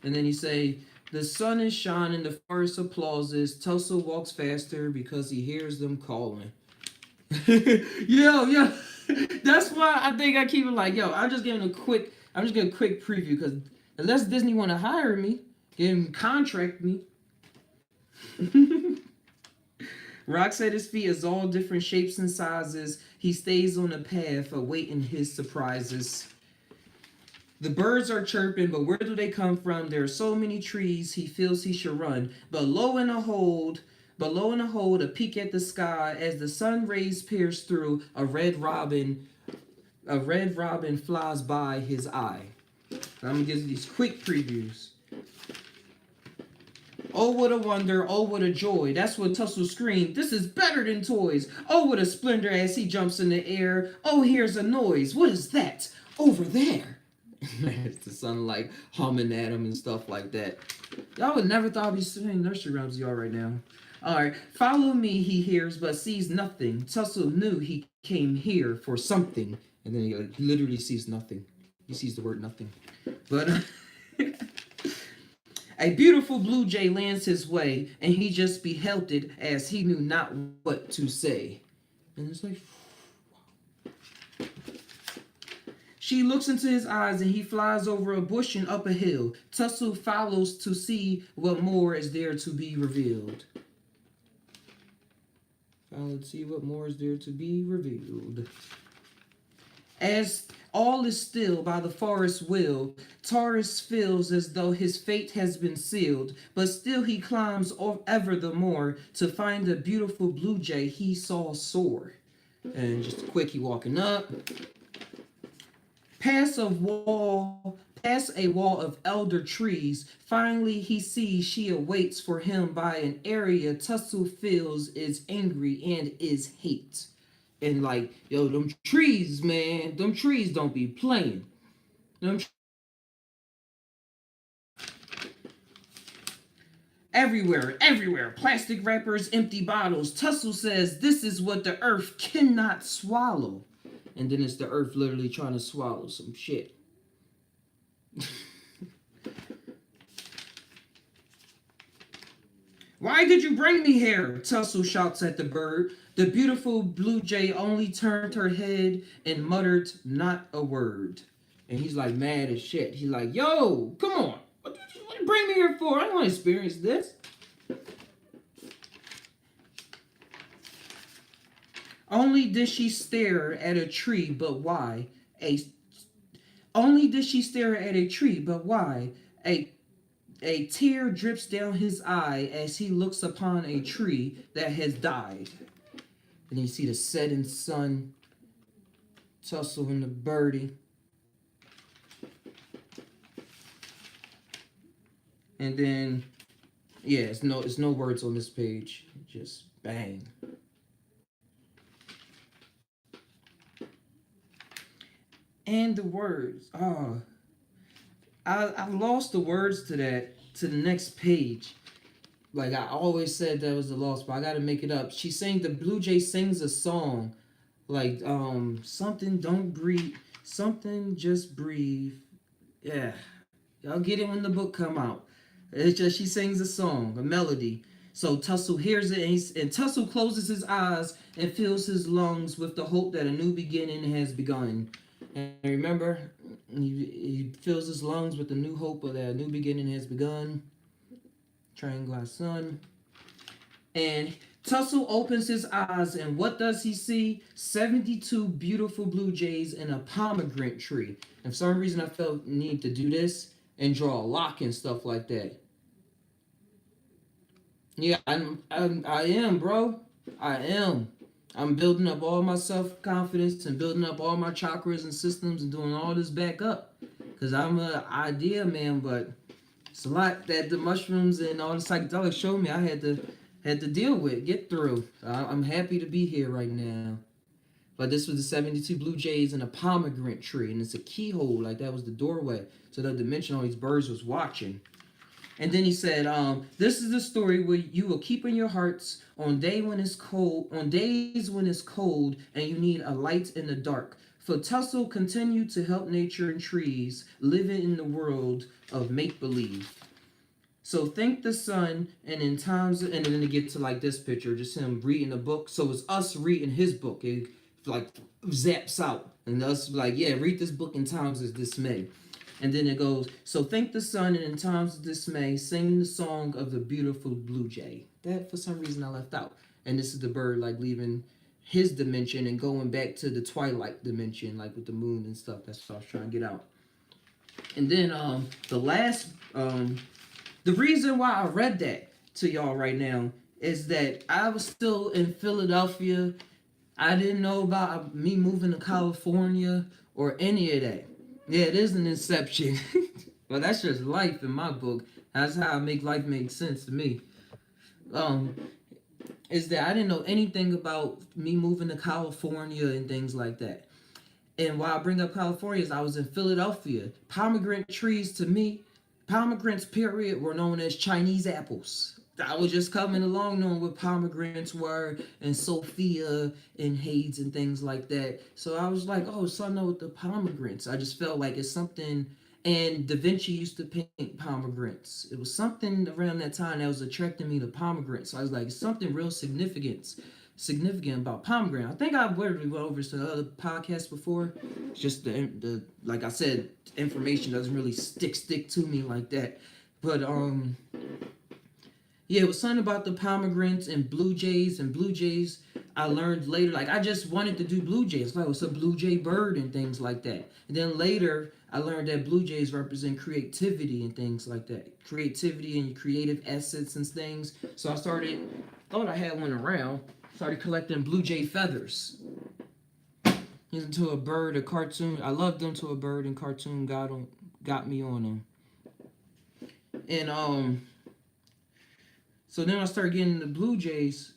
And then he say, the sun is shining, the forest applauses. Tussle walks faster because he hears them calling. Yo. That's why I think I keep it like, yo, I'm just getting a quick preview because unless Disney want to hire me and contract me. Rocks at his feet is all different shapes and sizes. He stays on the path, awaiting his surprises. The birds are chirping, but where do they come from? There are so many trees, he feels he should run. Below in a hold, a peek at the sky as the sun rays pierce through. A red robin flies by his eye. I'm gonna give you these quick previews. Oh, what a wonder, oh, what a joy. That's what Tussle screamed. This is better than toys. Oh, what a splendor as he jumps in the air. Oh, here's a noise. What is that? Over there. It's the sun like humming at him and stuff like that. Y'all would never thought I'd be saying nursery rhymes to y'all right now. Alright, follow me, he hears, but sees nothing. Tussle knew he came here for something. And then he literally sees nothing. He sees the word nothing. But... A beautiful blue jay lands his way, and he just beheld it as he knew not what to say. And it's like... She looks into his eyes, and he flies over a bush and up a hill. Tussle follows to see what more is there to be revealed. Follow to see what more is there to be revealed. As all is still by the forest's will, Tai'ers feels as though his fate has been sealed, but still he climbs ever the more to find the beautiful blue jay he saw soar. And just quick, he walking up. Past a wall of elder trees, finally he sees she awaits for him by an area Tussle feels is angry and is hate. And like, yo, them trees, man, them trees don't be playing. Everywhere, plastic wrappers, empty bottles. Tussle says this is what the earth cannot swallow. And then it's the earth literally trying to swallow some shit. Why did you bring me here? Tussle shouts at the bird. The beautiful blue jay only turned her head and muttered not a word. And he's like mad as shit. He's like, yo, come on. What did you bring me here for? I don't want to experience this. Only did she stare at a tree, but why? Only did she stare at a tree, but why? A tear drips down his eye as he looks upon a tree that has died. And you see the setting sun, Tussle and the birdie. And then, yeah, it's no words on this page. Just bang. And the words. Oh, I lost the words to the next page. Like I always said that was the lost, but I gotta make it up. She sang, the blue jay sings a song. Like, something don't breathe, something just breathe. Yeah, y'all get it when the book come out. It's just she sings a song, a melody. So Tussle hears it, and Tussle closes his eyes and fills his lungs with the hope that a new beginning has begun. And remember, he fills his lungs with the new hope of that a new beginning has begun. Triangle sun. And Tussle opens his eyes, and what does he see? 72 beautiful blue jays in a pomegranate tree. And for some reason, I felt need to do this and draw a lock and stuff like that. Yeah, I am, bro. I am. I'm building up all my self confidence and building up all my chakras and systems and doing all this back up. Cause I'm an idea man, but it's a lot that the mushrooms and all the psychedelics showed me. I had to deal with, get through. I'm happy to be here right now. But this was the 72 blue jays in a pomegranate tree, and it's a keyhole, like that was the doorway to the dimension all these birds was watching. And then he said, "This is the story where you will keep in your hearts on days when it's cold, and you need a light in the dark. For Tussle continued to help nature and trees living in the world of make believe. So thank the sun, and in times, and then to get to like this picture, just him reading a book. So it's us reading his book. It like zaps out, and us like, yeah, read this book in times of dismay. And then it goes, so thank the sun, and in times of dismay, sing the song of the beautiful blue jay. That for some reason I left out. And this is the bird like leaving his dimension and going back to the twilight dimension, like with the moon and stuff. That's what I was trying to get out. And then the last the reason why I read that to y'all right now is that I was still in Philadelphia. I didn't know about me moving to California or any of that. Yeah, it is an inception. But that's just life in my book. That's how I make life make sense to me. Um, is that I didn't know anything about me moving to California and things like that. And why I bring up California is I was in Philadelphia. Pomegranate trees to me, pomegranates period were known as Chinese apples. I was just coming along knowing what pomegranates were and Sophia and Hades and things like that. So I was like, oh, so I know what the pomegranates. I just felt like it's something. And Da Vinci used to paint pomegranates. It was something around that time that was attracting me to pomegranates. So I was like, something real significant about pomegranate. I think I've went over some other podcasts before. It's just the like I said, information doesn't really stick to me like that. But yeah, it was something about the pomegranates and blue jays I learned later. Like I just wanted to do blue jays. Like it's a blue jay bird and things like that. And then later I learned that blue jays represent creativity and things like that. Creativity and creative assets and things. So I thought I had one around. Started collecting blue jay feathers. Into a bird, a cartoon. I loved them to a bird and cartoon got me on them. And so then I started getting the blue jays.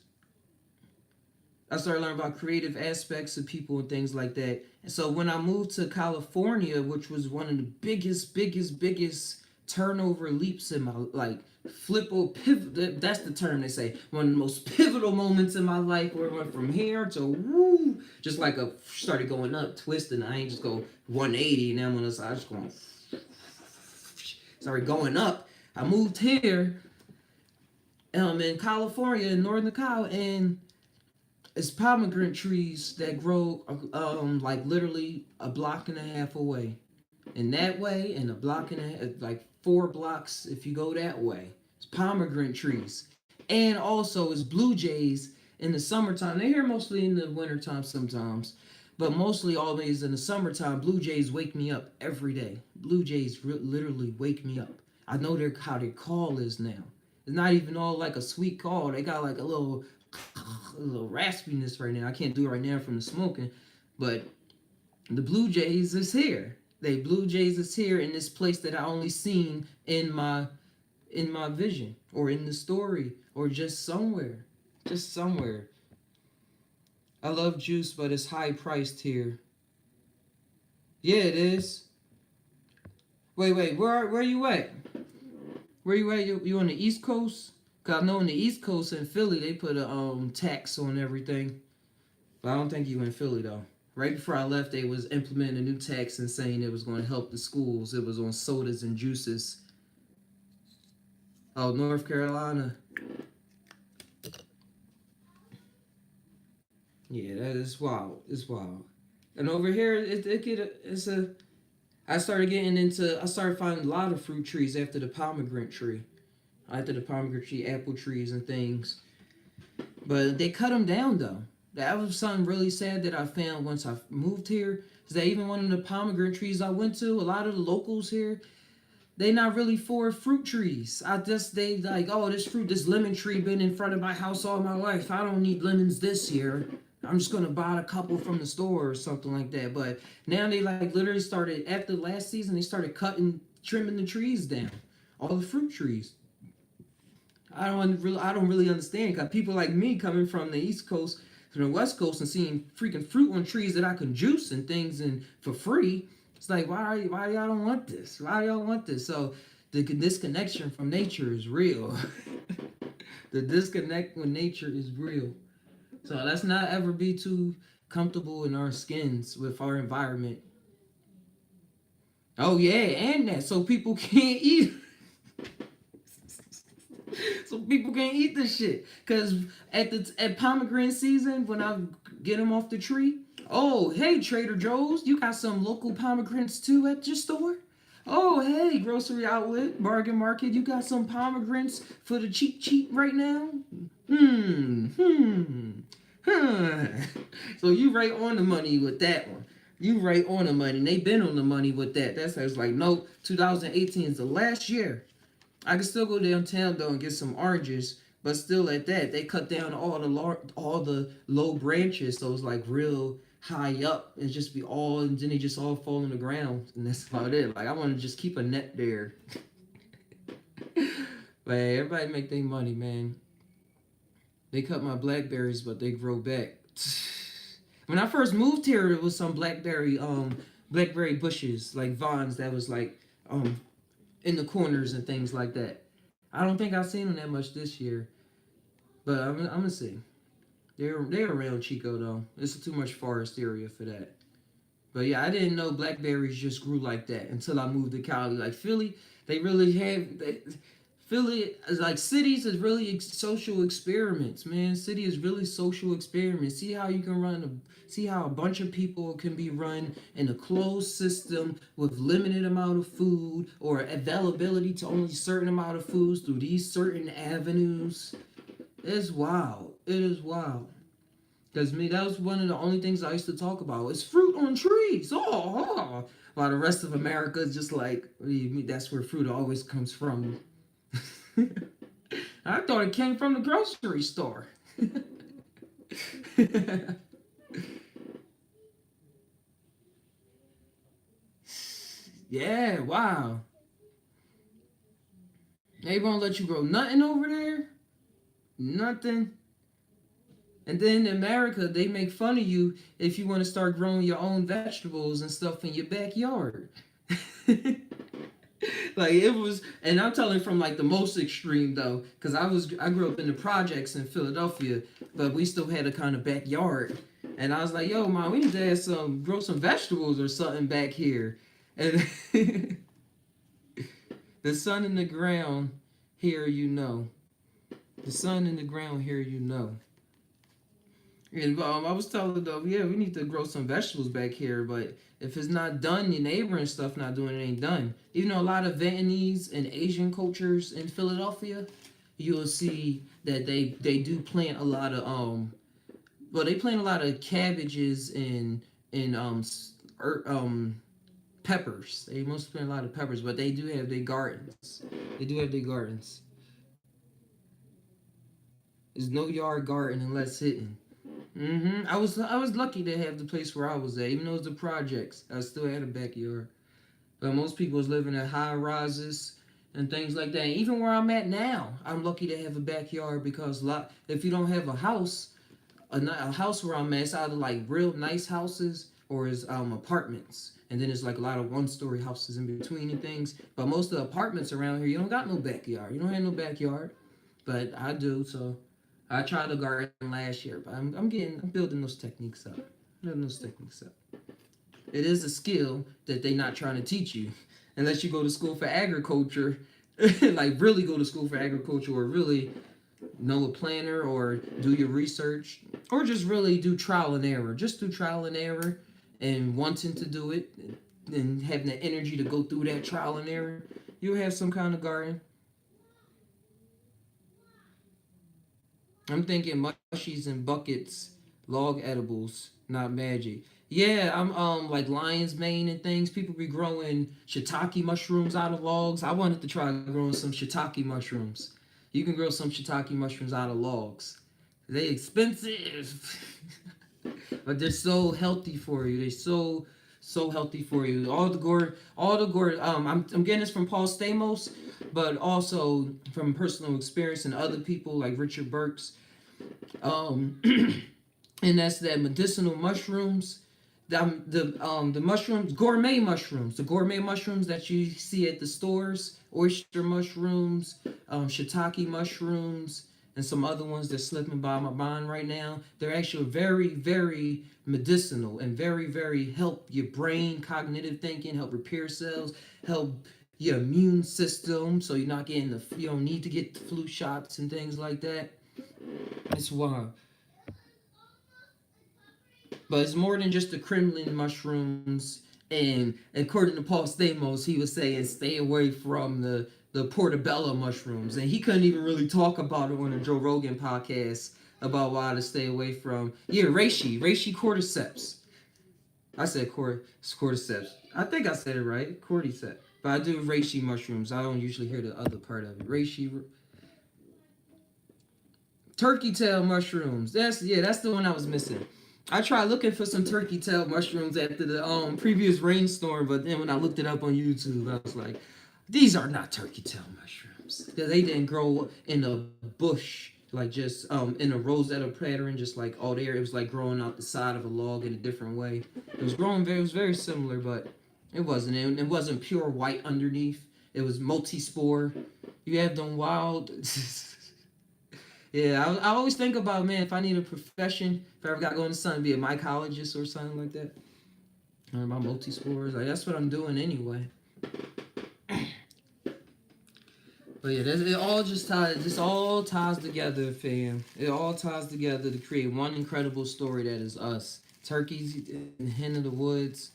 I started learning about creative aspects of people and things like that. And so when I moved to California, which was one of the biggest turnover leaps in my pivot. That's the term they say. One of the most pivotal moments in my life, where it went from here to woo, just like started going up, twisting. I ain't just go 180, and then when I just going, started going up. I moved here, in California, in Northern Cal, and it's pomegranate trees that grow like literally a block and a half away. And that way, and a block and a half, like 4 blocks if you go that way. It's pomegranate trees. And also it's blue jays in the summertime. They're here mostly in the wintertime sometimes. But mostly always in the summertime, blue jays wake me up every day. Blue jays literally wake me up. I know how their call is now. It's not even all like a sweet call. They got like a little raspiness right now. I can't do it right now from the smoking. But the blue jays is here. The blue jays is here in this place that I only seen in my vision or in the story or just somewhere. I love juice, but it's high priced here. Yeah, it is. Wait, where you at? Where you at? You on the East Coast? Cause I know in the East Coast in Philly they put a tax on everything. But I don't think you in Philly though. Right before I left, they was implementing a new tax and saying it was going to help the schools. It was on sodas and juices. Oh, North Carolina. Yeah, that is wild. It's wild. And over here, it's a. I started finding a lot of fruit trees after the pomegranate tree. After the pomegranate tree, apple trees and things. But they cut them down though. That was something really sad that I found once I moved here. Is that even one of the pomegranate trees I went to, a lot of the locals here, they not really for fruit trees. They like, oh, this lemon tree been in front of my house all my life. I don't need lemons this year. I'm just gonna buy a couple from the store or something like that. But now they like literally started after last season. They started trimming the trees down, all the fruit trees. I don't really understand because people like me coming from the East Coast to the West Coast and seeing freaking fruit on trees that I can juice and things and for free. It's like why y'all don't want this? Why y'all want this? So the disconnection from nature is real. The disconnect with nature is real. So let's not ever be too comfortable in our skins with our environment. Oh yeah, and that so people can't eat. So people can't eat this shit. Cause at pomegranate season, when I get them off the tree, oh hey Trader Joe's, you got some local pomegranates too at your store. Oh hey grocery outlet, bargain market, you got some pomegranates for the cheap right now. So you right on the money with that one. You right on the money. And they been on the money with that. That's like no, 2018 is the last year. I can still go downtown though and get some oranges, but still at that they cut down all the low branches, so it's like real high up and just be all, and then they just all fall on the ground, and that's about it. Like I want to just keep a net there. But hey, everybody make their money, man. They cut my blackberries, but they grow back. When I first moved here, there was some blackberry bushes like vines that was like in the corners and things like that. I don't think I've seen them that much this year, but I'm gonna see. They're around Chico though. It's too much forest area for that. But yeah, I didn't know blackberries just grew like that until I moved to Cali. Like Philly, they really have. Philly is like cities is really social experiments, man. City is really social experiments. See how you can see how a bunch of people can be run in a closed system with limited amount of food or availability to only certain amount of foods through these certain avenues. It's wild. It is wild. Because me, that was one of the only things I used to talk about. It's fruit on trees. Oh. While the rest of America is just like, what do you mean? That's where fruit always comes from. I thought it came from the grocery store. Yeah, wow. They won't let you grow nothing over there. Nothing. And then in America, they make fun of you if you want to start growing your own vegetables and stuff in your backyard. Like it was, and I'm telling from like the most extreme though, because I grew up in the projects in Philadelphia, but we still had a kind of backyard, and I was like, yo, mom, we need to grow some vegetables or something back here, and the sun in the ground here, you know, the sun in the ground here, you know. And I was telling them, yeah, we need to grow some vegetables back here, but if it's not done, your neighbor and stuff not doing it ain't done. Even though a lot of Vietnamese and Asian cultures in Philadelphia, you'll see that they do plant a lot of they plant a lot of cabbages and peppers. They mostly plant a lot of peppers, but they do have their gardens. They do have their gardens. There's no yard garden unless hidden. I was lucky to have the place where I was at, even though it was the projects. I still had a backyard. But most people was living in high rises and things like that. And even where I'm at now, I'm lucky to have a backyard because if you don't have a house where I'm at, it's either like real nice houses or is apartments. And then there's like a lot of one-story houses in between and things. But most of the apartments around here, you don't got no backyard. You don't have no backyard. But I do, so I tried to garden last year, but I'm building those techniques up. No sticking step. It is a skill that they're not trying to teach you, unless you go to school for agriculture, like really go to school for agriculture, or really know a planner, or do your research, or just really do trial and error. Just do trial and error, and wanting to do it, and having the energy to go through that trial and error, you'll have some kind of garden. I'm thinking mushies and buckets, log edibles, not magic. Yeah, I'm like lion's mane and things. People be growing shiitake mushrooms out of logs. I wanted to try growing some shiitake mushrooms. You can grow some shiitake mushrooms out of logs. They expensive, but they're so healthy for you. They're so healthy for you. All the gore. I'm getting this from Paul Stamos, but also from personal experience and other people like Richard Burks. Um, and that's that medicinal mushrooms. The mushrooms, the gourmet mushrooms that you see at the stores, oyster mushrooms, shiitake mushrooms, and some other ones that's slipping by my mind right now. They're actually very, very medicinal and very, very help your brain, cognitive thinking, help repair cells, help your immune system, so you're not getting you don't need to get the flu shots and things like that. That's why. But it's more than just the Kremlin mushrooms. And according to Paul Stamos, he was saying stay away from the portobello mushrooms. And he couldn't even really talk about it on the Joe Rogan podcast about why to stay away from. Yeah, reishi cordyceps. I said cordyceps. I think I said it right, cordyceps. But I do reishi mushrooms. I don't usually hear the other part of it. Reishi. Turkey tail mushrooms. That's the one I was missing. I tried looking for some turkey tail mushrooms after the previous rainstorm, but then when I looked it up on YouTube, I was like, these are not turkey tail mushrooms. Because they didn't grow in a bush, like just in a rosetta pattern, just like all there. It was like growing out the side of a log in a different way. It was very similar, but it wasn't. It wasn't pure white underneath. It was multi-spore. You have them wild. Yeah, I always think about, man, if I need a profession, if I ever got to go into something, be a mycologist or something like that. Learn about multi-spores. Like, that's what I'm doing anyway. But yeah, it all ties together, fam. It all ties together to create one incredible story that is us. Turkeys in the hen of the woods.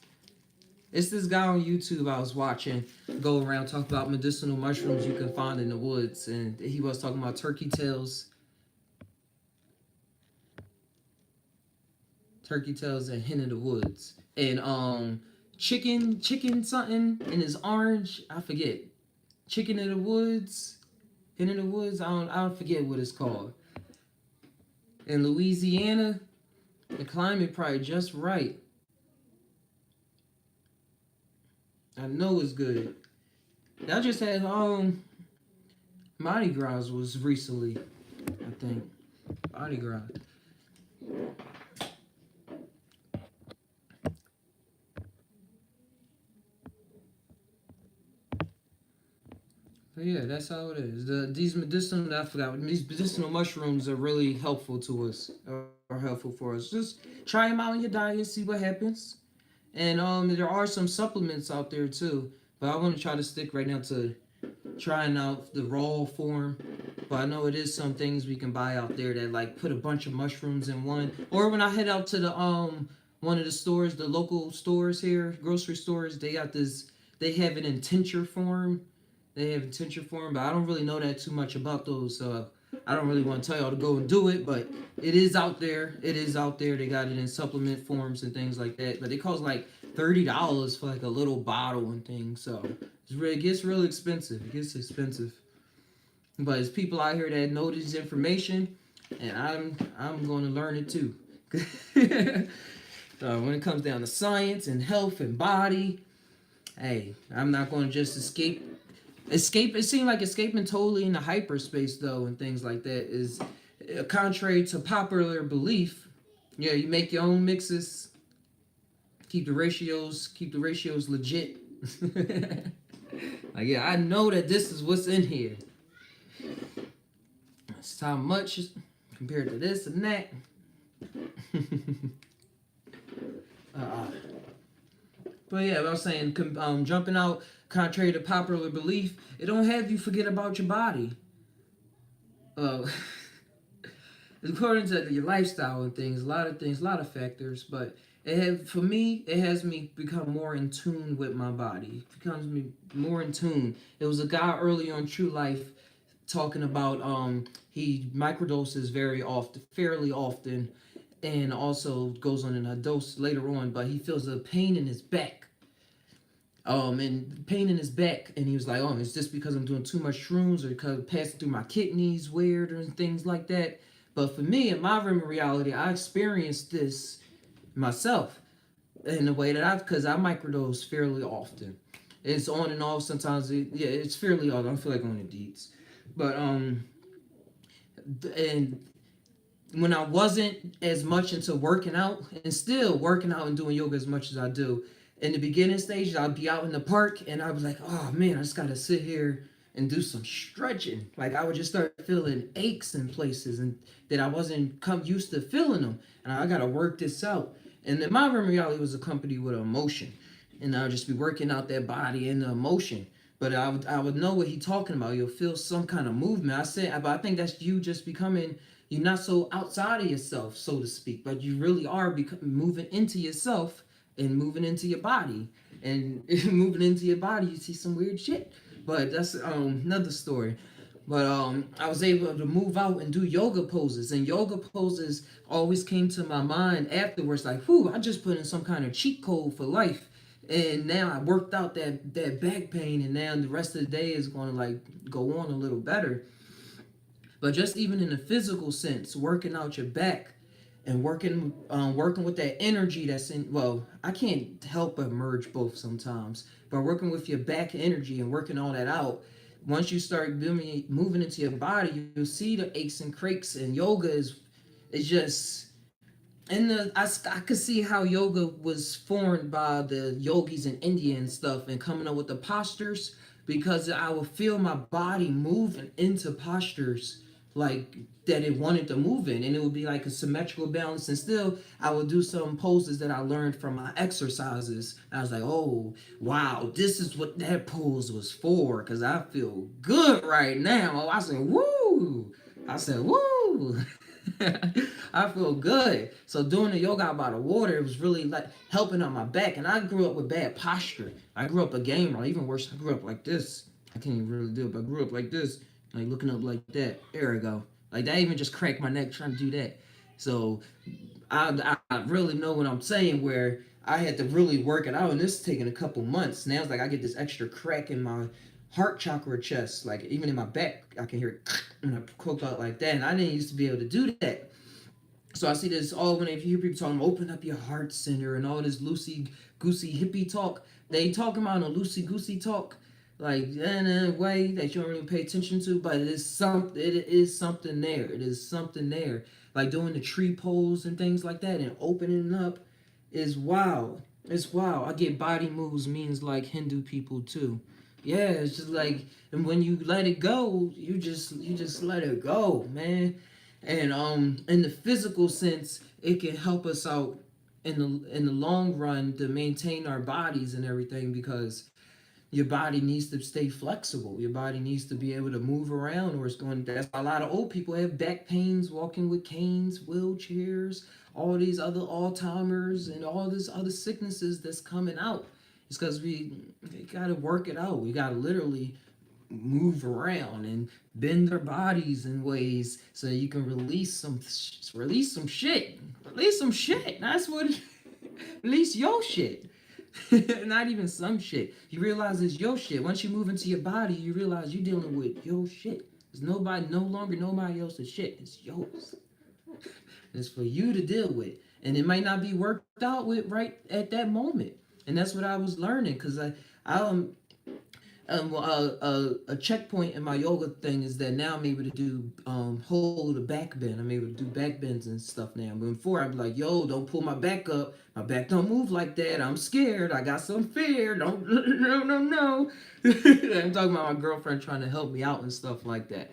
It's this guy on YouTube I was watching go around talk about medicinal mushrooms you can find in the woods. And he was talking about turkey tails. Turkey tails and hen in the woods. And chicken something in his orange, I forget. Chicken in the woods, hen in the woods, I don't forget what it's called. In Louisiana, the climate probably just right. I know it's good. I just had Mardi Gras was recently, I think. Mardi Gras. But yeah, that's how it is. These medicinal mushrooms are really helpful to us. Are helpful for us. Just try them out in your diet, see what happens. And there are some supplements out there too. But I want to try to stick right now to trying out the raw form. But I know it is some things we can buy out there that like put a bunch of mushrooms in one. Or when I head out to the one of the stores, the local stores here, grocery stores, they have it in tincture form. They have a tincture form, but I don't really know that too much about those. So I don't really want to tell y'all to go and do it, but it is out there. It is out there. They got it in supplement forms and things like that. But it costs like $30 for like a little bottle and things. So it gets really expensive. It gets expensive. But there's people out here that know this information, and I'm going to learn it too. When it comes down to science and health and body, hey, I'm not going to just escape. It seemed like escaping totally into hyperspace though and things like that is contrary to popular belief. Yeah, you make your own mixes, keep the ratios legit. Like, yeah, I know that this is what's in here. It's how much compared to this and that. But yeah, I was saying, jumping out, contrary to popular belief, it don't have you forget about your body. Uh, according to your lifestyle and things, a lot of factors. But for me, it has me become more in tune with my body. It becomes me more in tune. It was a guy early on True Life talking about he microdoses very often, fairly often, and also goes on in a dose later on. But he feels a pain in his back and pain in his back, and he was like, "Oh, it's just because I'm doing too much shrooms, or because passing through my kidneys weird, and things like that." But for me, in my reality, I experienced this myself in the way that because I microdose fairly often. It's on and off. Sometimes, it's fairly often. I feel like going to deets, but and when I wasn't as much into working out, and still working out and doing yoga as much as I do, in the beginning stages, I'd be out in the park and I was like, oh man, I just gotta sit here and do some stretching. Like I would just start feeling aches in places and that I wasn't come used to feeling them, and I gotta work this out. And then my reality was accompanied with emotion, and I would just be working out that body and the emotion. But I would know what he's talking about. You'll feel some kind of movement. But I think that's you just becoming, you're not so outside of yourself, so to speak, but you really are moving into yourself and moving into your body. And moving into your body, you see some weird shit. But that's another story. But I was able to move out and do yoga poses, and yoga poses always came to my mind afterwards. Like, whew, I just put in some kind of cheat code for life, and now I worked out that back pain, and now the rest of the day is going to like go on a little better. But just even in the physical sense, working out your back and working with that energy that's in, well, I can't help but merge both sometimes, but working with your back energy and working all that out, once you start moving into your body, you'll see the aches and cracks. And yoga is just, and I could see how yoga was formed by the yogis in India and stuff, and coming up with the postures, because I would feel my body moving into postures like that it wanted to move in, and it would be like a symmetrical balance. And still I would do some poses that I learned from my exercises. I was like, oh wow, this is what that pose was for, because I feel good right now. I said woo, woo. I feel good. So doing the yoga out by the water, it was really like helping on my back. And I grew up with bad posture. I grew up a gamer, even worse. I grew up like this. I can't even really do it, but I grew up like this, like looking up like that. There we go. Like that even just cracked my neck trying to do that. So I really know what I'm saying, where I had to really work it out, and this is taking a couple months. Now it's like I get this extra crack in my heart chakra chest, like even in my back, I can hear it when I croak out like that, and I didn't used to be able to do that. So I see this all when you hear people talking, open up your heart center and all this loosey goosey hippie talk. They talking about a loosey goosey talk, like in a way that you don't really pay attention to, but it is something. It is something there. It is something there. Like doing the tree pose and things like that, and opening up is wild. It's wild. I get body moves means like Hindu people too. Yeah, it's just like, and when you let it go, you just let it go, man. And in the physical sense, it can help us out in the long run to maintain our bodies and everything, because your body needs to stay flexible. Your body needs to be able to move around, or it's going. That's why a lot of old people have back pains, walking with canes, wheelchairs, all these other Alzheimer's, and all this other sicknesses that's coming out. It's because we got to work it out. We got to literally move around and bend their bodies in ways so you can release some shit. Release some shit. That's what. Release your shit. Not even some shit. You realize it's your shit. Once you move into your body, you realize you're dealing with your shit. It's no longer nobody else's shit. It's yours. It's for you to deal with. And it might not be worked out with right at that moment. And that's what I was learning, because a checkpoint in my yoga thing is that now I'm able to do hold a back bend. I'm able to do back bends and stuff now. But before I'd be like, yo, don't pull my back up. My back don't move like that. I'm scared. I got some fear. Don't no. I'm talking about my girlfriend trying to help me out and stuff like that.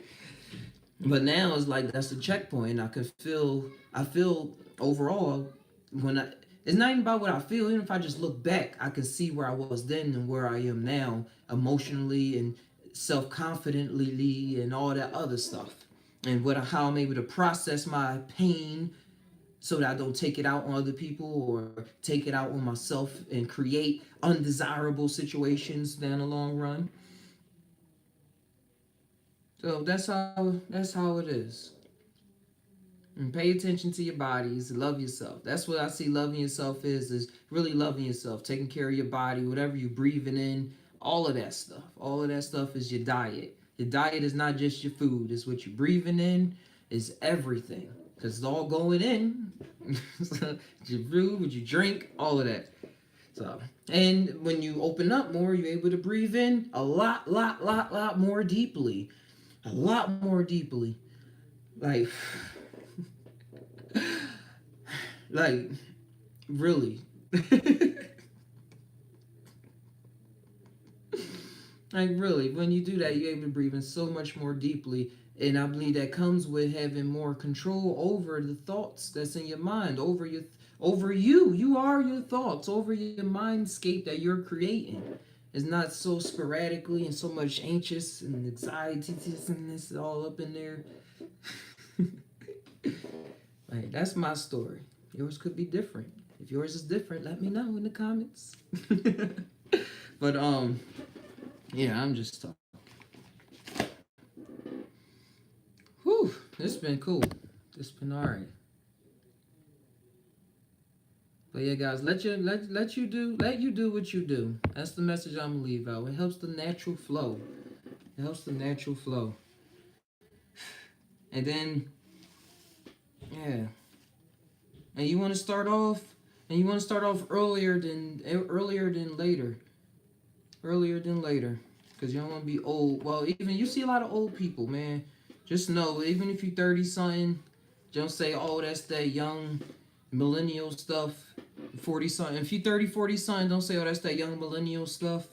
But now it's like that's the checkpoint. I feel overall when It's not even about what I feel. Even if I just look back, I can see where I was then and where I am now, emotionally and self-confidently and all that other stuff. And how I'm able to process my pain so that I don't take it out on other people or take it out on myself and create undesirable situations down the long run. So that's how it is. And pay attention to your bodies. Love yourself. That's what I see loving yourself is really loving yourself, taking care of your body, whatever you're breathing in, all of that stuff. All of that stuff is your diet. Your diet is not just your food. It's what you're breathing in. It's everything. Because it's all going in. Your food, what you drink, all of that. So, and when you open up more, you're able to breathe in a lot more deeply. A lot more deeply. Like, like, really. Like, really, when you do that, you're able to breathe in so much more deeply. And I believe that comes with having more control over the thoughts that's in your mind, over you. You are your thoughts, over your mindscape that you're creating. It's not so sporadically and so much anxious and anxiety and this all up in there. Like, that's my story. Yours could be different. If yours is different, let me know in the comments. But yeah, I'm just talking. Whew, it's been cool. It's been alright. But yeah, guys, let you do what you do. That's the message I'm gonna leave out. It helps the natural flow. It helps the natural flow. And then, yeah. And you want to start off, earlier than later. Earlier than later, because you don't want to be old. Well, even you see a lot of old people, man. Just know, even if you're 30 something, don't say, oh, that's that young millennial stuff. 40 something. If you're 30, 40 something, don't say, oh, that's that young millennial stuff.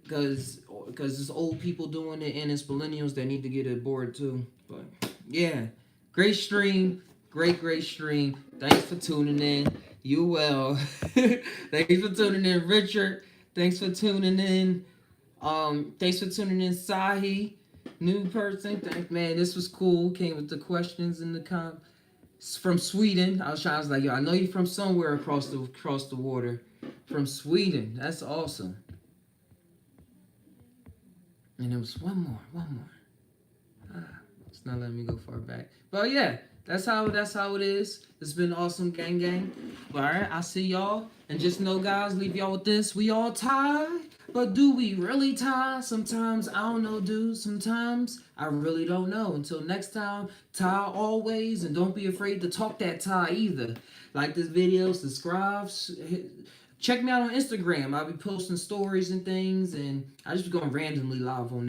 Because it's old people doing it and it's millennials that need to get aboard too. But yeah, great stream. Great stream. Thanks for tuning in. You well. Thanks for tuning in, Richard. Thanks for tuning in. Thanks for tuning in, Sahi. New person. Thanks, man. This was cool. Came with the questions in the from Sweden. I was like, yo, I know you're from somewhere across the water. From Sweden. That's awesome. And there was one more. It's not letting me go far back. But yeah, that's how it is. It's been awesome, gang. All right, I see y'all. And just know, guys, leave y'all with this. We all tired, but do we really tie? Sometimes I don't know, dude. Sometimes I really don't know. Until next time, tie always, and don't be afraid to talk that tie either. Like this video, subscribe. Check me out on Instagram. I'll be posting stories and things, and I just be going randomly live on